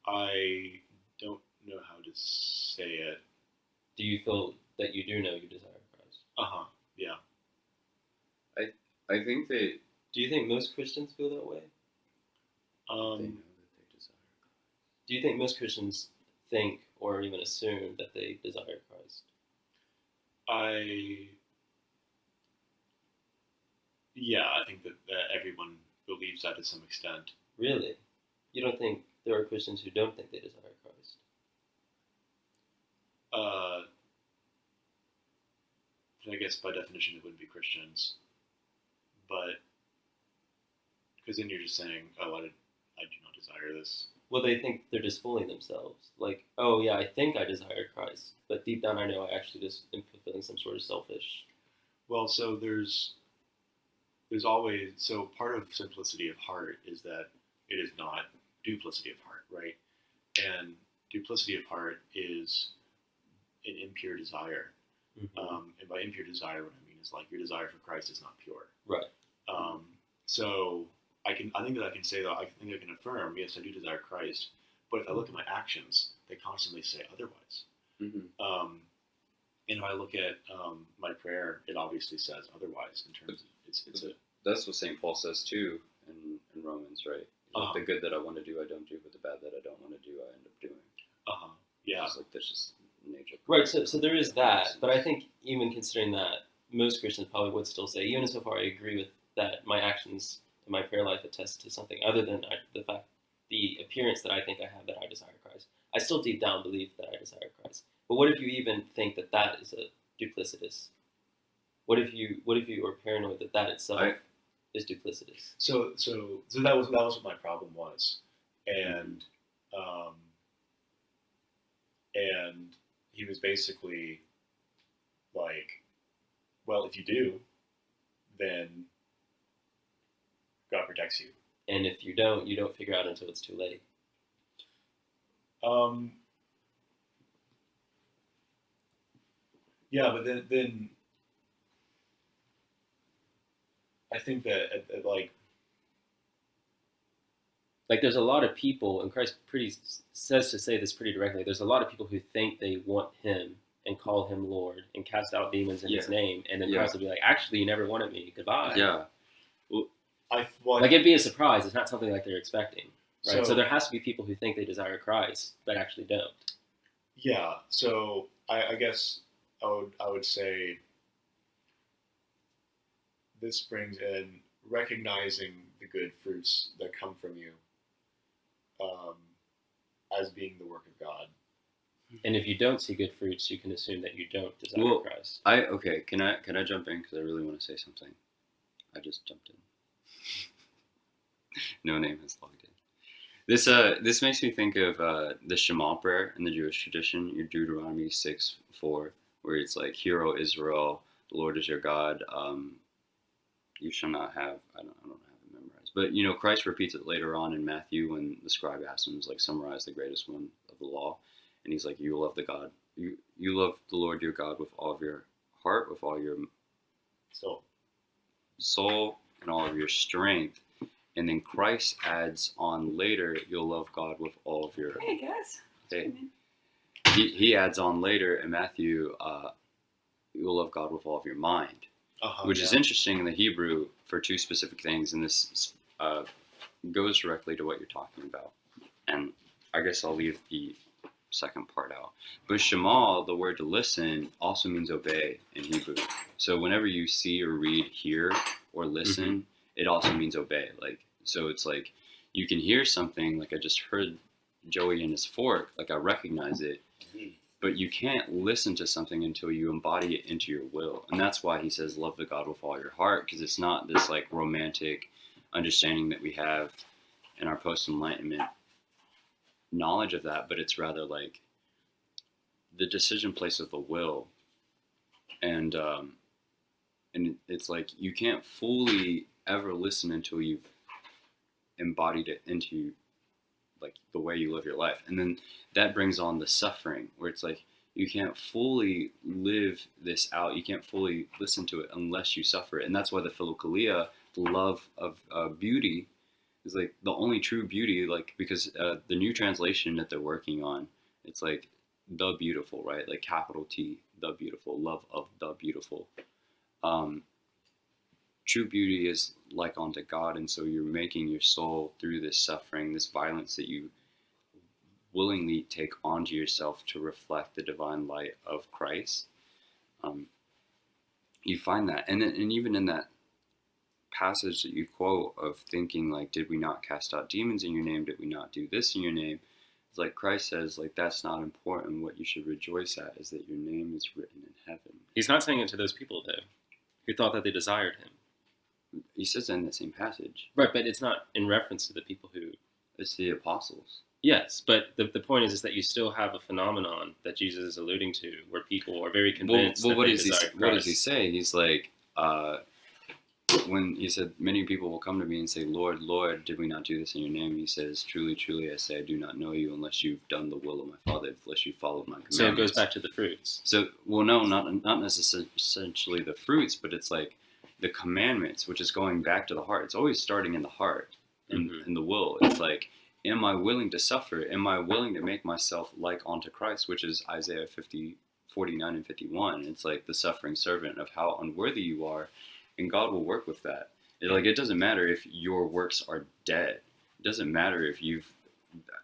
I don't know how to say it. Do you feel that you do know you desire Christ? Yeah. I think that Do you think most Christians feel that way? they know that they desire. Do you think most Christians think or even assume that they desire Christ? I think that everyone believes that to some extent. Really? You don't think there are Christians who don't think they desire Christ? I guess by definition it wouldn't be Christians, but because then you're just saying, oh, I do not desire this. Well, they think they're just fooling themselves. Like, oh yeah, I think I desire Christ, but deep down I know I actually just am fulfilling some sort of selfish. Well, so there's always, so part of simplicity of heart is that it is not duplicity of heart, right? And duplicity of heart is an impure desire. Mm-hmm. And by impure desire, what I mean is like your desire for Christ is not pure. Right. So I think that I can say that I can affirm, yes, I do desire Christ, but if I look at my actions, they constantly say otherwise. Mm-hmm. And if I look at my prayer, it obviously says otherwise in terms of it's a. That's what St. Paul says too in Romans, right? Like, the good that I want to do, I don't do, but the bad that I don't want to do, I end up doing. Yeah. It's like that's just nature. Right. So there is that, but I think even considering that, most Christians probably would still say, even so far I agree with that, my actions and my prayer life attest to something other than the appearance that I think I have that I desire Christ. I still deep down believe that I desire Christ. But what if you even think that is a duplicitous? What if you are paranoid that itself is duplicitous? So that was what my problem was, and he was basically like, well, if you do, then God protects you. And if you don't figure out until it's too late. Yeah, but then I think that like there's a lot of people, and Christ says to say this pretty directly. There's a lot of people who think they want Him and call Him Lord and cast out demons in His name, and then Christ will be like, "Actually, you never wanted me. Goodbye." Yeah. Like it'd be a surprise. It's not something like they're expecting, right? So there has to be people who think they desire Christ but actually don't. Yeah. So I guess I would say this brings in recognizing the good fruits that come from you as being the work of God. And if you don't see good fruits, you can assume that you don't desire Christ. Can I jump in because I really want to say something. I just jumped in. No name has logged in. This makes me think of the Shema prayer in the Jewish tradition, your Deuteronomy 6:4, where it's like, "Hear, O Israel, the Lord is your God. You shall not have." I don't have it memorized, but Christ repeats it later on in Matthew when the scribe asks him to summarize the greatest one of the law, and he's like, "You love you love the Lord your God with all of your heart, with all your soul, and all of your strength." And then Christ adds on later, "You'll love God with all of your." Hey guys. Hey. He adds on later in Matthew, "You'll love God with all of your mind," which is interesting in the Hebrew for two specific things, and this goes directly to what you're talking about. And I guess I'll leave the second part out. But Shema, the word to listen, also means obey in Hebrew. So whenever you see or read, hear, or listen, it also means obey. So it's like you can hear something, like I just heard Joey and his fork, like I recognize it, but you can't listen to something until you embody it into your will. And that's why he says, "Love the God with all your heart," because it's not this romantic understanding that we have in our post-enlightenment knowledge of that, but it's rather like the decision place of the will. And it's like you can't fully ever listen until you've embodied it into the way you live your life. And then that brings on the suffering, where it's like you can't fully live this out, you can't fully listen to it unless you suffer it. And that's why the philokalia, the love of beauty, is the only true beauty, because the new translation that they're working on, it's the beautiful, right? Capital T, the beautiful, love of the beautiful. true beauty is like unto God, and so you're making your soul through this suffering, this violence that you willingly take onto yourself to reflect the divine light of Christ. You find that, and even in that passage that you quote of thinking like, did we not cast out demons in your name? Did we not do this in your name? It's like Christ says, like, that's not important. What you should rejoice at is that your name is written in heaven. He's not saying it to those people, though, who thought that they desired him. He says in the same passage. Right, but it's not in reference to the people who... It's the apostles. Yes, but the point is that you still have a phenomenon that Jesus is alluding to, where people are very convinced that they desire Christ. What does he say? He's like, when he said, many people will come to me and say, Lord, Lord, did we not do this in your name? He says, truly, truly, I say, I do not know you unless you've done the will of my Father, unless you followed my commandments. So it goes back to the fruits. So, well, no, not necessarily essentially the fruits, but it's like the commandments, which is going back to the heart. It's always starting in the heart, in the will. It's like, am I willing to suffer? Am I willing to make myself like unto Christ, which is Isaiah 49 and 51. It's like the suffering servant of how unworthy you are, and God will work with that. It doesn't matter if your works are dead. It doesn't matter if you've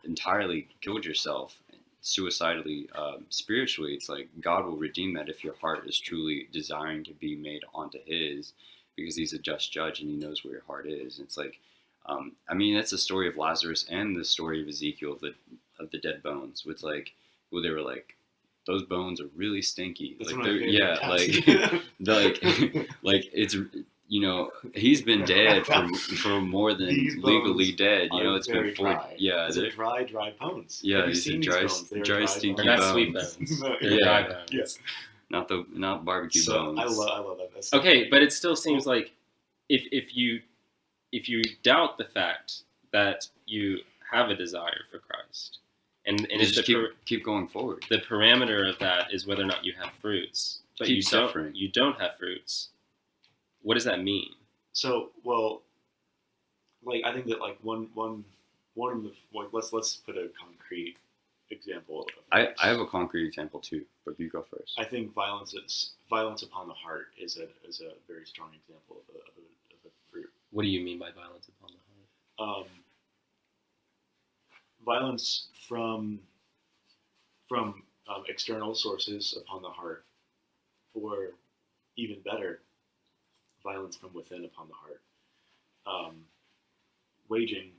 entirely killed yourself suicidally, spiritually. It's like God will redeem that if your heart is truly desiring to be made onto His, because He's a just judge and He knows where your heart is. It's like, that's the story of Lazarus and the story of Ezekiel of the dead bones. It's like, well, they were like, those bones are really stinky. That's like, it's, he's been dead for more than legally dead. It's been 40. Yeah, they're dry bones. Yeah, these are dry, stinky They're not bones. sweet bones. They're dry bones. Yes. Not barbecue bones. I love that. That's okay, but it still seems like if you doubt the fact that you have a desire for Christ, and it's just keep going forward. The parameter of that is whether or not you have fruits, but keep suffering. You don't have fruits. What does that mean? So, well, I think that one of the let's put a concrete example. Of I have a concrete example too, but you go first. I think violence upon the heart is a very strong example of a fruit. What do you mean by violence upon the heart? Violence from external sources upon the heart, or even better, violence from within upon the heart. Waging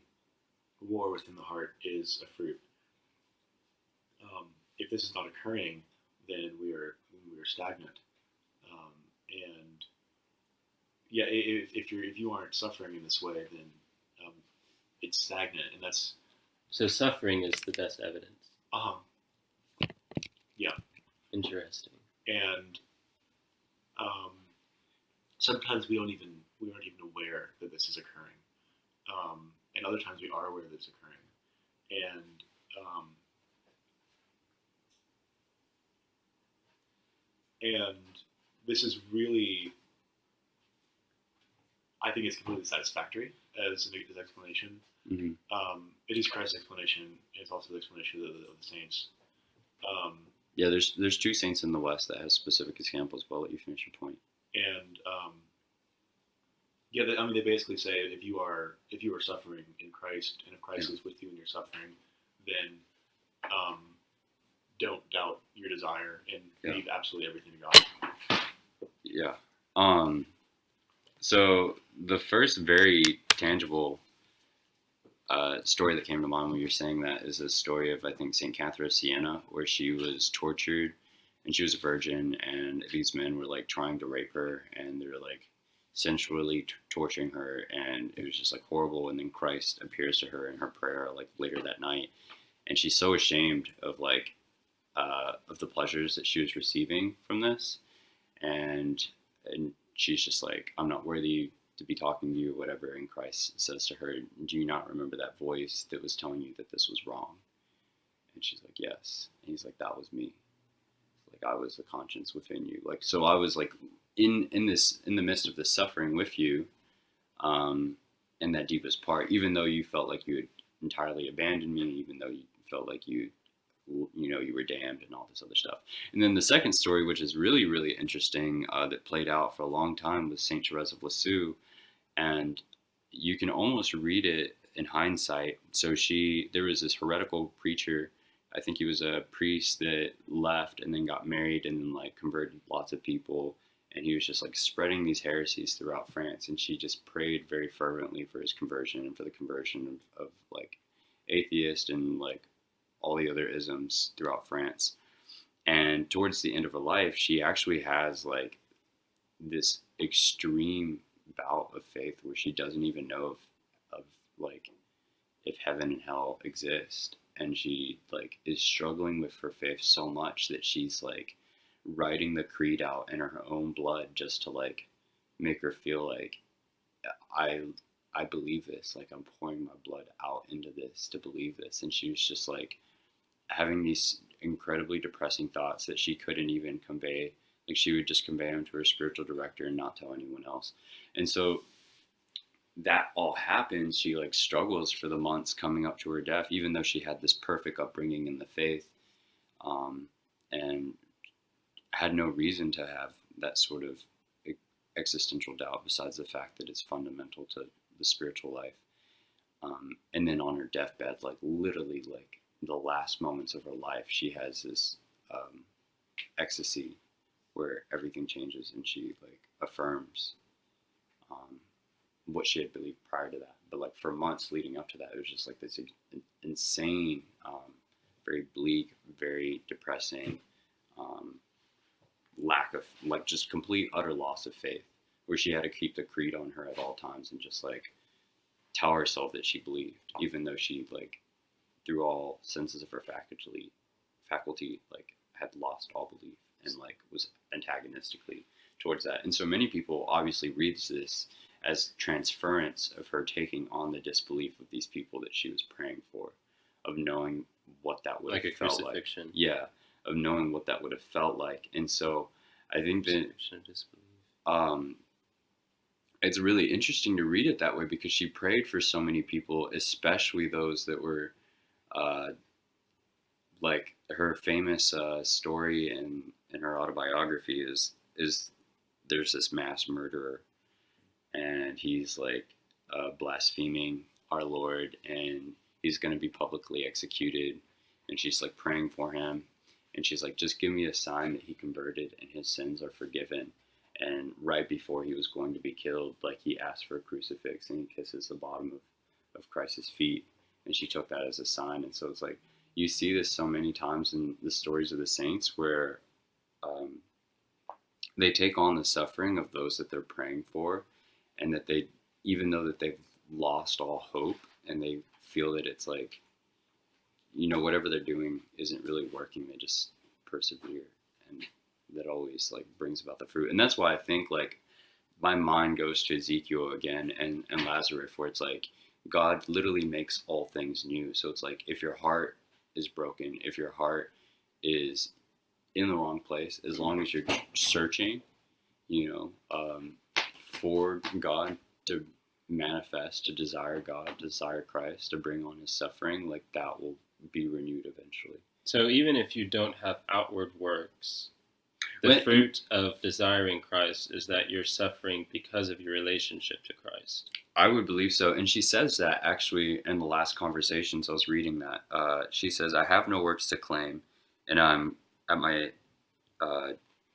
war within the heart is a fruit. If this is not occurring, then we are stagnant. If you aren't suffering in this way, then it's stagnant, and that's. So suffering is the best evidence. Yeah. Interesting. And sometimes we aren't even aware that this is occurring, and other times we are aware that it's occurring, and this is really, I think it's completely satisfactory as an explanation. Mm-hmm. It is Christ's explanation. It's also the explanation of the saints. There's two saints in the West that has specific examples, but I'll let you finish your point. And they basically say if you are suffering in Christ, and if Christ is with you in your suffering, then don't doubt your desire and leave absolutely everything to God. Yeah. So the first very tangible story that came to mind when you're saying that is a story of, I think, St. Catherine of Siena, where she was tortured, and she was a virgin, and these men were trying to rape her, and they were sensually torturing her, and it was just horrible. And then Christ appears to her in her prayer later that night, and she's so ashamed of the pleasures that she was receiving from this, and she's just I'm not worthy to be talking to you or whatever. And Christ says to her, do you not remember that voice that was telling you that this was wrong? And she's like, yes. And he's like, that was me. I was the conscience within you. So I was in the midst of this suffering with you, in that deepest part, even though you felt like you had entirely abandoned me, even though you felt like you you were damned and all this other stuff. And then the second story, which is really, really interesting, that played out for a long time, was Saint Therese of Lisieux. And you can almost read it in hindsight. So there was this heretical preacher. I think he was a priest that left and then got married and then like converted lots of people. And he was just like spreading these heresies throughout France. And she just prayed very fervently for his conversion and for the conversion of like atheists and like all the other isms throughout France. And towards the end of her life, she actually has like this extreme bout of faith where she doesn't even know of like if heaven and hell exist. And she like is struggling with her faith so much that she's like writing the creed out in her own blood just to like make her feel like I believe this, like I'm pouring my blood out into this to believe this. And she was just like having these incredibly depressing thoughts that she couldn't even convey. Like she would just convey them to her spiritual director and not tell anyone else. And so that all happens. She like struggles for the months coming up to her death, even though she had this perfect upbringing in the faith, and had no reason to have that sort of existential doubt besides the fact that it's fundamental to the spiritual life. And then on her deathbed, like literally like the last moments of her life, she has this ecstasy where everything changes and she like affirms what she had believed prior to that. But like for months leading up to that, it was just like this insane, very bleak, very depressing lack of like just complete utter loss of faith, where she had to keep the creed on her at all times and just like tell herself that she believed, even though she like through all senses of her faculty like had lost all belief and like was antagonistically towards that. And so many people obviously reads this as transference of her taking on the disbelief of these people that she was praying for, of knowing what that would like have a felt crucifixion. like. Yeah, of knowing what that would have felt like. And so I think that it's really interesting to read it that way, because she prayed for so many people, especially those that were like her famous story in her autobiography is there's this mass murderer, and he's like blaspheming our Lord, and he's going to be publicly executed, and she's like praying for him, and she's like, just give me a sign that he converted and his sins are forgiven. And right before he was going to be killed, like he asked for a crucifix and he kisses the bottom of Christ's feet, and she took that as a sign. And so it's like you see this so many times in the stories of the saints where they take on the suffering of those that they're praying for, and that they, even though that they've lost all hope and they feel that it's like, whatever they're doing isn't really working, they just persevere, and that always like brings about the fruit. And that's why I think like my mind goes to Ezekiel again and Lazarus, where it's like God literally makes all things new. So it's like if your heart is broken, if your heart is in the wrong place, as long as you're searching, for God to manifest, to desire God, desire Christ, to bring on his suffering, like that will be renewed eventually. So even if you don't have outward works, the fruit of desiring Christ is that you're suffering because of your relationship to Christ. I would believe so. And she says that actually in the last conversations I was reading that. She says, I have no works to claim, and I'm at my,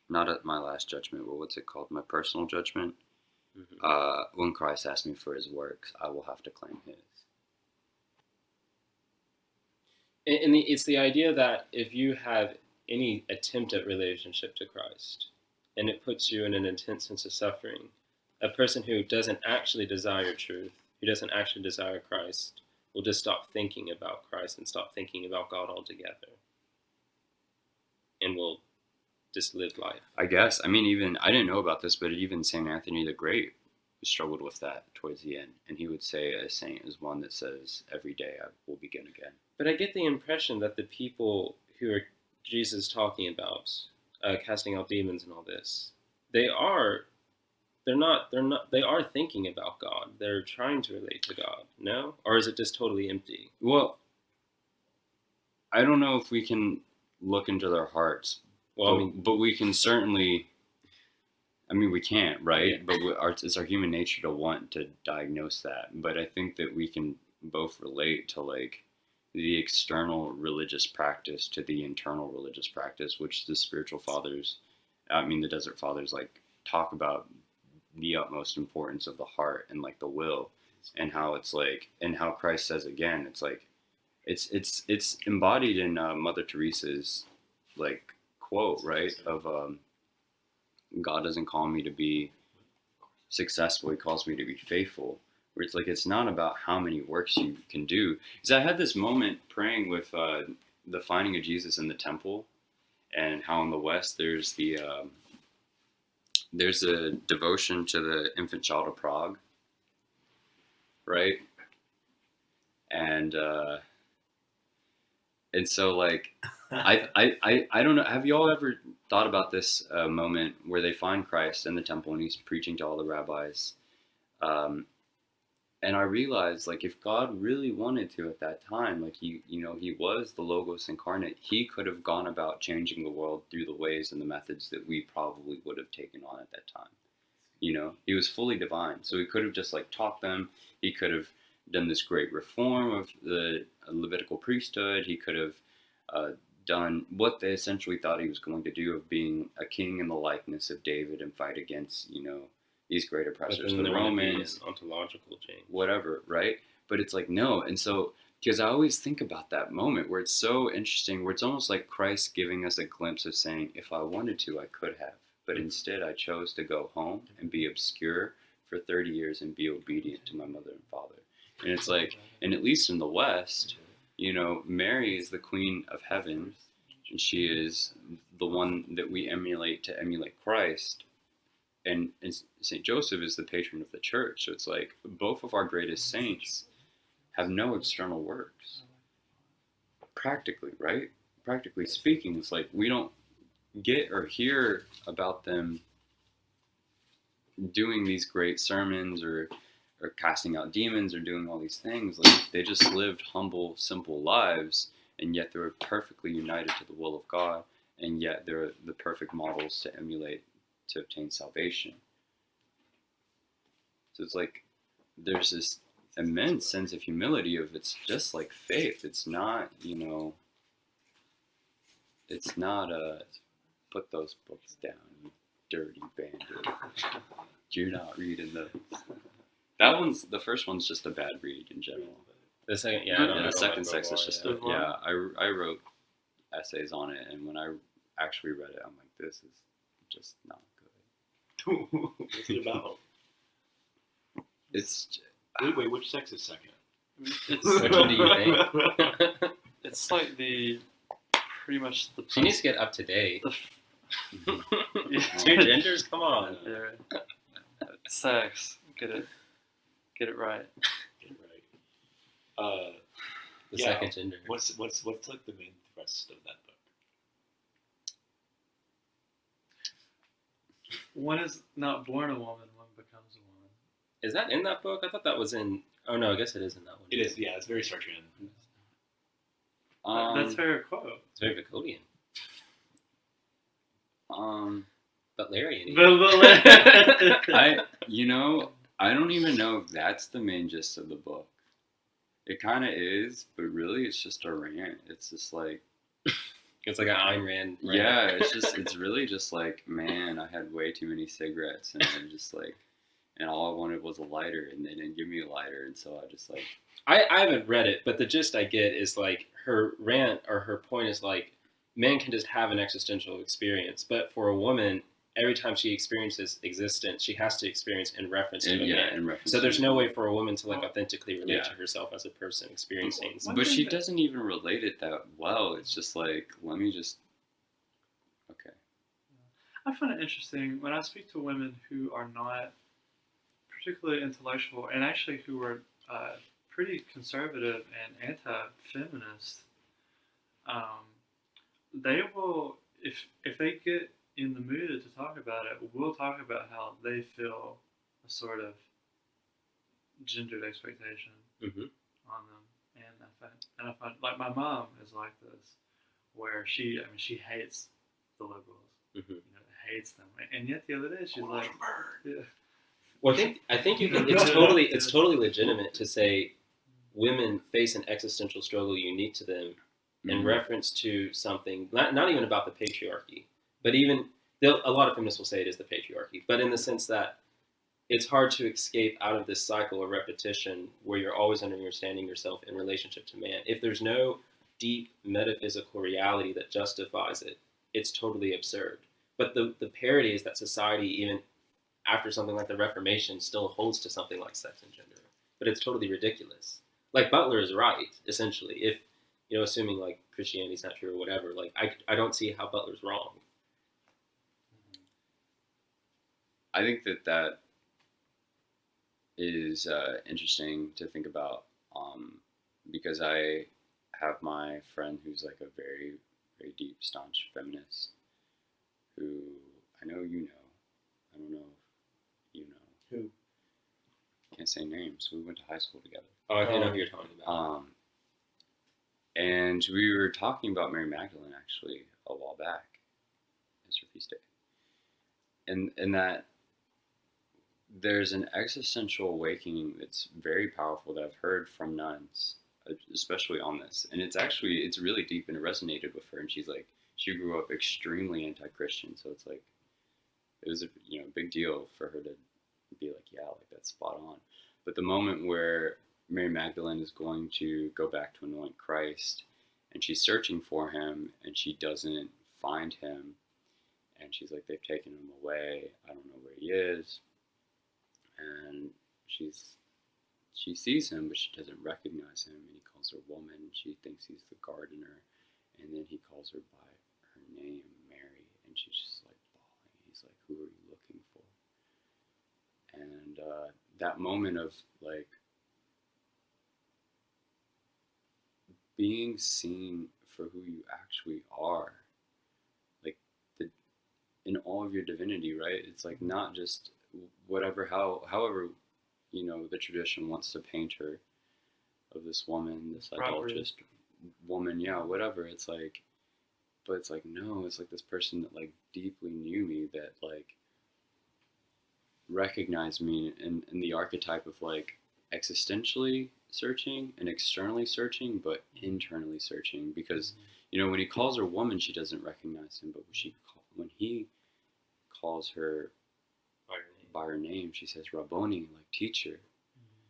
not at my last judgment, but what's it called? My personal judgment. Mm-hmm. When Christ asks me for his works, I will have to claim his. And it's the idea that if you have any attempt at relationship to Christ, and it puts you in an intense sense of suffering, a person who doesn't actually desire truth, who doesn't actually desire Christ, will just stop thinking about Christ and stop thinking about God altogether, and will just live life. I guess. I mean, I didn't know about this, but even St. Anthony the Great struggled with that towards the end. And he would say a saint is one that says, every day I will begin again. But I get the impression that the people who are Jesus talking about, casting out demons and all this, they are thinking about God. They're trying to relate to God, no? Or is it just totally empty? Well, I don't know if we can look into their hearts. Well, but we can certainly. I mean, we can't, right? Yeah. But it's our human nature to want to diagnose that. But I think that we can both relate to like the external religious practice to the internal religious practice, which the spiritual fathers, I mean, the desert fathers, like talk about the utmost importance of the heart and like the will, and how it's like, and how Christ says again, it's like, it's embodied in Mother Teresa's like quote, right? Of God doesn't call me to be successful, he calls me to be faithful. Where it's like, it's not about how many works you can do. Because I had this moment praying with the finding of Jesus in the temple, and how in the West there's a devotion to the infant child of Prague, right? And so like I don't know, have you all ever thought about this moment where they find Christ in the temple and he's preaching to all the rabbis, and I realized, like, if God really wanted to at that time, like he was the Logos incarnate, he could have gone about changing the world through the ways and the methods that we probably would have taken on at that time. He was fully divine, so he could have just like taught them. He could have done this great reform of the Levitical priesthood. He could have done what they essentially thought he was going to do, of being a king in the likeness of David and fight against, these great oppressors, the Romans, ontological change, whatever, right? But it's like, no. And so, because I always think about that moment where it's so interesting, where it's almost like Christ giving us a glimpse of saying, if I wanted to, I could have. But instead, I chose to go home and be obscure for 30 years and be obedient to my mother and father. And it's like, and at least in the West, Mary is the queen of heaven, and she is the one that we emulate to emulate Christ. And St. Joseph is the patron of the church. So it's like both of our greatest saints have no external works. Practically, right? Practically speaking, it's like we don't get or hear about them doing these great sermons or casting out demons or doing all these things. Like, they just lived humble, simple lives, and yet they were perfectly united to the will of God, and yet they're the perfect models to emulate to obtain salvation. So it's like there's this immense sense of humility of, it's just like faith. It's not, it's not put those books down, you dirty bandit. You're not reading those. The first one's just a bad read in general. The second, The second section is just I wrote essays on it, and when I actually read it, I'm like, this is just not good. What's it about? It's Wait, which sex is second? Which one do you think? It's like pretty much the. She needs to get up to date. Yeah. Two genders, come on. Yeah. Sex, get it right. Get it right. The second gender. What's like the main thrust of that book? One is not born a woman, one becomes a woman. Is that in that book? I thought that was in. Oh no, I guess it is in that one. It is, yeah. It's very Sartrean. That's her quote. It's very Vicodian. Butlerian. I don't even know if that's the main gist of the book. It kind of is, but really it's just a rant. It's just like, it's like an Ayn Rand rant. Yeah, it's really just like, man, I had way too many cigarettes, and I'm just like, and all I wanted was a lighter, and they didn't give me a lighter, and so I just like. I haven't read it, but the gist I get is like her rant or her point is like, men can just have an existential experience, but for a woman, every time she experiences existence, she has to experience in reference to a man. In reference. So there's no way for a woman to like authentically relate to herself as a person experiencing. But she doesn't even relate it that well. It's just like, let me just. Okay. I find it interesting when I speak to women who are not particularly intellectual and actually who are pretty conservative and anti-feminist. They will, if they get in the mood to talk about it, we'll talk about how they feel a sort of gendered expectation on them, and I I find like my mom is like this, where she hates the liberals, Mm-hmm. Hates them, and yet the other day she's like, yeah. Well, I think you can. It's totally legitimate to say women face an existential struggle unique to them in reference to something not even about the patriarchy, but even a lot of feminists will say it is the patriarchy, but in the sense that it's hard to escape out of this cycle of repetition where you're always understanding yourself in relationship to man. If there's no deep metaphysical reality that justifies it, it's totally absurd. But the parody is that society, even after something like the Reformation, still holds to something like sex and gender. But it's totally ridiculous. Like, Butler is right, essentially. If, assuming, like, Christianity's not true or whatever, like, I don't see how Butler's wrong. I think that is interesting to think about, because I have my friend who's like a very, very deep, staunch feminist, who I know you know. I don't know if you know. Who? Can't say names. We went to high school together. Oh, I know who you're talking about. And we were talking about Mary Magdalene actually a while back. It's her feast day. And that there's an existential awakening that's very powerful that I've heard from nuns, especially on this. And it's really deep, and it resonated with her. And she's like, she grew up extremely anti-Christian. So it's like, it was a big deal for her to be like, yeah, like that's spot on. But the moment where Mary Magdalene is going to go back to anoint Christ, and she's searching for him, and she doesn't find him, and she's like, they've taken him away, I don't know where he is, and she sees him, but she doesn't recognize him, and he calls her woman, she thinks he's the gardener, and then he calls her by her name, Mary, and she's just like bawling. He's like, who are you looking for? And that moment of like being seen for who you actually are, like in all of your divinity, right? It's like not just however the tradition wants to paint her, of this woman, this idolatrous woman, yeah, whatever. It's like, but it's like, no, it's like this person that like deeply knew me, that like recognized me in the archetype of like existentially searching and externally searching, but internally searching. Because when he calls her woman, she doesn't recognize him, but when he calls her by her name, she says Rabboni, like teacher.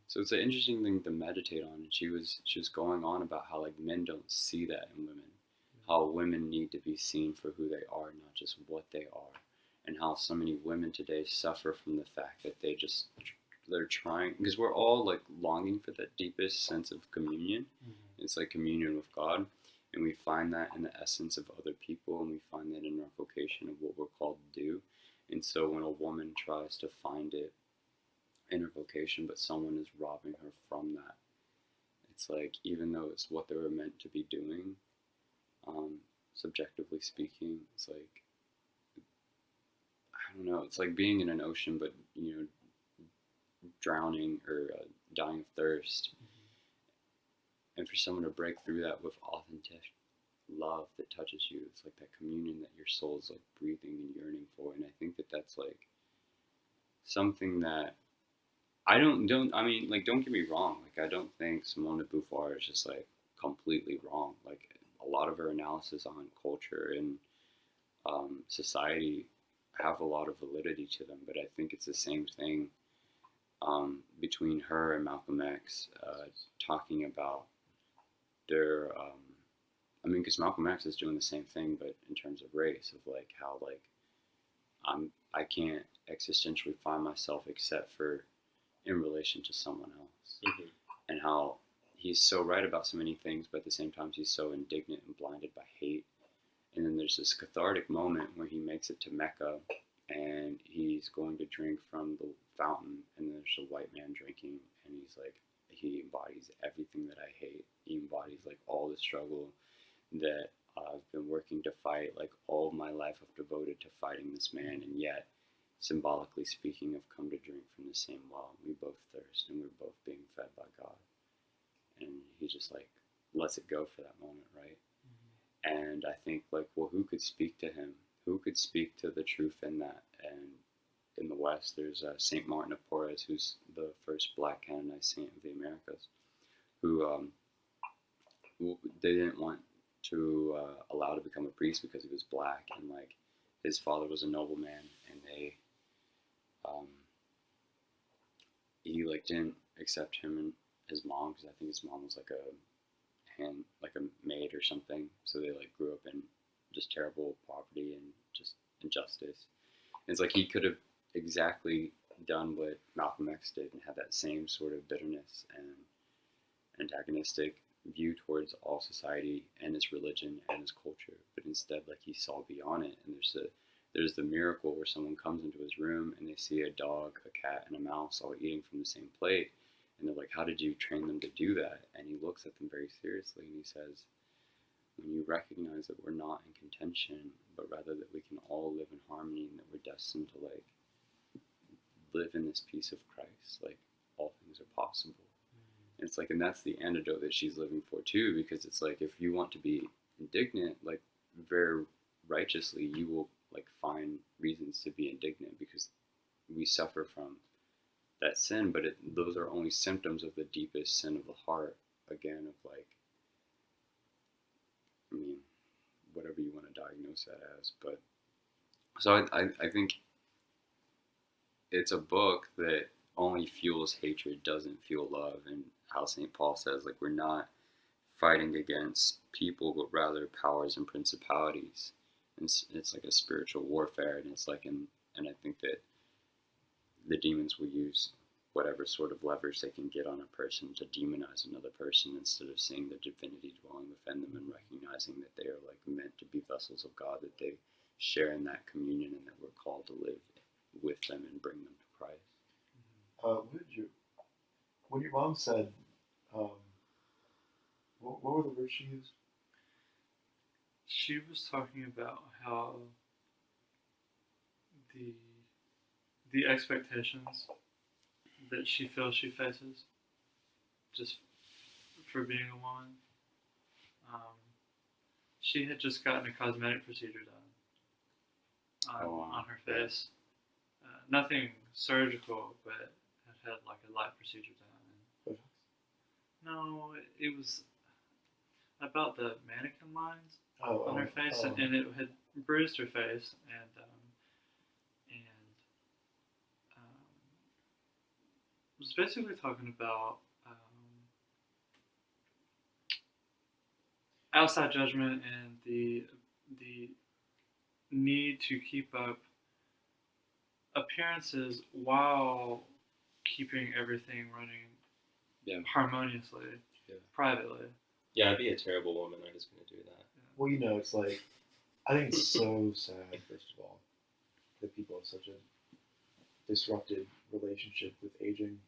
So it's an interesting thing to meditate on. And she was going on about how like men don't see that in women, how women need to be seen for who they are, not just what they are, and how so many women today suffer from the fact that they're trying, because we're all like longing for that deepest sense of communion. It's like communion with God, and we find that in the essence of other people, and we find that in our vocation of what we're called to do. And so when a woman tries to find it in her vocation, but someone is robbing her from that, it's like, even though it's what they were meant to be doing, subjectively speaking, it's like, I don't know, it's like being in an ocean, but drowning or dying of thirst. And for someone to break through that with authentic love that touches you, it's like that communion that your soul is like breathing and yearning for. And I think that that's like something that don't get me wrong, like I don't think Simone de Beauvoir is just like completely wrong. Like a lot of her analysis on culture and society have a lot of validity to them, but I think it's the same thing between her and Malcolm X, talking about their because Malcolm X is doing the same thing, but in terms of race, of like how like I can't existentially find myself except for in relation to someone else, and how he's so right about so many things, but at the same time he's so indignant and blinded by hate. And then there's this cathartic moment where he makes it to Mecca, and he's going to drink from the fountain, and there's a white man drinking, and he's like, he embodies everything that I hate. He embodies like all the struggle that I've been working to fight, like all of my life I've devoted to fighting this man, and yet, symbolically speaking, I've come to drink from the same well. We both thirst, and we're both being fed by God. And he's just like, lets it go for that moment, right? And I think, like, well, who could speak to him? Who could speak to the truth in that? And in the West, there's Saint Martin of Porres, who's the first Black canonized saint of the Americas, who they didn't want to allow to become a priest because he was Black, and like his father was a nobleman, and he like didn't accept him and his mom, because I think his mom was like a maid or something. So they like grew up in just terrible poverty and just injustice. And it's like he could have exactly done what Malcolm X did and had that same sort of bitterness and antagonistic view towards all society and its religion and its culture, but instead, like, he saw beyond it. And there's the miracle where someone comes into his room and they see a dog, a cat, and a mouse all eating from the same plate, and they're like, how did you train them to do that? And he looks at them very seriously and he says, when you recognize that we're not in contention, but rather that we can all live in harmony, and that we're destined to like live in this peace of Christ, like all things are possible. And it's like, and that's the antidote that she's living for too, because it's like, if you want to be indignant, like very righteously, you will like find reasons to be indignant, because we suffer from that sin, but those are only symptoms of the deepest sin of the heart, again, of like, I mean, whatever you want to diagnose that as. But so I think it's a book that only fuels hatred, doesn't fuel love. And how St. Paul says, like, we're not fighting against people, but rather powers and principalities. And it's like a spiritual warfare. And it's like, and I think that the demons will use whatever sort of leverage they can get on a person to demonize another person, instead of seeing the divinity dwelling within them and recognizing that they are like meant to be vessels of God, that they share in that communion, and that we're called to live with them and bring them to Christ. When your mom said, what were the words she used? She was talking about how the expectations that she feels she faces just for being a woman. She had just gotten a cosmetic procedure done on her face. Nothing surgical, but had like a light procedure done. No, it was about the mannequin lines on her face, and it had bruised her face, and was basically talking about outside judgment and the need to keep up appearances while keeping everything running harmoniously, privately. Yeah, I'd be a terrible woman. I just couldn't do that. Well, it's like, I think it's so sad, first of all, that people have such a disrupted relationship with aging.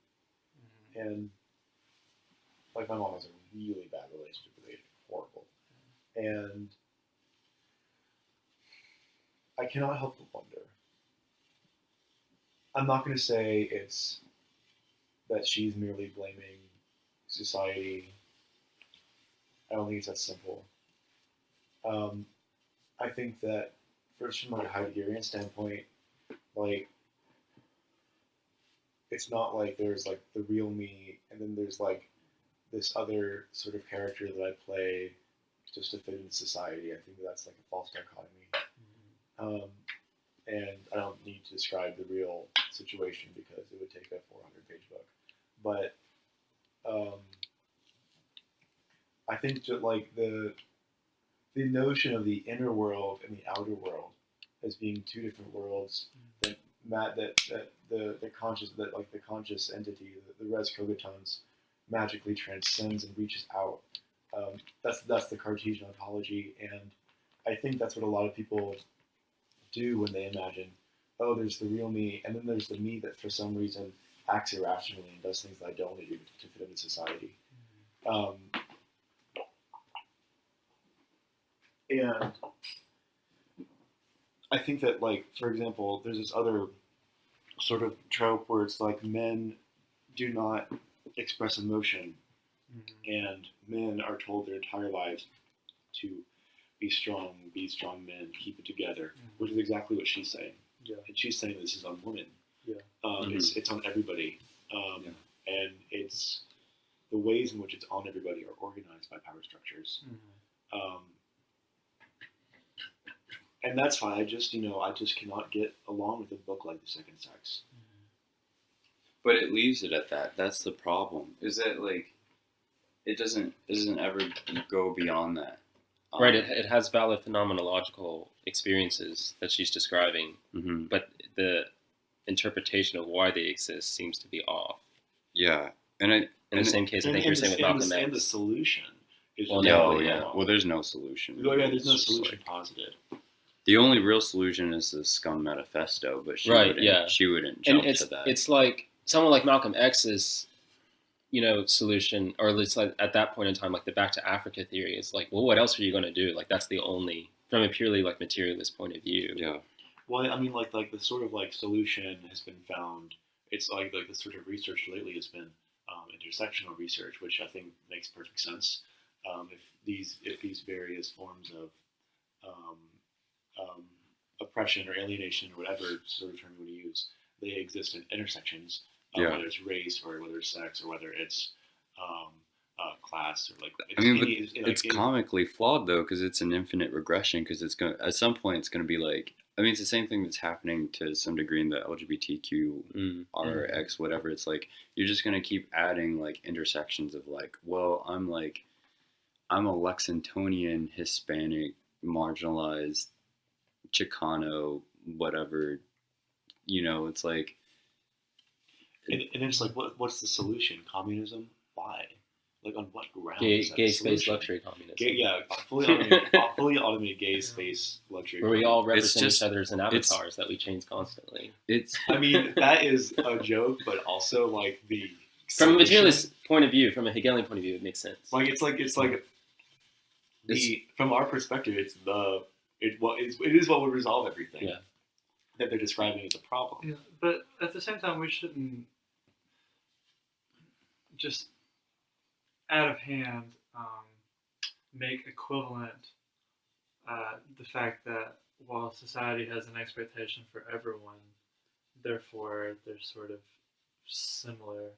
And, like, my mom has a really bad relationship with aging. Horrible. And I cannot help but wonder. I'm not going to say it's that she's merely blaming society. I don't think it's that simple. I think that, first, from like a Heideggerian standpoint, like, it's not like there's like the real me, and then there's like this other sort of character that I play just to fit into society. I think that's like a false dichotomy. And I don't need to describe the real situation because it would take a 400-page book. But I think just like the notion of the inner world and the outer world as being two different worlds, that the conscious entity, the res cogitans, magically transcends and reaches out. That's the Cartesian ontology, and I think that's what a lot of people do when they imagine, oh, there's the real me, and then there's the me that for some reason acts irrationally and does things that I don't want to do to fit into society. And I think that, like, for example, there's this other sort of trope where it's like men do not express emotion and men are told their entire lives to be strong men, keep it together, which is exactly what she's saying. Yeah. And she's saying this is on women. Yeah. It's on everybody, and it's the ways in which it's on everybody are organized by power structures. And that's why I just cannot get along with a book like The Second Sex. But it leaves it at that. That's the problem. Is that like it doesn't ever go beyond that. Right. It has valid phenomenological experiences that she's describing, but the interpretation of why they exist seems to be off. Yeah, and in the same case, I think you're saying with Malcolm X. And the solution is Well, Well, there's no solution. There's no solution posited. The only real solution is the Scum Manifesto, but she wouldn't jump to that. It's like someone like Malcolm X's, solution, or at least like at that point in time, like the Back to Africa theory is like, well, what else are you going to do? Like that's the only, from a purely like materialist point of view. Yeah. Well, I mean, like the sort of like solution has been found. It's like the sort of research lately has been intersectional research, which I think makes perfect sense. If these various forms of oppression or alienation or whatever sort of term you want to use, they exist in intersections, whether it's race or whether it's sex or whether it's class or like. It's comically flawed though, because it's an infinite regression. Because it's going at some point it's going to be like. I mean, it's the same thing that's happening to some degree in the LGBTQ, RX, whatever. It's like you're just going to keep adding like intersections of like, well, I'm a Lexingtonian, Hispanic, marginalized, Chicano, whatever. It's like. And it's like, what's the solution? Communism? Why? Like on what grounds? Gay space luxury communism. Fully automated gay space luxury. Where we all represent each other as avatars that we change constantly. I mean, that is a joke, but also like the. From a materialist point of view, from a Hegelian point of view, it makes sense. Like it's from our perspective, it is what would resolve everything. Yeah. That they're describing as a problem. Yeah, but at the same time, we shouldn't just out of hand make equivalent the fact that while society has an expectation for everyone, therefore they're sort of similar.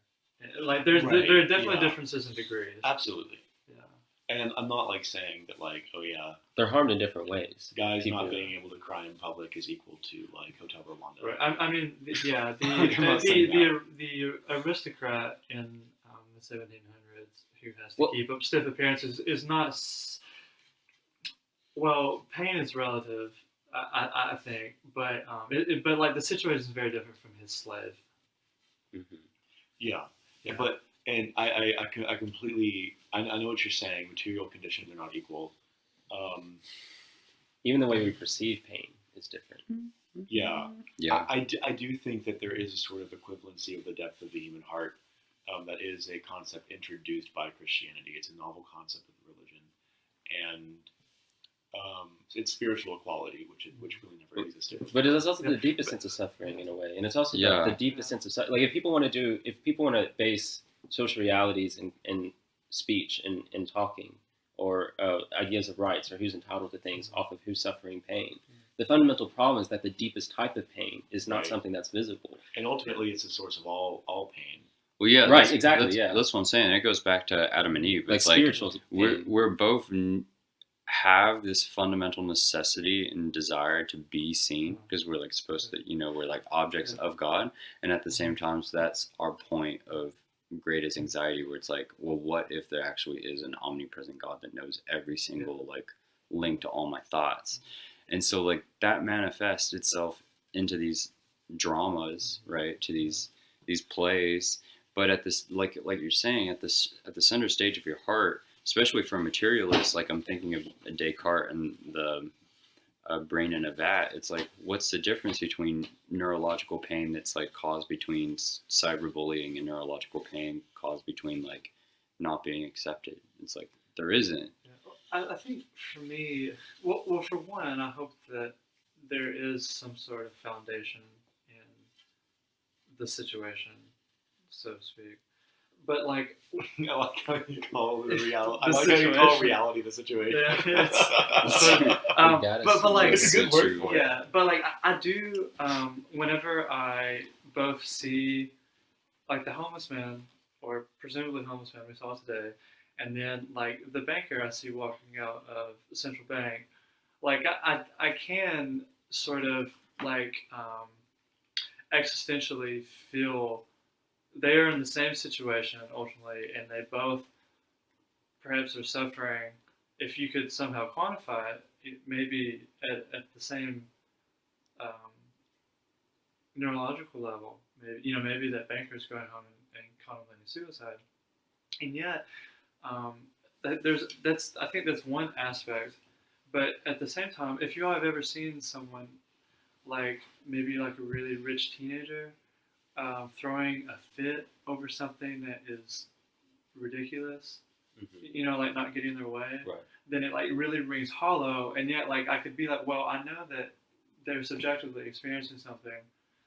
Like there are definitely differences in degrees. Absolutely. Yeah. And I'm not like saying that like, oh yeah, they're harmed in different ways. Guys not being able to cry in public is equal to like Hotel Rwanda. Right. I mean, yeah, the aristocrat in the 1700s who has to keep up stiff appearances is not. Well, pain is relative, I think, but but like the situation is very different from his slave. Mm-hmm. Yeah, but and I completely I know what you're saying. Material conditions are not equal. Even the way we perceive pain is different. Yeah. I do think that there is a sort of equivalency of the depth of the human heart. That is a concept introduced by Christianity. It's a novel concept of religion, and it's spiritual equality, which really never existed. But it's also the deepest sense of suffering in a way, and it's also the deepest sense of suffering. Like if people want to base social realities in speech and talking, or ideas of rights or who's entitled to things off of who's suffering pain. The fundamental problem is that the deepest type of pain is not something that's visible. And ultimately, it's the source of all pain. Well, yeah, right, exactly. That's what I'm saying. It goes back to Adam and Eve. It's like spiritual pain. We're both have this fundamental necessity and desire to be seen because we're like supposed to, we're like objects of God, and at the same time, so that's our point of greatest anxiety, where it's like, well, what if there actually is an omnipresent God that knows every single like link to all my thoughts? And so like that manifests itself into these dramas, right? To these plays, but at this like you're saying at the center stage of your heart, especially for materialists, like I'm thinking of Descartes and the brain in a vat. It's like, what's the difference between neurological pain that's like caused between cyberbullying and neurological pain caused between like not being accepted? It's like there isn't. I think for me, well, for one, I hope that there is some sort of foundation in the situation, so to speak. but like, I like how you call the reality. I The like how you call situation. reality the situation. Yeah, it's gotta but see like, It's a good word for it. yeah, but like I do whenever I both see like the homeless man or presumably homeless man we saw today, and then like the banker I see walking out of the central bank, like I can sort of like existentially feel they are in the same situation ultimately, and they both perhaps are suffering. If you could somehow quantify it, maybe at the same um, neurological level. Maybe that banker is going home and contemplating suicide, and yet I think that's one aspect. But at the same time, if you all have ever seen someone like maybe like a really rich teenager throwing a fit over something that is ridiculous, like not getting their way, Right. then it like really rings hollow. And yet, like I could be like, well, I know that they're subjectively experiencing something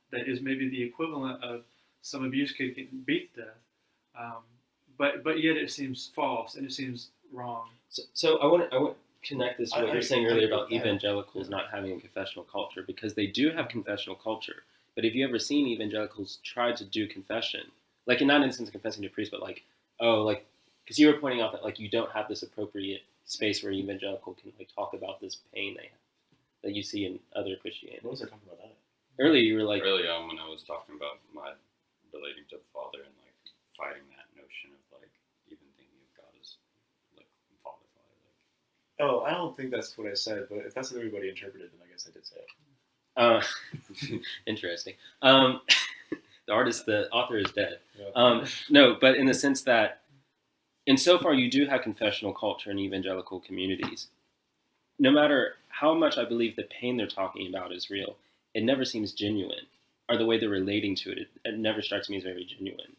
that is maybe the equivalent of some abuse kid getting beat to death, but yet it seems false and it seems wrong. So I want to connect this to what you were saying earlier about yeah. evangelicals not having a confessional culture, because they do have confessional culture. But have you ever seen evangelicals try to do confession, like in that instance confessing to a priest, but like because you were pointing out that like you don't have this appropriate space where evangelical can like talk about this pain they have that you see in other Christianity. What was I talking about that? Earlier you were like Early on, when I was talking about my relating to the Father and like fighting that notion of like even thinking of God as like Father. Like, Oh, I don't think that's what I said, but if that's what everybody interpreted, then I guess I did say it. interesting. The author is dead. Yeah. No, but in the sense that, insofar you do have confessional culture in evangelical communities, no matter how much I believe the pain they're talking about is real, it never seems genuine, or the way they're relating to it, it never strikes me as very genuine.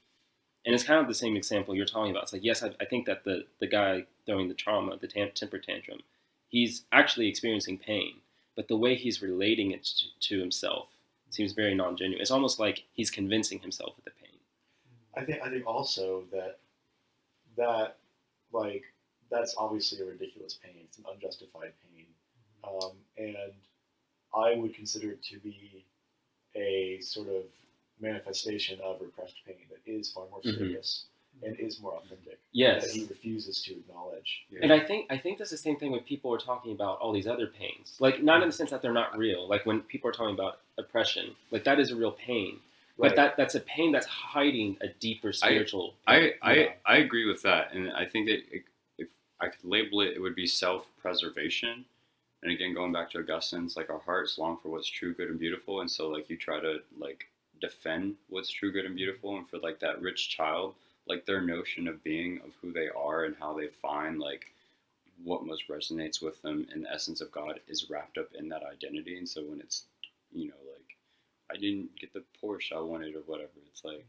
And it's kind of the same example you're talking about. It's like, yes, I think that the guy throwing the trauma, the temper tantrum, he's actually experiencing pain, but the way he's relating it to himself seems very non-genuine. It's almost like he's convincing himself of the pain. I think also that like that's obviously a ridiculous pain. It's an unjustified pain, and I would consider it to be a sort of manifestation of repressed pain that is far more serious and is more authentic. Yes. That he refuses to acknowledge. And I think that's the same thing when people are talking about all these other pains. Like, not in the sense that they're not real. Like, when people are talking about oppression, like, that is a real pain. But Right. that's a pain that's hiding a deeper spiritual pain. I agree with that, and I think that if I could label it, it would be self-preservation. And again, going back to Augustine's, like our hearts long for what's true, good, and beautiful, and so like you try to like defend what's true, good, and beautiful, and for like that rich child, like their notion of being, of who they are, and how they find like what most resonates with them in the essence of God is wrapped up in that identity. And so when it's, like I didn't get the Porsche I wanted or whatever, it's like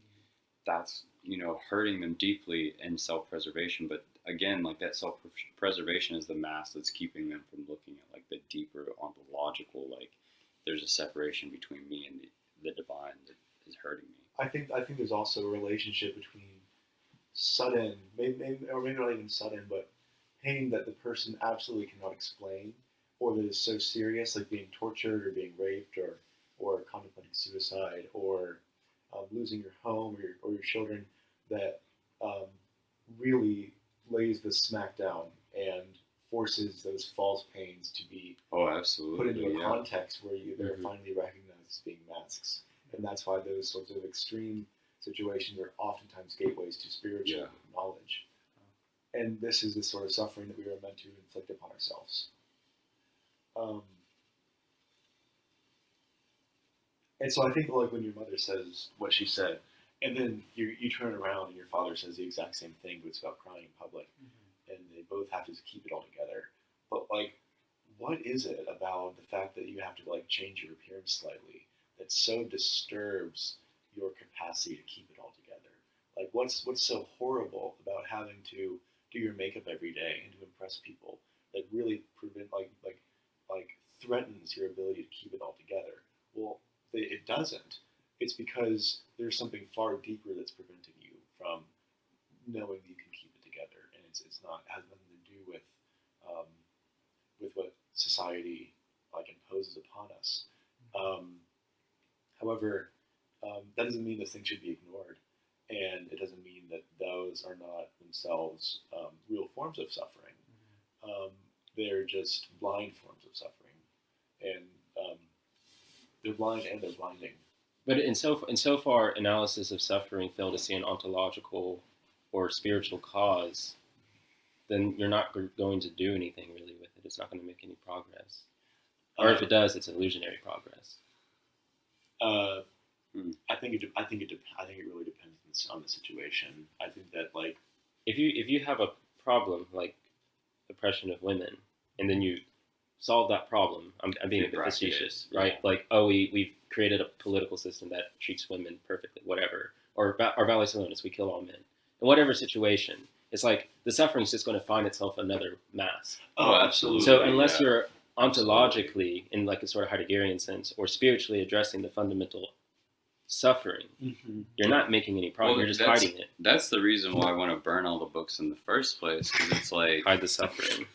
that's hurting them deeply in self-preservation. But again, like that self-preservation is the mask that's keeping them from looking at like the deeper ontological, like there's a separation between me and the divine that is hurting me. I think there's also a relationship between sudden, maybe not even sudden, but pain that the person absolutely cannot explain, or that is so serious, like being tortured or being raped or contemplating suicide or losing your home or your children, that really lays the smack down and forces those false pains to be absolutely put into a context where they're finally recognized as being masks. And that's why those sorts of extreme situations are oftentimes gateways to spiritual knowledge. And this is the sort of suffering that we are meant to inflict upon ourselves. And so I think like when your mother says what she said, and then you turn around and your father says the exact same thing, but it's about crying in public, and they both have to keep it all together. But like, what is it about the fact that you have to like change your appearance slightly that so disturbs your capacity to keep it all together? Like, what's so horrible about having to do your makeup every day and to impress people that really threatens your ability to keep it all together? Well, it doesn't. It's because there's something far deeper that's preventing you from knowing that you can keep it together, and it's not, it has nothing to do with what society like imposes upon us. However, that doesn't mean those things should be ignored, and it doesn't mean that those are not themselves real forms of suffering. They're just blind forms of suffering, and they're blind and they're blinding. But insofar analysis of suffering fail to see an ontological or spiritual cause, then you're not going to do anything really with it. It's not going to make any progress. Or if it does, it's illusionary progress. I think it really depends on the situation. I think that like if you have a problem like oppression of women, and then you solve that problem, I'm being a bit facetious, right? Yeah. Like, oh, we've created a political system that treats women perfectly, whatever, or values aloneness, we kill all men. In whatever situation, it's like the suffering is just going to find itself another mask. Oh, absolutely. So unless yeah. you're ontologically, in like a sort of Heideggerian sense, or spiritually addressing the fundamental suffering, you're not making any progress. You're just hiding it. That's the reason why I want to burn all the books in the first place, because it's like Hide the suffering.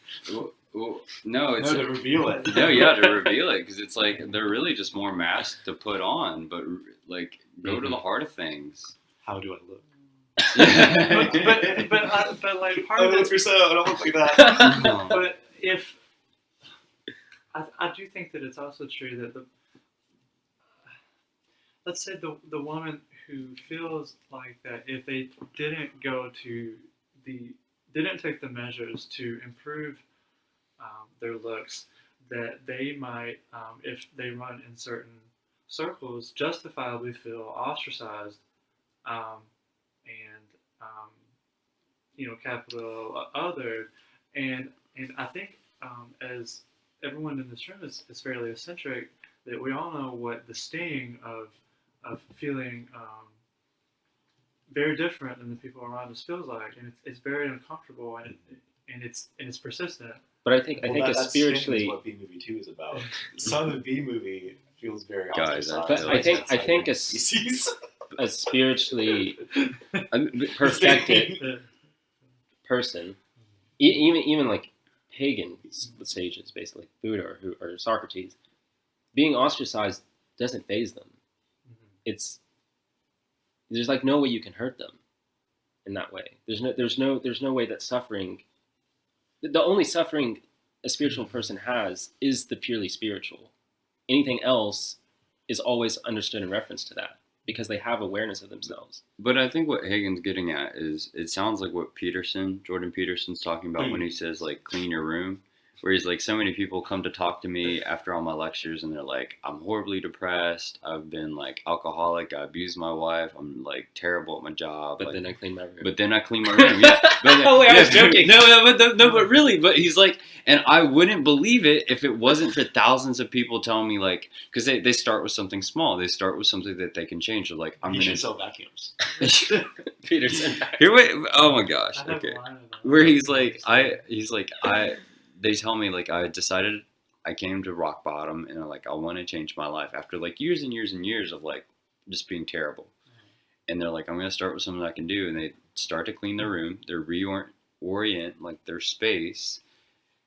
No, it's to reveal it. no, yeah, to reveal it, because it's like they're really just more masks to put on, but like go to the heart of things. How do I look? but like part I of look it, for so I don't look like that. but if I do think that it's also true that let's say the woman who feels like that if they didn't take the measures to improve their looks, that they might, if they run in certain circles, justifiably feel ostracized and capital other, and I think as everyone in this room is fairly eccentric, that we all know what the sting of feeling very different than the people around us feels like, and it's very uncomfortable, and it's persistent. But I think it's spiritually. That's what B movie 2 is about. Some of the B movie feels very Guys, ostracized. But I think a spiritually perfected person, even like pagan sages, basically like Buddha or Socrates, being ostracized doesn't faze them. There's like no way you can hurt them in that way. There's no way that suffering. The only suffering a spiritual person has is the purely spiritual. Anything else is always understood in reference to that because they have awareness of themselves. But I think what Hagen's getting at is it sounds like what Jordan Peterson's talking about when he says like clean your room, where he's like, so many people come to talk to me after all my lectures and they're like, I'm horribly depressed. I've been like alcoholic. I abused my wife. I'm like terrible at my job. But like, then I clean my room. Yeah. Oh, wait, I was joking. No, but really, but he's like, and I wouldn't believe it if it wasn't for thousands of people telling me like, because they start with something small. They start with something that they can change. They're like, I'm You going should sell vacuums. Peterson. Here, wait, oh my gosh. I have Okay. a line of that. Where they tell me like I decided I came to rock bottom and I want to change my life after like years and years and years of like just being terrible. And they're like, I'm going to start with something I can do. And they start to clean their room. They reorient like their space.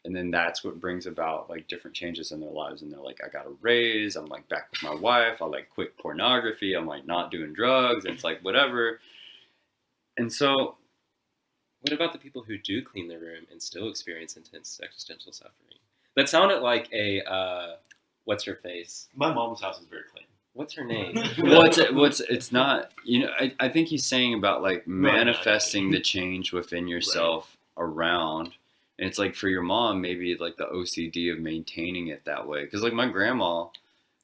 And then that's what brings about like different changes in their lives. And they're like, I got a raise. I'm like back with my wife. I like quit pornography. I'm like not doing drugs. And it's like whatever. And so, What about the people who do clean their room and still experience intense existential suffering? That sounded like a what's her face? My mom's house is very clean. What's her name? it's not, I think he's saying about like manifesting the change within yourself around. And it's like for your mom, maybe like the OCD of maintaining it that way. Because like my grandma,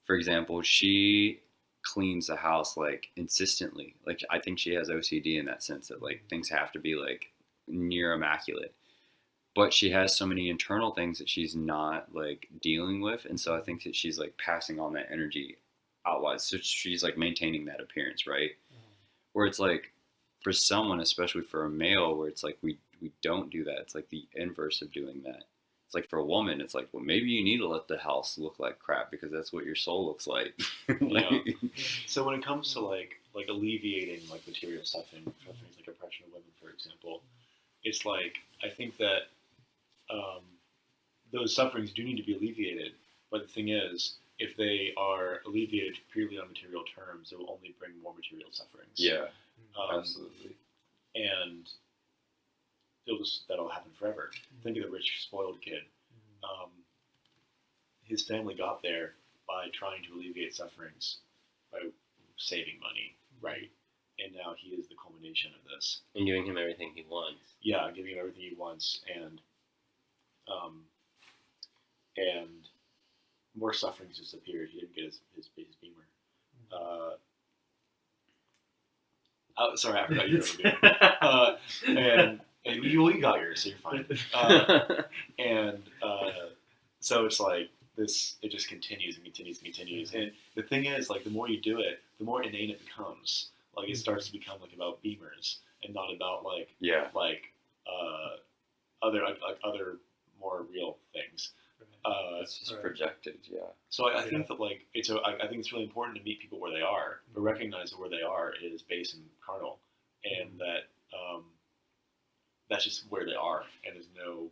for example, she cleans the house like insistently. Like I think she has OCD in that sense that like things have to be like near immaculate. But she has so many internal things that she's not like dealing with. And so I think that she's like passing on that energy outwise. So she's like maintaining that appearance, right? Where it's like for someone, especially for a male, where it's like we don't do that. It's like the inverse of doing that. It's it's like for a woman, it's like, well, maybe you need to let the house look like crap because that's what your soul looks like. Like, So when it comes to like alleviating like material suffering, things like oppression of women, for example, it's like I think that those sufferings do need to be alleviated. But the thing is, if they are alleviated purely on material terms, it will only bring more material sufferings. yeah, absolutely. And that'll happen forever. Think of the rich, spoiled kid. His family got there by trying to alleviate sufferings, by saving money, right? And now he is the culmination of this. And giving him everything he wants. Yeah, giving him everything he wants, and more sufferings just appeared. He didn't get his beamer. Sorry, I forgot you were a beamer. And you got yours, so you're fine. So it's like this. It just continues and continues and continues. And the thing is, like, the more you do it, the more inane it becomes. Like, it starts to become like about beamers and not about other more real things. It's just projected, yeah. So I think that like I think it's really important to meet people where they are, but recognize that where they are is base and carnal, and that that's just where they are, and there's no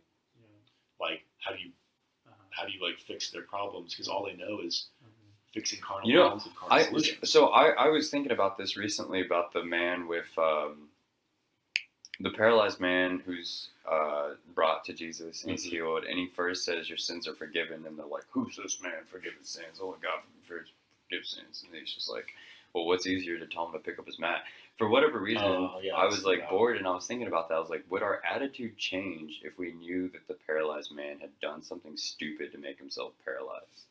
like how do you like fix their problems, because all they know is fixing carnal problems with carnal solutions. I was thinking about this recently about the man with the paralyzed man who's brought to Jesus and he's healed, and he first says your sins are forgiven, and they're like, who's this man forgiving sins? Only God forgives sins. And he's just like, well, what's easier to tell him to pick up his mat? For whatever reason, I was like bored, and I was thinking about that. I was like, would our attitude change if we knew that the paralyzed man had done something stupid to make himself paralyzed?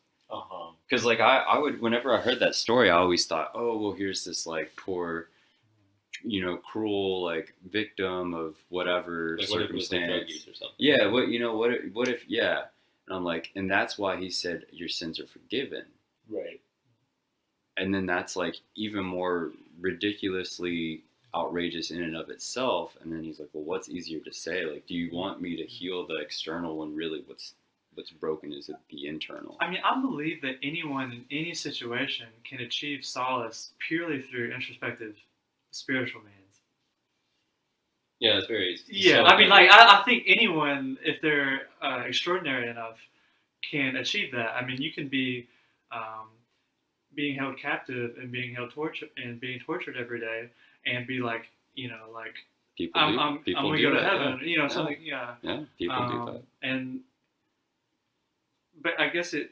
Because like I would, whenever I heard that story, I always thought, oh well, here's this like poor, cruel like victim of whatever like circumstance. What if it was like drug use or something? Yeah, what if yeah? And I'm like, and that's why he said your sins are forgiven. Right. And then that's like even more ridiculously outrageous in and of itself. And then he's like, well, what's easier to say? Like, do you want me to heal the external when really what's broken is the internal? I mean, I believe that anyone in any situation can achieve solace purely through introspective spiritual means. Yeah, it's very... Yeah, I mean, like, I think anyone, if they're extraordinary enough, can achieve that. I mean, you can be being held captive and being tortured every day and be like, like, people I'm do going to go to that, heaven, yeah. something, Yeah, people do that. But I guess it,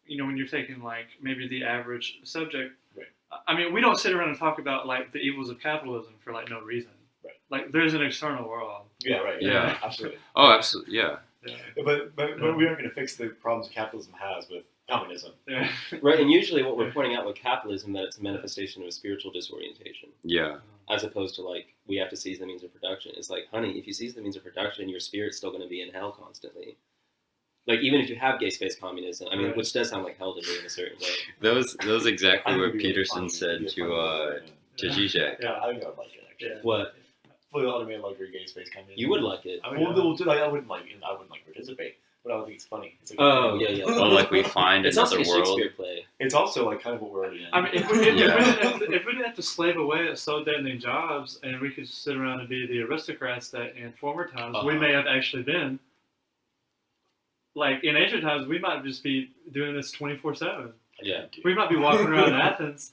when you're taking like maybe the average subject, right. I mean, we don't sit around and talk about like the evils of capitalism for like no reason. Right. Like there's an external world. Yeah, right. Yeah. Absolutely. Oh, absolutely, yeah. But we aren't going to fix the problems capitalism has with communism. Yeah. Right, and usually what we're pointing out with capitalism, that it's a manifestation of a spiritual disorientation. Yeah. As opposed to like, we have to seize the means of production. It's like, honey, if you seize the means of production, your spirit's still going to be in hell constantly. Like, even if you have gay space communism, I mean, which does sound like hell to me in a certain way. That was exactly what Peterson said to Zizek. Yeah, I think I would like it, actually. Yeah. What? Fully automated luxury gay space communism. You would like it. I wouldn't like participate, but I would think it's funny. It's like, oh, yeah. Oh, like we find it's another also a world. Shakespeare play. It's also like kind of what we're already in. I mean, if we didn't have to slave away at so deadening jobs, and we could sit around and be the aristocrats that in former times we may have actually been. Like in ancient times, we might just be doing this 24/7. Yeah. We might be walking around Athens.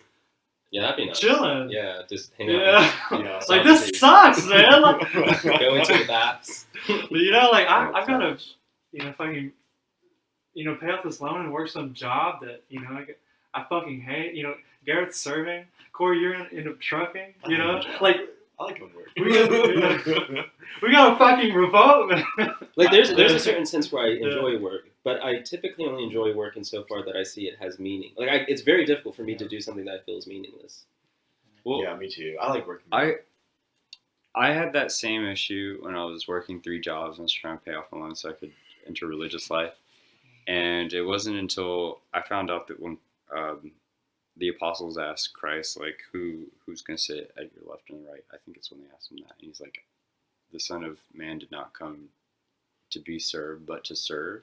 Yeah, that'd be nice. Chilling. Yeah, just hang out. Yeah. Like, this sucks, man. Like, go into the baths. like I've got to, fucking, pay off this loan and work some job that, I fucking hate. Garrett's serving. Corey, you're into trucking. Like. I like going to work. We gotta fucking revolt, man. Like, there's a certain sense where I enjoy work, but I typically only enjoy work insofar that I see it has meaning. Like, it's very difficult for me to do something that I feel is meaningless. Well, yeah, me too. I like working. I had that same issue when I was working 3 jobs and was trying to pay off my loan so I could enter religious life. And it wasn't until I found out that when the apostles asked Christ, like, who's going to sit at your left and right? I think it's when they asked him that. And he's like, the Son of Man did not come to be served, but to serve.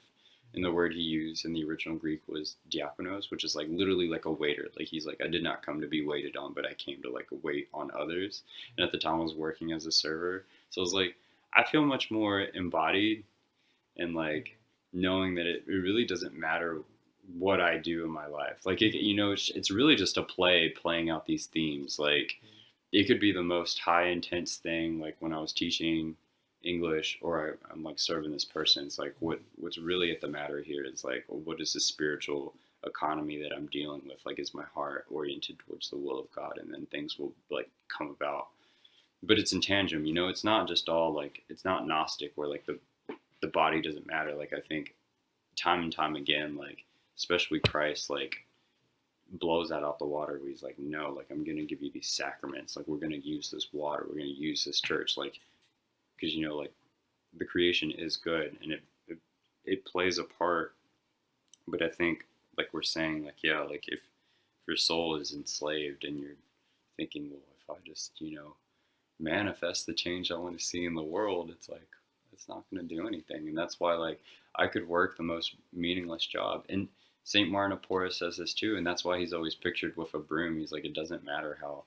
And the word he used in the original Greek was diakonos, which is like literally like a waiter. Like he's like, I did not come to be waited on, but I came to like wait on others. And at the time I was working as a server. So I was like, I feel much more embodied and like knowing that it really doesn't matter what I do in my life. Like, it's really just a playing out these themes. Like it could be the most high intense thing. Like when I was teaching English or I'm like serving this person, it's like what's really at the matter here is like, well, what is the spiritual economy that I'm dealing with? Like, is my heart oriented towards the will of God? And then things will like come about. But it's intangible, it's not just all like, it's not Gnostic where like the body doesn't matter. Like I think time and time again, like especially Christ like blows that out the water where he's like, no, like I'm gonna give you these sacraments, like we're gonna use this water, we're gonna use this church, like because like the creation is good and it plays a part. But I think like we're saying, like, yeah, like if your soul is enslaved and you're thinking, well, if I just manifest the change I want to see in the world, it's like it's not going to do anything. And that's why like I could work the most meaningless job. And St. Martin of Porres says this too, and that's why he's always pictured with a broom. He's like, it doesn't matter how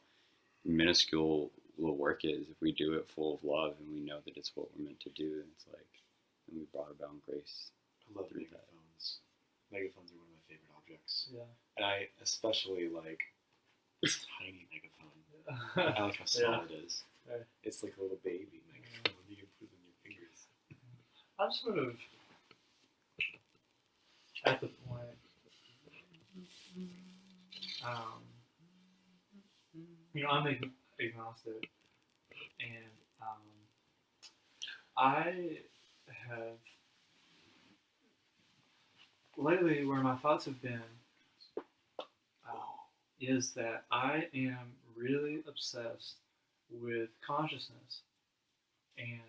minuscule the work is, if we do it full of love and we know that it's what we're meant to do, and it's like, and we brought about grace. I love megaphones. Megaphones are one of my favorite objects. Yeah. And I especially like this tiny megaphone. I like how small it is. Right. It's like a little baby megaphone. You can put it in your fingers. I'm sort of at the point. I'm agnostic, and I have lately where my thoughts have been is that I am really obsessed with consciousness, and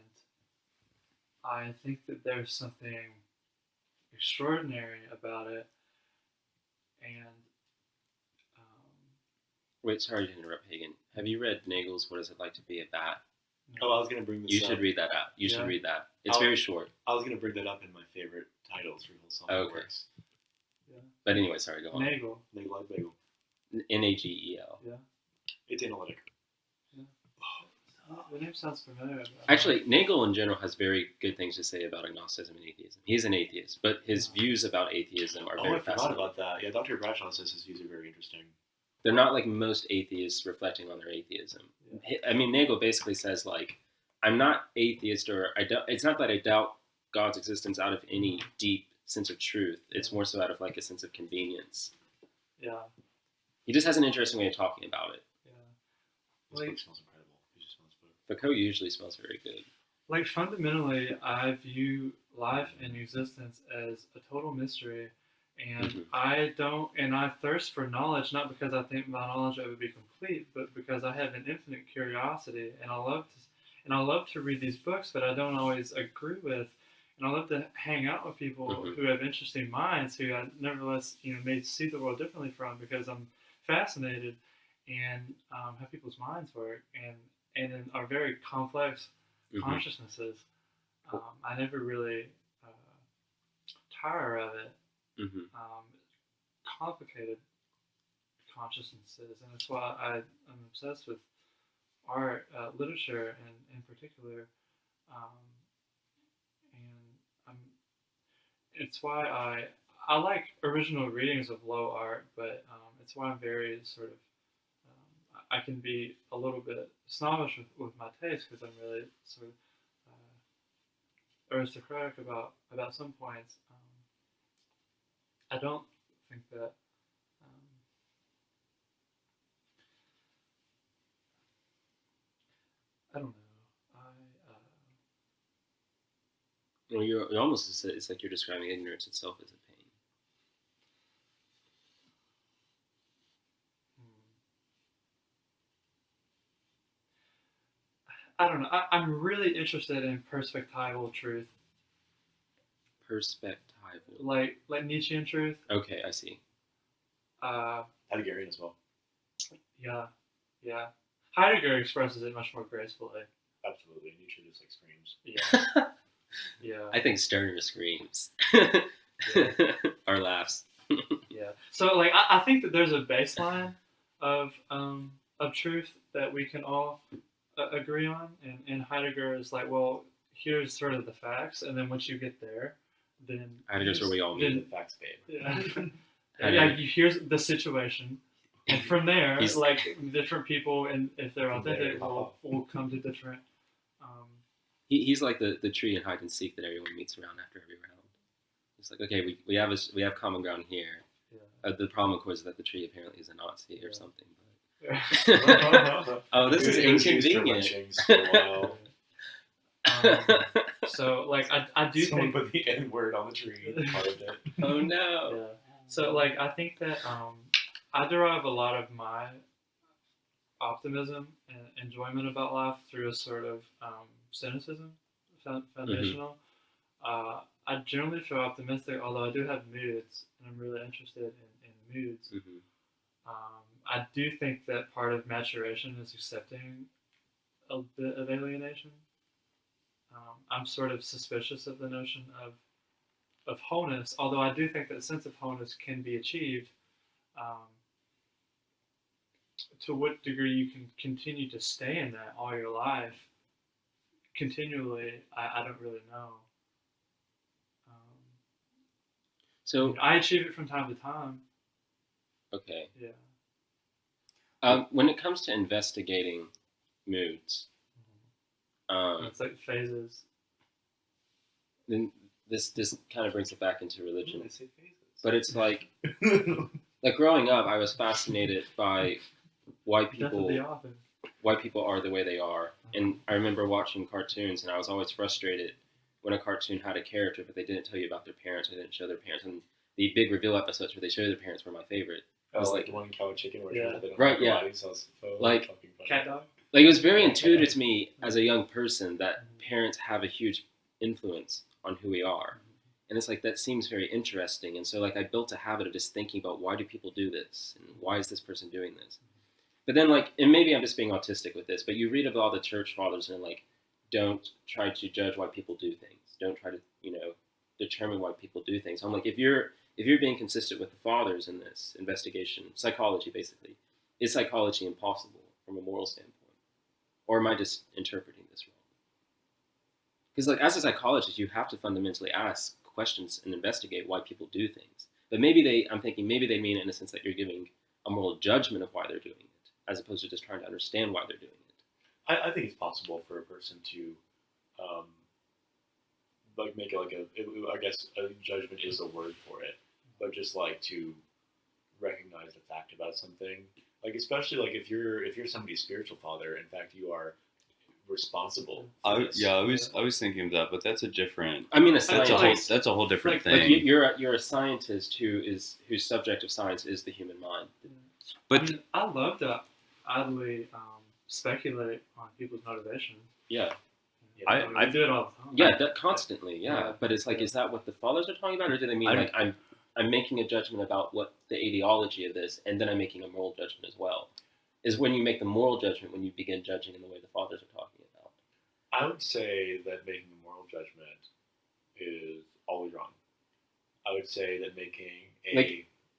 I think that there's something extraordinary about it, and Wait, sorry to interrupt, Hagen. Have you read Nagel's What Is It Like to Be a Bat? Oh, I was going to bring this You up. should read that out. You should Yeah. read that. It's very short. I was going to bring that up in my favorite titles for Hillsong Okay. Works. But anyway, sorry, go on. Nagel. Nagel like bagel. Nagel. Yeah. It's analytic. The name sounds familiar. Actually, Nagel in general has very good things to say about agnosticism and atheism. He's an atheist, but his views about atheism are Oh, very I forgot fascinating. about that. Yeah, Dr. Bradshaw says his views are very interesting. They're not like most atheists reflecting on their atheism. I mean, Nagel basically says like, I'm not atheist, or it's not that I doubt God's existence out of any deep sense of truth. It's more so out of like a sense of convenience. Yeah. He just has an interesting way of talking about it. This book smells incredible. You just smell this book. Foucault usually smells very good. Like fundamentally, I view life and existence as a total mystery, and I thirst for knowledge, not because I think my knowledge would be complete, but because I have an infinite curiosity, and I love to read these books that I don't always agree with, and I love to hang out with people who have interesting minds, who I nevertheless may see the world differently from, because I'm fascinated and how people's minds work, and in our very complex consciousnesses. I never really tire of it. Complicated consciousnesses, and that's why I'm obsessed with art, literature, and in particular, and it's why I like original readings of low art, but it's why I'm very sort of I can be a little bit snobbish with my taste, because I'm really sort of aristocratic about some points. I don't think that I don't know. Well, you're almost, it's like you're describing ignorance itself as a pain. I don't know. I'm really interested in perspectival truth. Perspectival. Like Nietzschean truth. Okay, I see. Heideggerian as well. Yeah. Heidegger expresses it much more gracefully. Absolutely. Nietzsche just like screams. Yeah. Yeah. I think Sterner screams or laughs. Yeah. So like I think that there's a baseline of truth that we can all agree on, and Heidegger is like, well, here's sort of the facts, and then once you get there, then Heidegger's where we all then- meet. The facts, babe. yeah, Heidegger. here's the situation, and from there, He's- like different people, and if they're From there, authentic, pop will come to different. He's like the tree in hide and seek that everyone meets around after every round. It's like, okay, we have common ground here. Yeah. The problem, of course, is that the tree apparently is a Nazi or Yeah. something. Yeah. Oh, this is It was used for inconvenient. lynchings for a while. So like I do Someone think. put the N word on the tree. Part of it. Oh no. Yeah. So like I think that I derive a lot of my optimism and enjoyment about life through a sort of cynicism, foundational. I generally feel optimistic, although I do have moods, and I'm really interested in moods. Mhm. I do think that part of maturation is accepting a bit of alienation. I'm sort of suspicious of the notion of wholeness, although I do think that a sense of wholeness can be achieved. To what degree you can continue to stay in that all your life, continually, I don't really know. So I achieve it from time to time. okay. Yeah. When it comes to investigating moods, It's like phases. then this kind of brings it back into religion. They say phases. But it's like growing up, I was fascinated by why Death of people the author. are the way they are. And I remember watching cartoons, and I was always frustrated when a cartoon had a character, but they didn't tell you about their parents, or they didn't show their parents. And the big reveal episodes where they show their parents were my favorite. I was It's like like- the one cow chicken where Yeah. they don't Right, have yeah. bodies, so it's so Like, fucking funny. Cat dog. Like, it was very intuitive to me as a young person that parents have a huge influence on who we are. And it's like, that seems very interesting. And so like I built a habit of just thinking about, why do people do this? And why is this person doing this? But then like, and maybe I'm just being autistic with this, but you read about all the church fathers and like, don't try to judge why people do things. Don't try to, determine why people do things. I'm like, if you're being consistent with the fathers in this investigation, psychology basically, is psychology impossible from a moral standpoint? Or am I just interpreting this wrong? Because like, as a psychologist, you have to fundamentally ask questions and investigate why people do things. But I'm thinking maybe they mean it in a sense that you're giving a moral judgment of why they're doing it, as opposed to just trying to understand why they're doing it. I think it's possible for a person to, make I guess a judgment is a word for it, but just like to recognize the fact about something, like especially like if you're somebody's spiritual father, in fact you are responsible. For this. I was thinking of that, but that's a different. I mean, a That's a whole. scientist. That's a whole different Like, thing. You're a scientist whose subject of science is the human mind. but I mean, I love to idly speculate on people's motivations. Yeah, I do it all the time. yeah, that constantly. Yeah, Yeah. but it's like, is that what the fathers are talking about, or do they mean I'm- like I'm making a judgment about what the ideology of this, and then I'm making a moral judgment as well? Is when you make the moral judgment when you begin judging in the way the fathers are talking about. I would say that making a moral judgment is always wrong. I would say that making I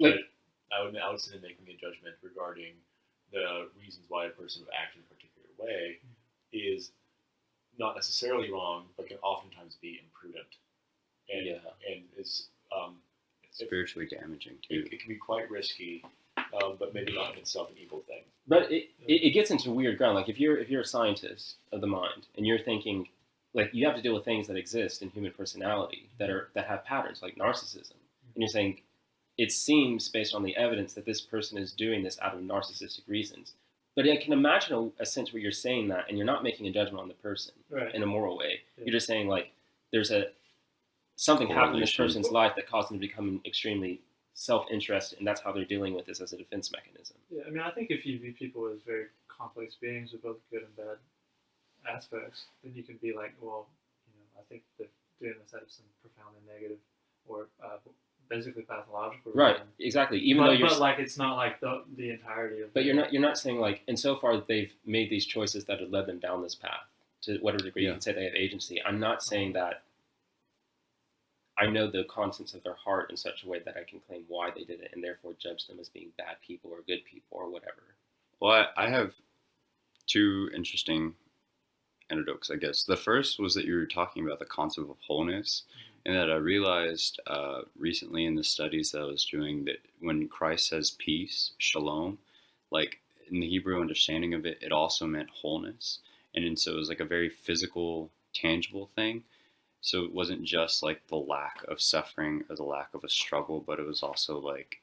would say that making a judgment regarding the reasons why a person would act in a particular way is not necessarily wrong, but can oftentimes be imprudent, and Yeah. and is spiritually damaging too. it can be quite risky, but maybe not in itself an evil thing. But it gets into weird ground. Like if you're a scientist of the mind and you're thinking, like, you have to deal with things that exist in human personality that have patterns like narcissism, and you're saying it seems based on the evidence that this person is doing this out of narcissistic reasons. But I can imagine a sense where you're saying that and you're not making a judgment on the person Right. in a moral way. Yeah. You're just saying like there's something happened in this Correlation. person's life that caused them to become extremely self-interested, and that's how they're dealing with this as a defense mechanism. Yeah, I mean, I think if you view people as very complex beings with both good and bad aspects, then you can be like, well, I think they're doing this out of some profoundly negative or basically pathological Right, reason. exactly. Even but, though you're but like it's not like the entirety of. But you're not saying like, and so far they've made these choices that have led them down this path to whatever degree you Yeah. can say they have agency. I'm not saying that I know the contents of their heart in such a way that I can claim why they did it and therefore judge them as being bad people or good people or whatever. Well, I have two interesting anecdotes, I guess. The first was that you were talking about the concept of wholeness, and that I realized recently in the studies that I was doing that when Christ says peace, shalom, like in the Hebrew understanding of it, it also meant wholeness. And so it was like a very physical, tangible thing. So it wasn't just like the lack of suffering or the lack of a struggle, but it was also like,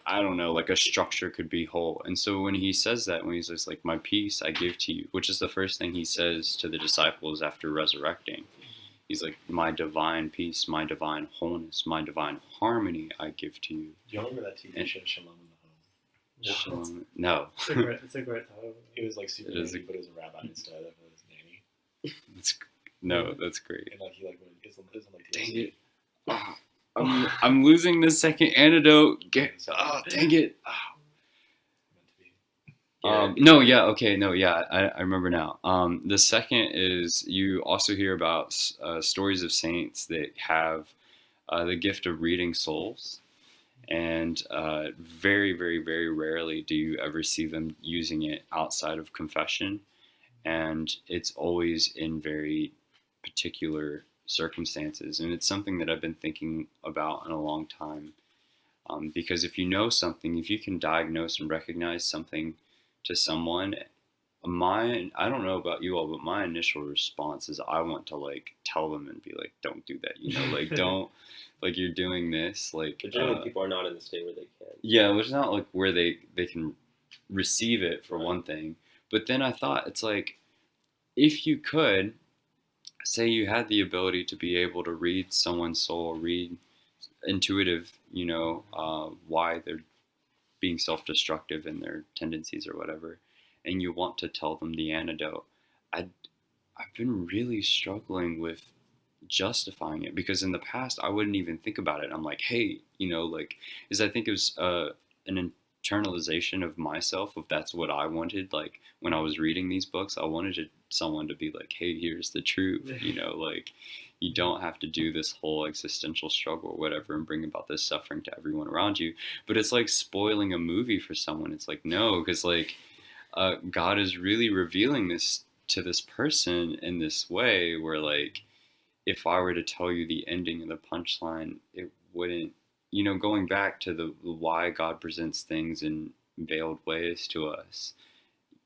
I don't know, like a structure could be whole. And so when he says that, when he's just like, my peace I give to you, which is the first thing he says to the disciples after resurrecting. He's like, my divine peace, my divine wholeness, my divine harmony I give to you. Do you remember that TV show Shalom in the Home? Shalom. No. It's a great title. It was like super It is nerdy, but it was a rabbi instead of his nanny. That's great. And like he like went, it's on like Dang TLC. it. Oh, I'm losing the second antidote. Dang it. Meant to be. I remember now. The second is you also hear about stories of saints that have the gift of reading souls, and very, very, very rarely do you ever see them using it outside of confession, and it's always in very particular circumstances, and it's something that I've been thinking about in a long time, because if you know something, if you can diagnose and recognize something to someone, I don't know about you all, but my initial response is I want to like tell them and be like, don't do that, like don't, like you're doing this, like But generally, people are not in the state where they can. yeah, it's not like where they can receive it for one thing. But then I thought, it's like, if you could say you had the ability to be able to read someone's soul, read intuitive, why they're being self-destructive in their tendencies or whatever, and you want to tell them the antidote, I've been really struggling with justifying it, because in the past I wouldn't even think about it. I'm like, hey, because I think it was an internalization of myself, if that's what I wanted. Like when I was reading these books, I wanted someone to be like, hey, here's the truth, like you don't have to do this whole existential struggle or whatever and bring about this suffering to everyone around you. But it's like spoiling a movie for someone. It's like, no, because like God is really revealing this to this person in this way where like, if I were to tell you the ending and the punchline, it wouldn't, going back to the why God presents things in veiled ways to us,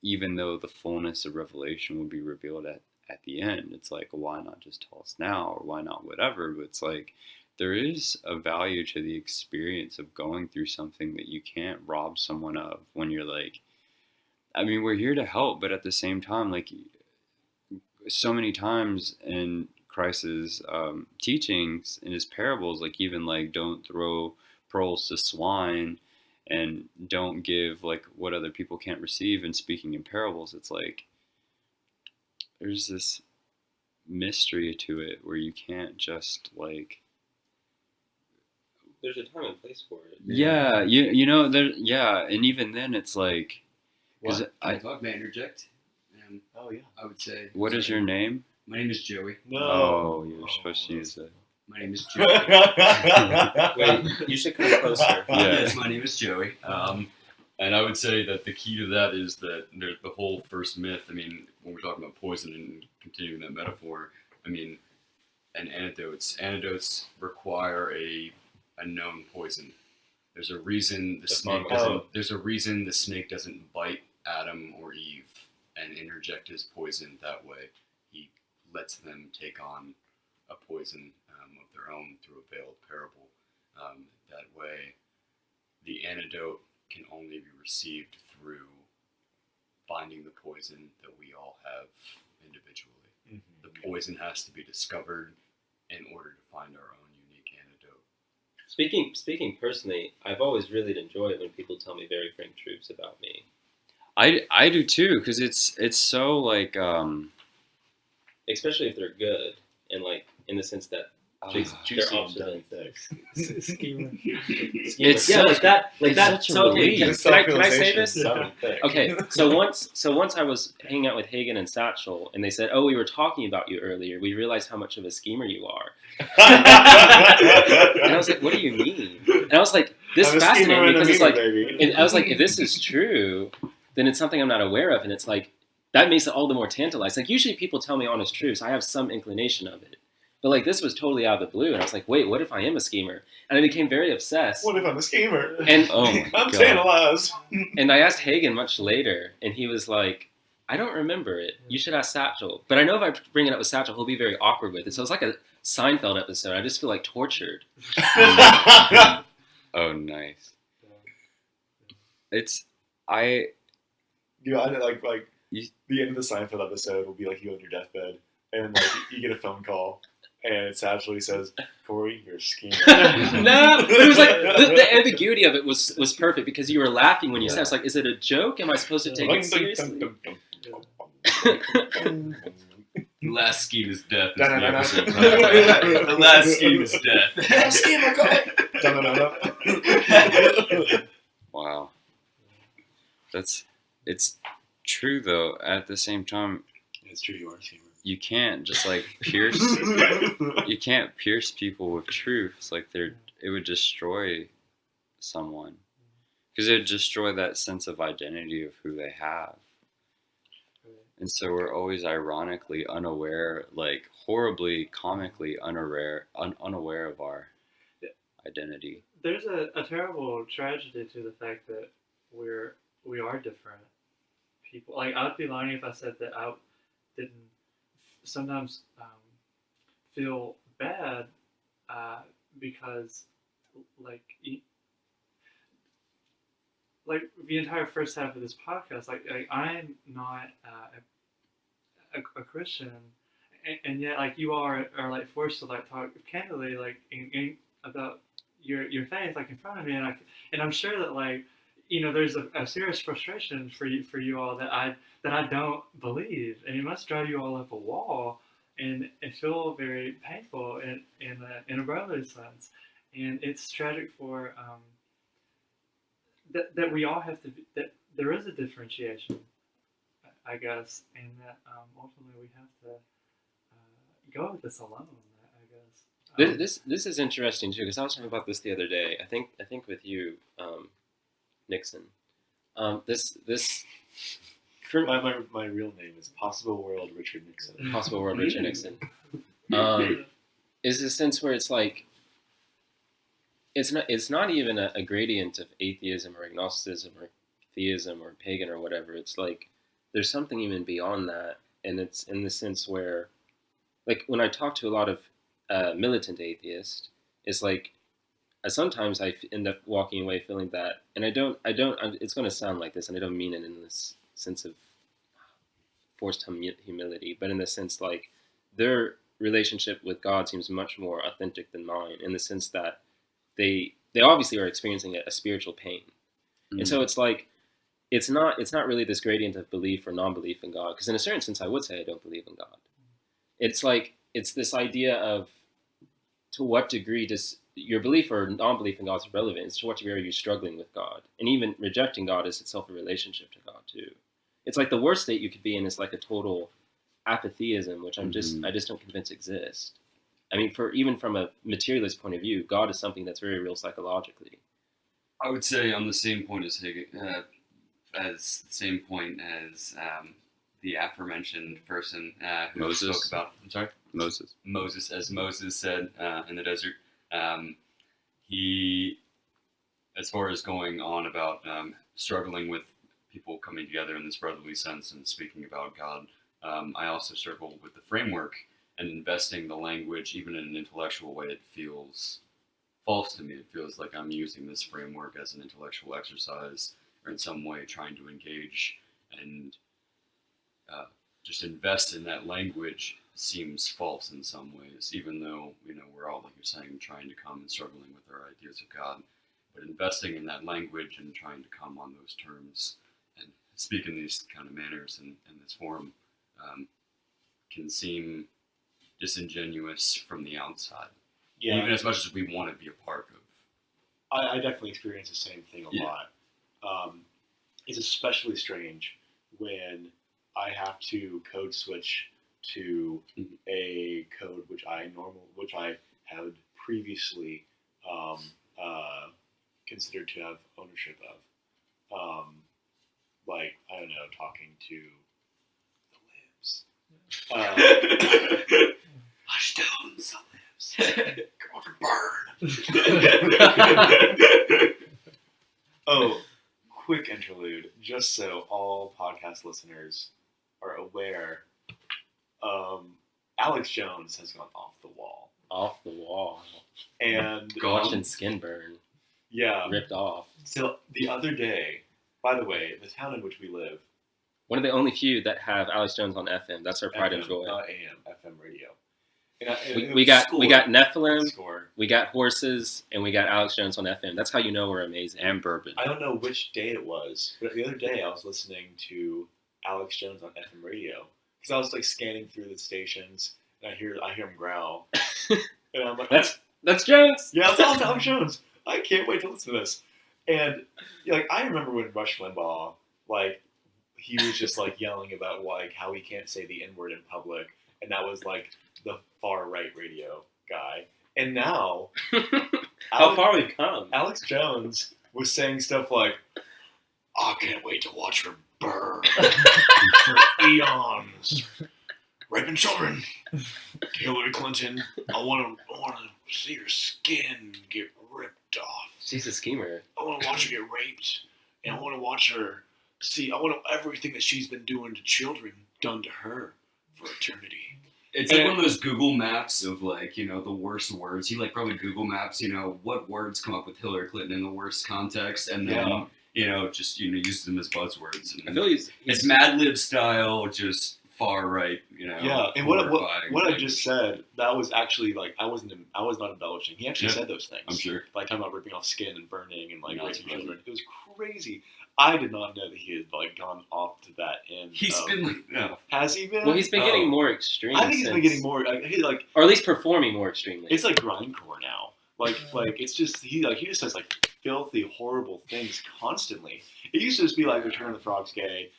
even though the fullness of revelation will be revealed at the end. It's like, why not just tell us now, or why not whatever? But it's like, there is a value to the experience of going through something that you can't rob someone of, when you're like, I mean, we're here to help, but at the same time, like so many times in Christ's teachings, in his parables, like even like don't throw pearls to swine, and don't give like what other people can't receive. And speaking in parables, it's like there's this mystery to it where you can't just like, There's a time and place for it. yeah, and even then it's like, because Can I talk? May I interject? Oh yeah. I would say. what is your name? My name is Joey. No. Oh, you're supposed to use that. My name is Joey. Wait, you should come closer. Yeah. Yes, my name is Joey. And I would say that the key to that is that the whole first myth. I mean, when we're talking about poison and continuing that metaphor, I mean, and antidotes require a known poison. There's a reason the snake doesn't. There's a reason the snake doesn't bite Adam or Eve and interject his poison that way. He lets them take on a poison of their own through a veiled parable. That way, the antidote can only be received through finding the poison that we all have individually. Mm-hmm. The poison has to be discovered in order to find our own unique antidote. Speaking personally, I've always really enjoyed it when people tell me very frank truths about me. I do too, because it's so like especially if they're good, and like in the sense that They're opposite. Schema. It's Yeah, such, like that. such a So, okay, relief. Can I say this? Okay, so once I was hanging out with Hagen and Satchel, and they said, "Oh, we were talking about you earlier. We realized how much of a schemer you are." And I was like, "What do you mean?" And I was like, "This is fascinating because it's like," and I was like, "If this is true, then it's something I'm not aware of, and it's like that makes it all the more tantalizing. Like usually people tell me honest truths, I have some inclination of it, but like this was totally out of the blue, and I was like, wait, what if I am a schemer?" And I became very obsessed. What if I'm a schemer? And Oh my I'm God. tantalized. And I asked Hagen much later, and he was like, "I don't remember it. You should ask Satchel." But I know if I bring it up with Satchel, he'll be very awkward with it. So it's like a Seinfeld episode. I just feel like tortured. Oh, nice. You know, I like You- the end of the Seinfeld episode will be like you on your deathbed, and like you get a phone call, and it actually says, "Corey, you're a schemer." No, but it was like the ambiguity of it was perfect because you were laughing when you said it. It's like, is it a joke? Am I supposed to take it seriously? The last scheme is death. Is the Da-da-da-da. episode title. The last scheme is death. Schemer, go. Wow. It's true though. At the same time, It's true, you are a schemer. you can't just like pierce people with truth. It's like it would destroy someone because it would destroy that sense of identity of who they have. And so we're always ironically unaware, like horribly comically unaware of our identity. There's a terrible tragedy to the fact that we are different people. Like I'd be lying if I said that I didn't sometimes feel bad because like the entire first half of this podcast, like I'm not a Christian, and yet like you are like forced to like talk candidly like about your faith like in front of me, and I'm sure that like there's a serious frustration for you all that I don't believe, and it must drive you all up a wall and feel very painful in a brotherly sense, and it's tragic for that we all have to be, that there is a differentiation, I guess, and that ultimately we have to go with this alone. I guess. This is interesting too because I was talking about this the other day. I think with you, Nixon. This for My real name is Possible World Richard Nixon. Possible World Richard Nixon. Is a sense where it's like it's not even a gradient of atheism or agnosticism or theism or pagan or whatever. It's like there's something even beyond that, and it's in the sense where, like when I talk to a lot of militant atheists, it's like sometimes I end up walking away feeling that, and I don't. It's going to sound like this, and I don't mean it in this sense of forced humility, but in the sense like their relationship with God seems much more authentic than mine, in the sense that they obviously are experiencing a spiritual pain, and so it's like it's not really this gradient of belief or non-belief in God, because in a certain sense I would say I don't believe in God. It's like it's this idea of to what degree does your belief or non-belief in God is relevant. It's to what degree are you struggling with God, and even rejecting God is itself a relationship to God too. It's like the worst state you could be in is like a total apatheism, which I just don't convince exists. I mean, even from a materialist point of view, God is something that's very real psychologically. I would say on the same point as the aforementioned person who Moses. spoke about. I'm sorry, Moses. As Moses said in the desert, he, as far as going on about struggling with people coming together in this brotherly sense and speaking about God, I also struggle with the framework and investing the language, even in an intellectual way. It feels false to me. It feels like I'm using this framework as an intellectual exercise, or in some way trying to engage and just invest in that language seems false in some ways, even though, we're all, like you're saying, trying to come and struggling with our ideas of God. But investing in that language and trying to come on those terms and speak in these kind of manners and this form can seem disingenuous from the outside. Yeah. Even as much as we want to be a part of. I definitely experience the same thing a Yeah. lot. It's especially strange when I have to code switch to a code which I had previously considered to have ownership of. Like, I don't know, talking to the libs. Hush down, the libs. Burn. Oh, quick interlude, just so all podcast listeners are aware. Alex Jones has gone off the wall. Off the wall. And Watching skin burn. yeah. Ripped off. So the other day, by the way, the town in which we live, One of the only few that have Alex Jones on FM. That's our pride and FM, joy. not AM, FM radio. And it We was got Score. Nephilim, Score. we got horses, and we got Alex Jones on FM. That's how you know we're amazing. And bourbon. I don't know which day it was, but the other day I was listening to Alex Jones on FM radio because I was like scanning through the stations and I hear him growl, and I'm like, That's Jones. yeah, that's Alex Jones. I can't wait to listen to this. And like, I remember when Rush Limbaugh, like, he was just like yelling about like how he can't say the N-word in public, and that was like the far right radio guy. And now, How far we've come. Alex Jones was saying stuff like, "I can't wait to watch her burn for eons, raping children. Hillary Clinton, I want to see her skin get ripped off. She's a schemer. I want to watch her get raped, and I want to watch her see. I want everything that she's been doing to children done to her for eternity." It's like one of those Google Maps of like, you know, the worst words. He like probably Google Maps, you know, what words come up with Hillary Clinton in the worst context, and then you know, just uses them as buzzwords. And I feel he's it's Mad Lib style, just far right, you know. Yeah, and what I things. just said, that was actually like I was not embellishing. He actually said those things. I'm sure. Like talking about ripping off skin and burning and like Not raping surprising. children. It was crazy. I did not know that he had like gone off to that end. He's been like, no. Has he been? well, he's been Oh. getting more extreme. I think he's been since- getting more. Like or at least performing more extremely. it's like grindcore now. Like it's just he just says like filthy, horrible things constantly. It used to just be like Return of the Frog's gay.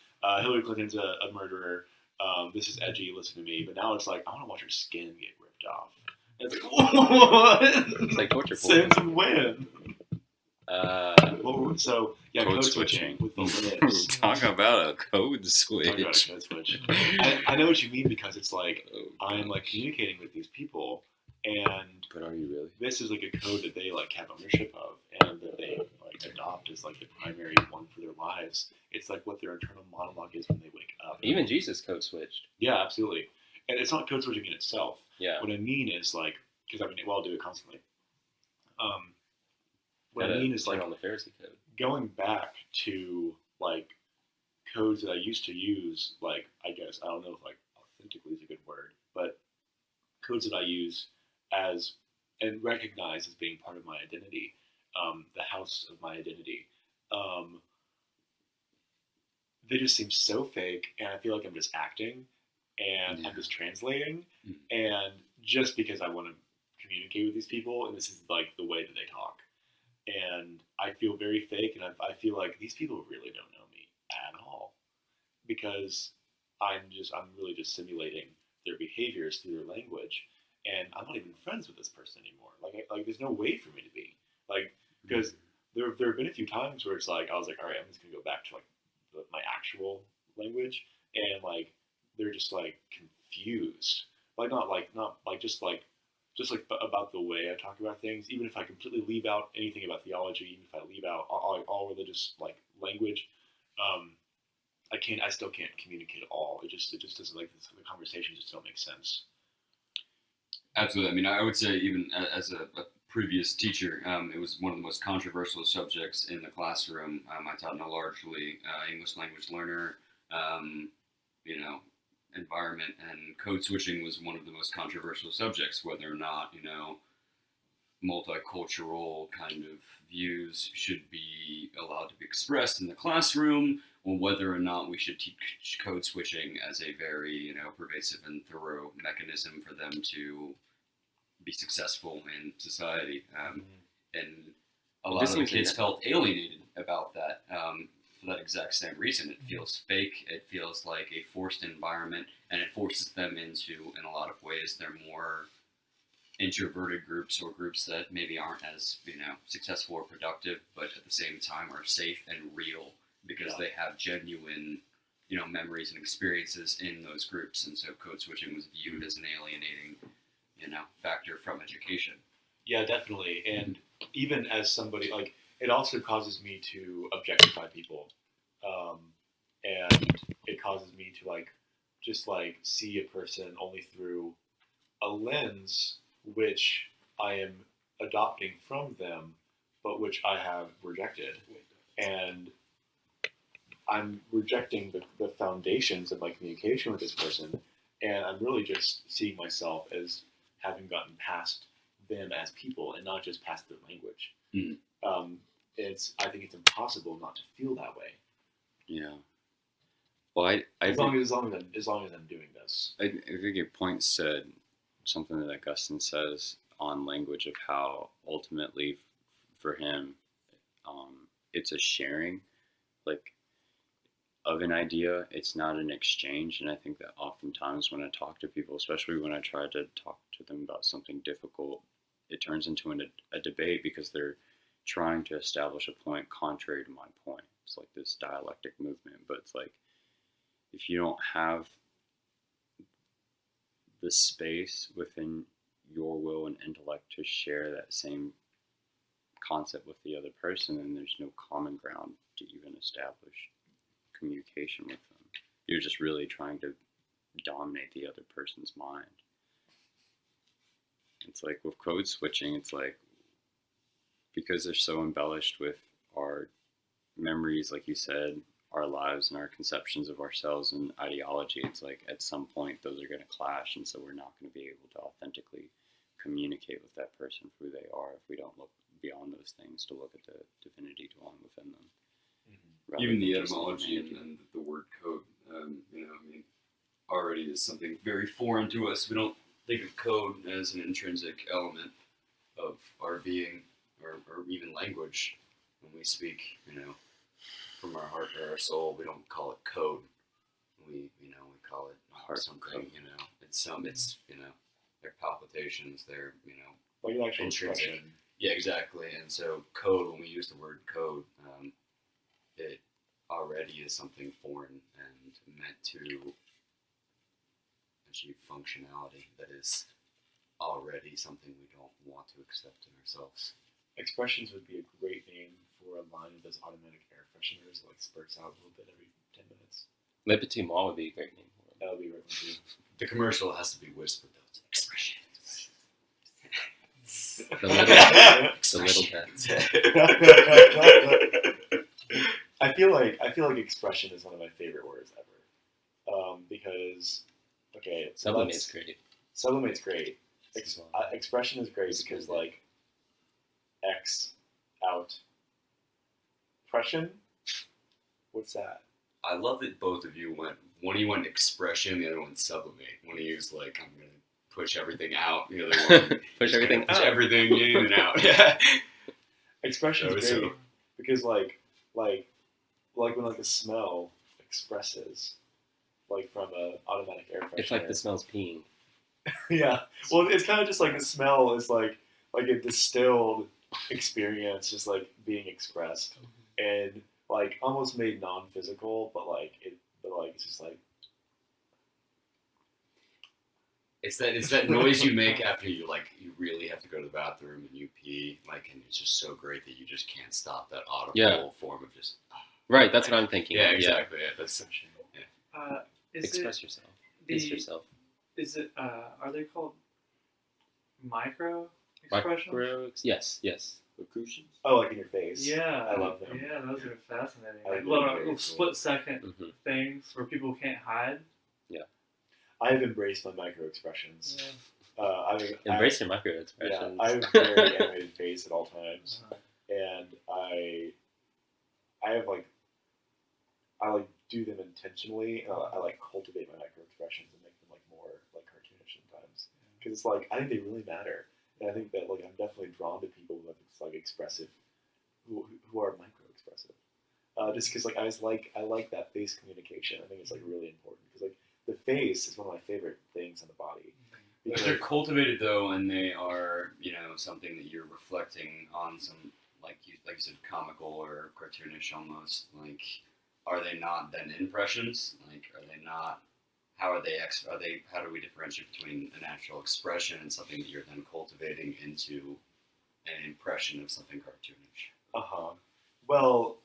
Hillary Clinton's a murderer. This is edgy. Listen to me. But now it's like I want to watch her skin get ripped off. And it's like what? It's like torture porn. Since when? So yeah, Code code switching. switching with the libs. Talk about a code Talk about a switch. code switch. I know what you mean because it's like I'm like communicating with these people, and But are you really? this is like a code that they like have ownership of, and that they like adopt as like the primary one for their lives. It's like what their internal monologue is when they wake up. Even Jesus code switched. Yeah, absolutely. And it's not code switching in itself. Yeah. What I mean is like, because I mean, well, I'll do it constantly. What I Gotta mean is turn like on the Pharisee code. going back to like codes that I used to use, like I guess I don't know if like authentically is a good word, but codes that I use as and recognize as being part of my identity, the house of my identity. They just seem so fake, and I feel like I'm just acting, and I'm just translating, and just because I want to communicate with these people, and this is like the way that they talk. And I feel very fake, and I feel like these people really don't know me at all, because I'm really just simulating their behaviors through their language, and I'm not even friends with this person anymore. Like there's no way for me to be, like, because there have been a few times where it's like I was like, all right, I'm just gonna go back to like my actual language, and like they're just like confused, like not just about the way I talk about things. Even if I completely leave out anything about theology, even if I leave out all religious like language, I still can't communicate at all. It just doesn't, like, the conversations just don't make sense. Absolutely. I mean, I would say even as a previous teacher, it was one of the most controversial subjects in the classroom. I taught in a largely English language learner, environment, and code switching was one of the most controversial subjects, whether or not, multicultural kind of views should be allowed to be expressed in the classroom, or whether or not we should teach code switching as a very, pervasive and thorough mechanism for them to be successful in society. And a It lot just of the seems kids like- felt alienated about that for that exact same reason. It feels fake. It feels like a forced environment, and it forces them into, in a lot of ways, they're more introverted groups or groups that maybe aren't as, successful or productive, but at the same time are safe and real because they have genuine, memories and experiences in those groups. And so code switching was viewed as an alienating, factor from education. Yeah, definitely. And even as somebody, like, it also causes me to objectify people. And it causes me to, like, just, like, see a person only through a lens which I am adopting from them, but which I have rejected. And I'm rejecting the foundations of my communication with this person, and I'm really just seeing myself as having gotten past them as people and not just past their language. I think it's impossible not to feel that way. Yeah. Well, I As think, long as I'm doing this. I think your point said something that Augustine says on language of how ultimately for him, it's a sharing, like, of an idea. It's not an exchange. And I think that oftentimes when I talk to people, especially when I try to talk to them about something difficult, it turns into a debate because they're trying to establish a point contrary to my point. It's like this dialectic movement, but it's like, if you don't have the space within your will and intellect to share that same concept with the other person, then there's no common ground to even establish communication with them. You're just really trying to dominate the other person's mind. It's like with code switching, it's like, because they're so embellished with our memories, like you said, our lives and our conceptions of ourselves and ideology, it's like at some point those are going to clash, and so we're not going to be able to authentically communicate with that person for who they are if we don't look beyond those things to look at the divinity dwelling within them. Even the etymology and the word code, already is something very foreign to us. We don't think of code as an intrinsic element of our being or even language. When we speak, from our heart or our soul, we don't call it code. We call it Heart something. code. It's their palpitations, their Like an actual intrinsic. expression. Yeah, exactly. And so code, when we use the word code, it already is something foreign and meant to achieve functionality that is already something we don't want to accept in ourselves. Expressions would be a great name for a line of those automatic air fresheners that, like, spurts out a little bit every 10 minutes. Le Petit Mall would be a great name for it. That would be right too. The commercial has to be whispered though. It's expressions. The little pet. I feel like expression is one of my favorite words ever. Because, okay, Sublimate's great. Sublimate's great. Expression is great because, like, X out. Pression? What's that? I love that both of you went. One of you went expression, the other one sublimate. One of you was like, I'm gonna push everything out. The other one Push everything push out. everything in and out. Yeah. Expression is So- great because, like when, like, the smell expresses, like, from a automatic air freshener. It's like the smells peeing. Yeah. Well, it's kind of just like the smell is like a distilled experience, just like being expressed, and like almost made non-physical, but it's just like It's that noise you make after you really have to go to the bathroom and you pee, and it's just so great that you just can't stop that audible form of just. Right, that's what I'm thinking. Yeah, of, exactly. Yeah, that's Express yourself. the- Is yourself. Is it? Are they called micro expressions? Yes. Accretions? oh, like in your face. Yeah, I love them. Yeah, those are fascinating. I Like agree, little, very little cool. split-second Mhm. things where people can't hide. I've embraced my micro expressions. Embrace your micro Yeah, expressions. I have a very animated face at all times, and I do them intentionally, and I cultivate my micro expressions and make them more cartoonish sometimes, because it's I think they really matter. And I think that like I'm definitely drawn to people who are like expressive, who are micro-expressive. Just because like I like that face communication. I think it's like really important because like the face is one of my favorite things on the body. If they're cultivated though, and they are, something that you're reflecting on, some like you said, comical or cartoonish almost. Like, are they not then impressions? Like, are they not? How are they? How do we differentiate between a natural expression and something that you're then cultivating into an impression of something cartoonish? Well,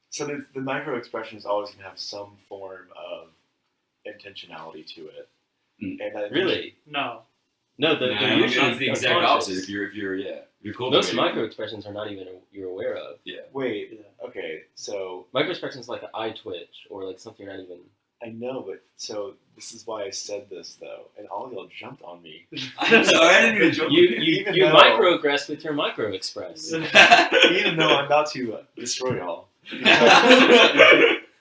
so the micro expression is always going to have some form of intentionality to it. And Really? No. No, the usually it's the exact opposite. If you're cultivating. Most micro expressions are not even you're aware of. Yeah. Wait. Yeah. Okay. So Micro expressions like an eye twitch or like something you're not even. I know, but so this is why I said this though, and all y'all jumped on me. I'm sorry, I didn't even jump. You microaggress with your micro express. Even though I'm about to destroy y'all.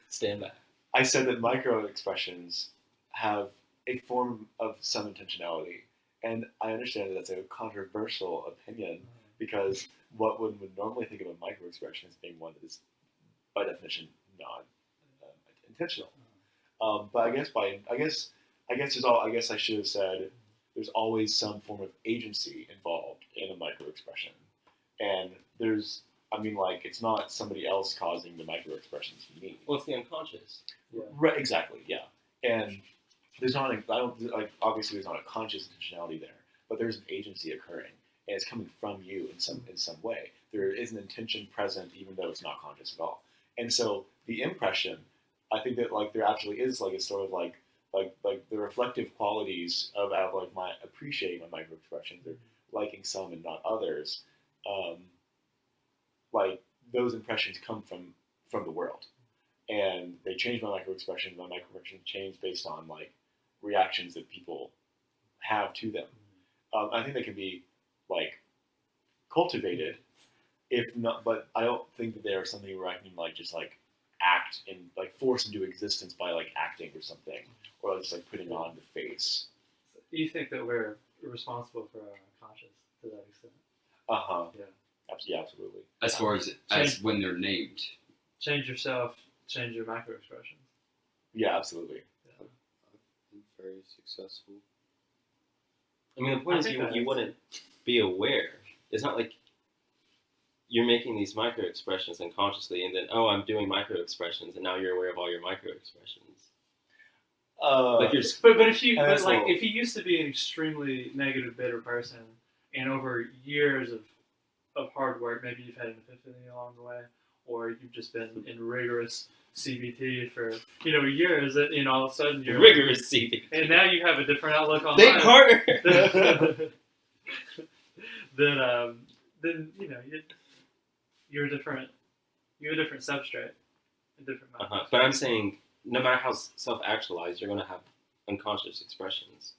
Stand back. I said that micro expressions have a form of some intentionality, and I understand that that's a controversial opinion because what one would normally think of a micro expression as being one that is, by definition, not intentional. But I guess I should have said there's always some form of agency involved in a micro expression, and it's not somebody else causing the micro expressions to me. Well, it's the unconscious. Yeah. Right, exactly, yeah. And obviously there's not a conscious intentionality there, but there's an agency occurring, and it's coming from you in some way. There is an intention present, even though it's not conscious at all. And so the impression, I think that like there actually is like a sort of like the reflective qualities of like my appreciating my micro expressions or liking some and not others. Like those impressions come from the world, and they change my micro expression. My micro expression change based on like reactions that people have to them. I think they can be like cultivated, if not, but I don't think that they are something where I can like just like act and like force into existence by like acting or something, or just like putting on the face. You think that we're responsible for our conscious to that extent? Yeah. Yeah. Absolutely. As far as when they're named. Change yourself, change your micro expressions. Yeah, absolutely. Yeah. Been very successful. I mean, the point is you wouldn't be aware. It's not like you're making these micro expressions unconsciously, and then I'm doing micro expressions, and now you're aware of all your micro expressions. But if you used to be an extremely negative, bitter person, and over years of hard work, maybe you've had an epiphany along the way, or you've just been in rigorous CBT for years, that all of a sudden you're rigorous CBT, and now you have a different outlook on think life. harder. then you're a different substrate, a different. But I'm saying, no matter how self-actualized, you're going to have unconscious expressions.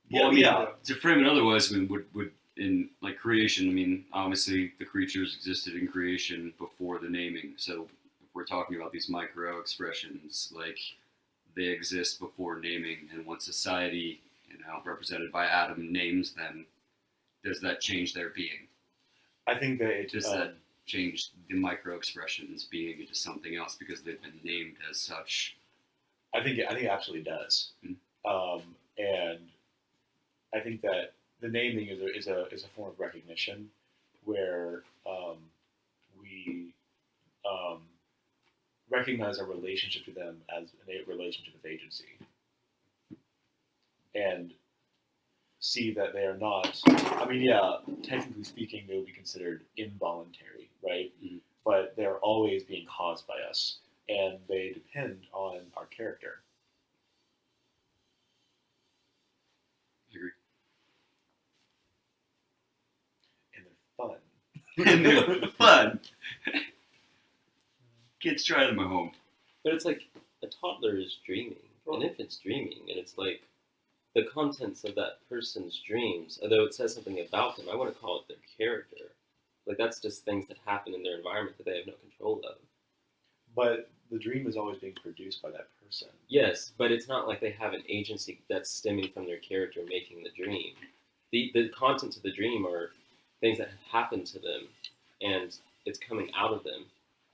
To frame it otherwise, I mean, would in like creation, I mean, obviously the creatures existed in creation before the naming. So if we're talking about these micro expressions, like they exist before naming, and once society, represented by Adam, names them, does that change their being? I think that it does that change the micro expressions being into something else because they've been named as such? I think it absolutely does. And I think that the naming is a form of recognition where we recognize our relationship to them as a relationship of agency, and see that they are not. I mean, technically speaking, they would be considered involuntary, right? Mm-hmm. But they're always being caused by us, and they depend on our character. And they're fun. Kids try them at home. But it's like a toddler is dreaming, an infant's dreaming, and it's like the contents of that person's dreams, although it says something about them, I wouldn't call it their character. Like that's just things that happen in their environment that they have no control of. But the dream is always being produced by that person. Yes, but it's not like they have an agency that's stemming from their character making the dream. the contents of the dream are things that have happened to them, and it's coming out of them.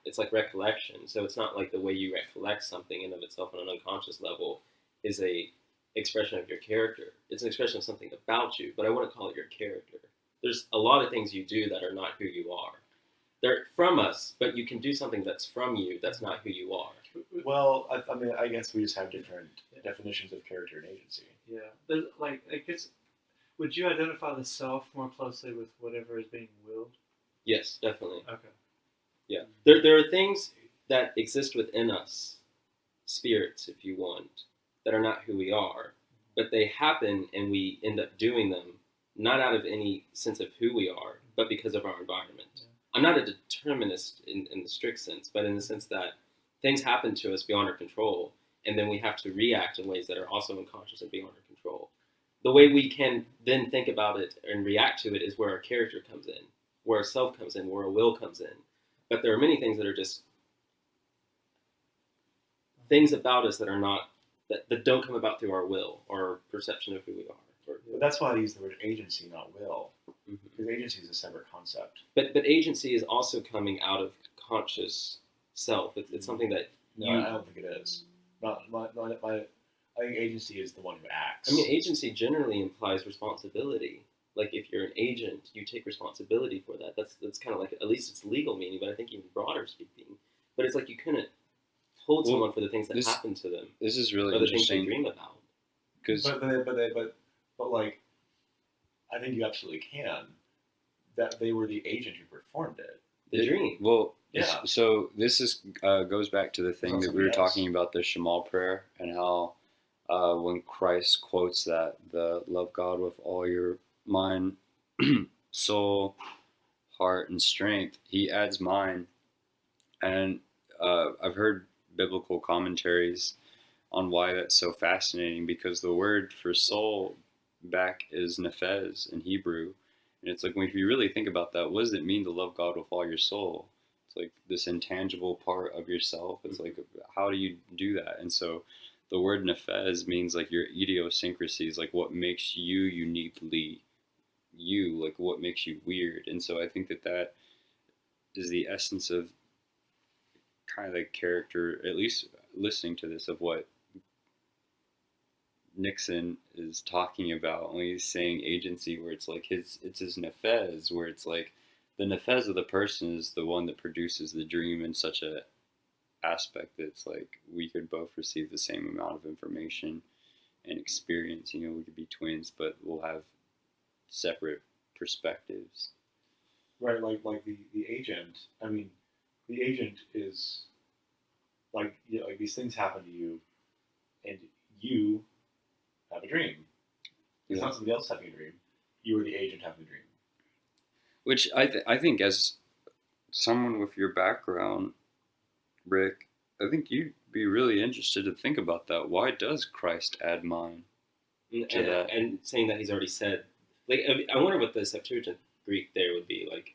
It's like recollection. So it's not like the way you recollect something in of itself on an unconscious level is a expression of your character. It's an expression of something about you, but I wouldn't call it your character. There's a lot of things you do that are not who you are. They're from us, but you can do something that's from you that's not who you are. Well, I mean, I guess we just have different definitions of character and agency. Yeah. There's, like, I guess, would you identify the self more closely with whatever is being willed? Yes, definitely. Okay. Yeah. There are things that exist within us, spirits, if you want, that are not who we are, but they happen and we end up doing them not out of any sense of who we are, but because of our environment. Yeah. I'm not a determinist in the strict sense, but in the sense that things happen to us beyond our control, and then we have to react in ways that are also unconscious and beyond our control. The way we can then think about it and react to it is where our character comes in, where our self comes in, where our will comes in. But there are many things that are just things about us that are not, that don't come about through our will or our perception of who we are. But that's why I use the word agency, not will, Mhm. because agency is a separate concept. But agency is also coming out of conscious self. It's something that No, I don't think it is. I think agency is the one who acts. I mean, agency generally implies responsibility. Like if you're an agent, you take responsibility for that. That's kind of like, at least it's legal meaning, but I think even broader speaking. But it's like you couldn't hold Well, someone for the things that this- happen to them This is really or the things they interesting dream about. because But like, I think you absolutely can. That they were the agent who performed it. The dream. Well, Yeah. so this is goes back to the thing It's that not we were somebody else. talking about, the Shemal prayer, and how when Christ quotes that, the love God with all your mind, soul, heart, and strength, he adds mind. And I've heard biblical commentaries on why that's so fascinating, because the word for soul back is nephes in Hebrew. And it's like, if you really think about that, what does it mean to love God with all your soul? It's like this intangible part of yourself. It's like, how do you do that? And so the word nephes means like your idiosyncrasies, like what makes you uniquely you, like what makes you weird. And so I think that is the essence of kind of the character, at least listening to this, of what Nixon is talking about when he's saying agency, where it's like it's his nephes, where it's like the nephes of the person is the one that produces the dream in such a aspect that it's like we could both receive the same amount of information and experience. You know, we could be twins, but we'll have separate perspectives. Right, like the agent. I mean, the agent is like, you know, like these things happen to you, and you have a dream. It's not somebody else having a dream. You are the agent having a dream. Which I think, as someone with your background, Rick, I think you'd be really interested to think about that. Why does Christ add mind to that? And saying that he's already said, like, I wonder what the Septuagint Greek there would be like.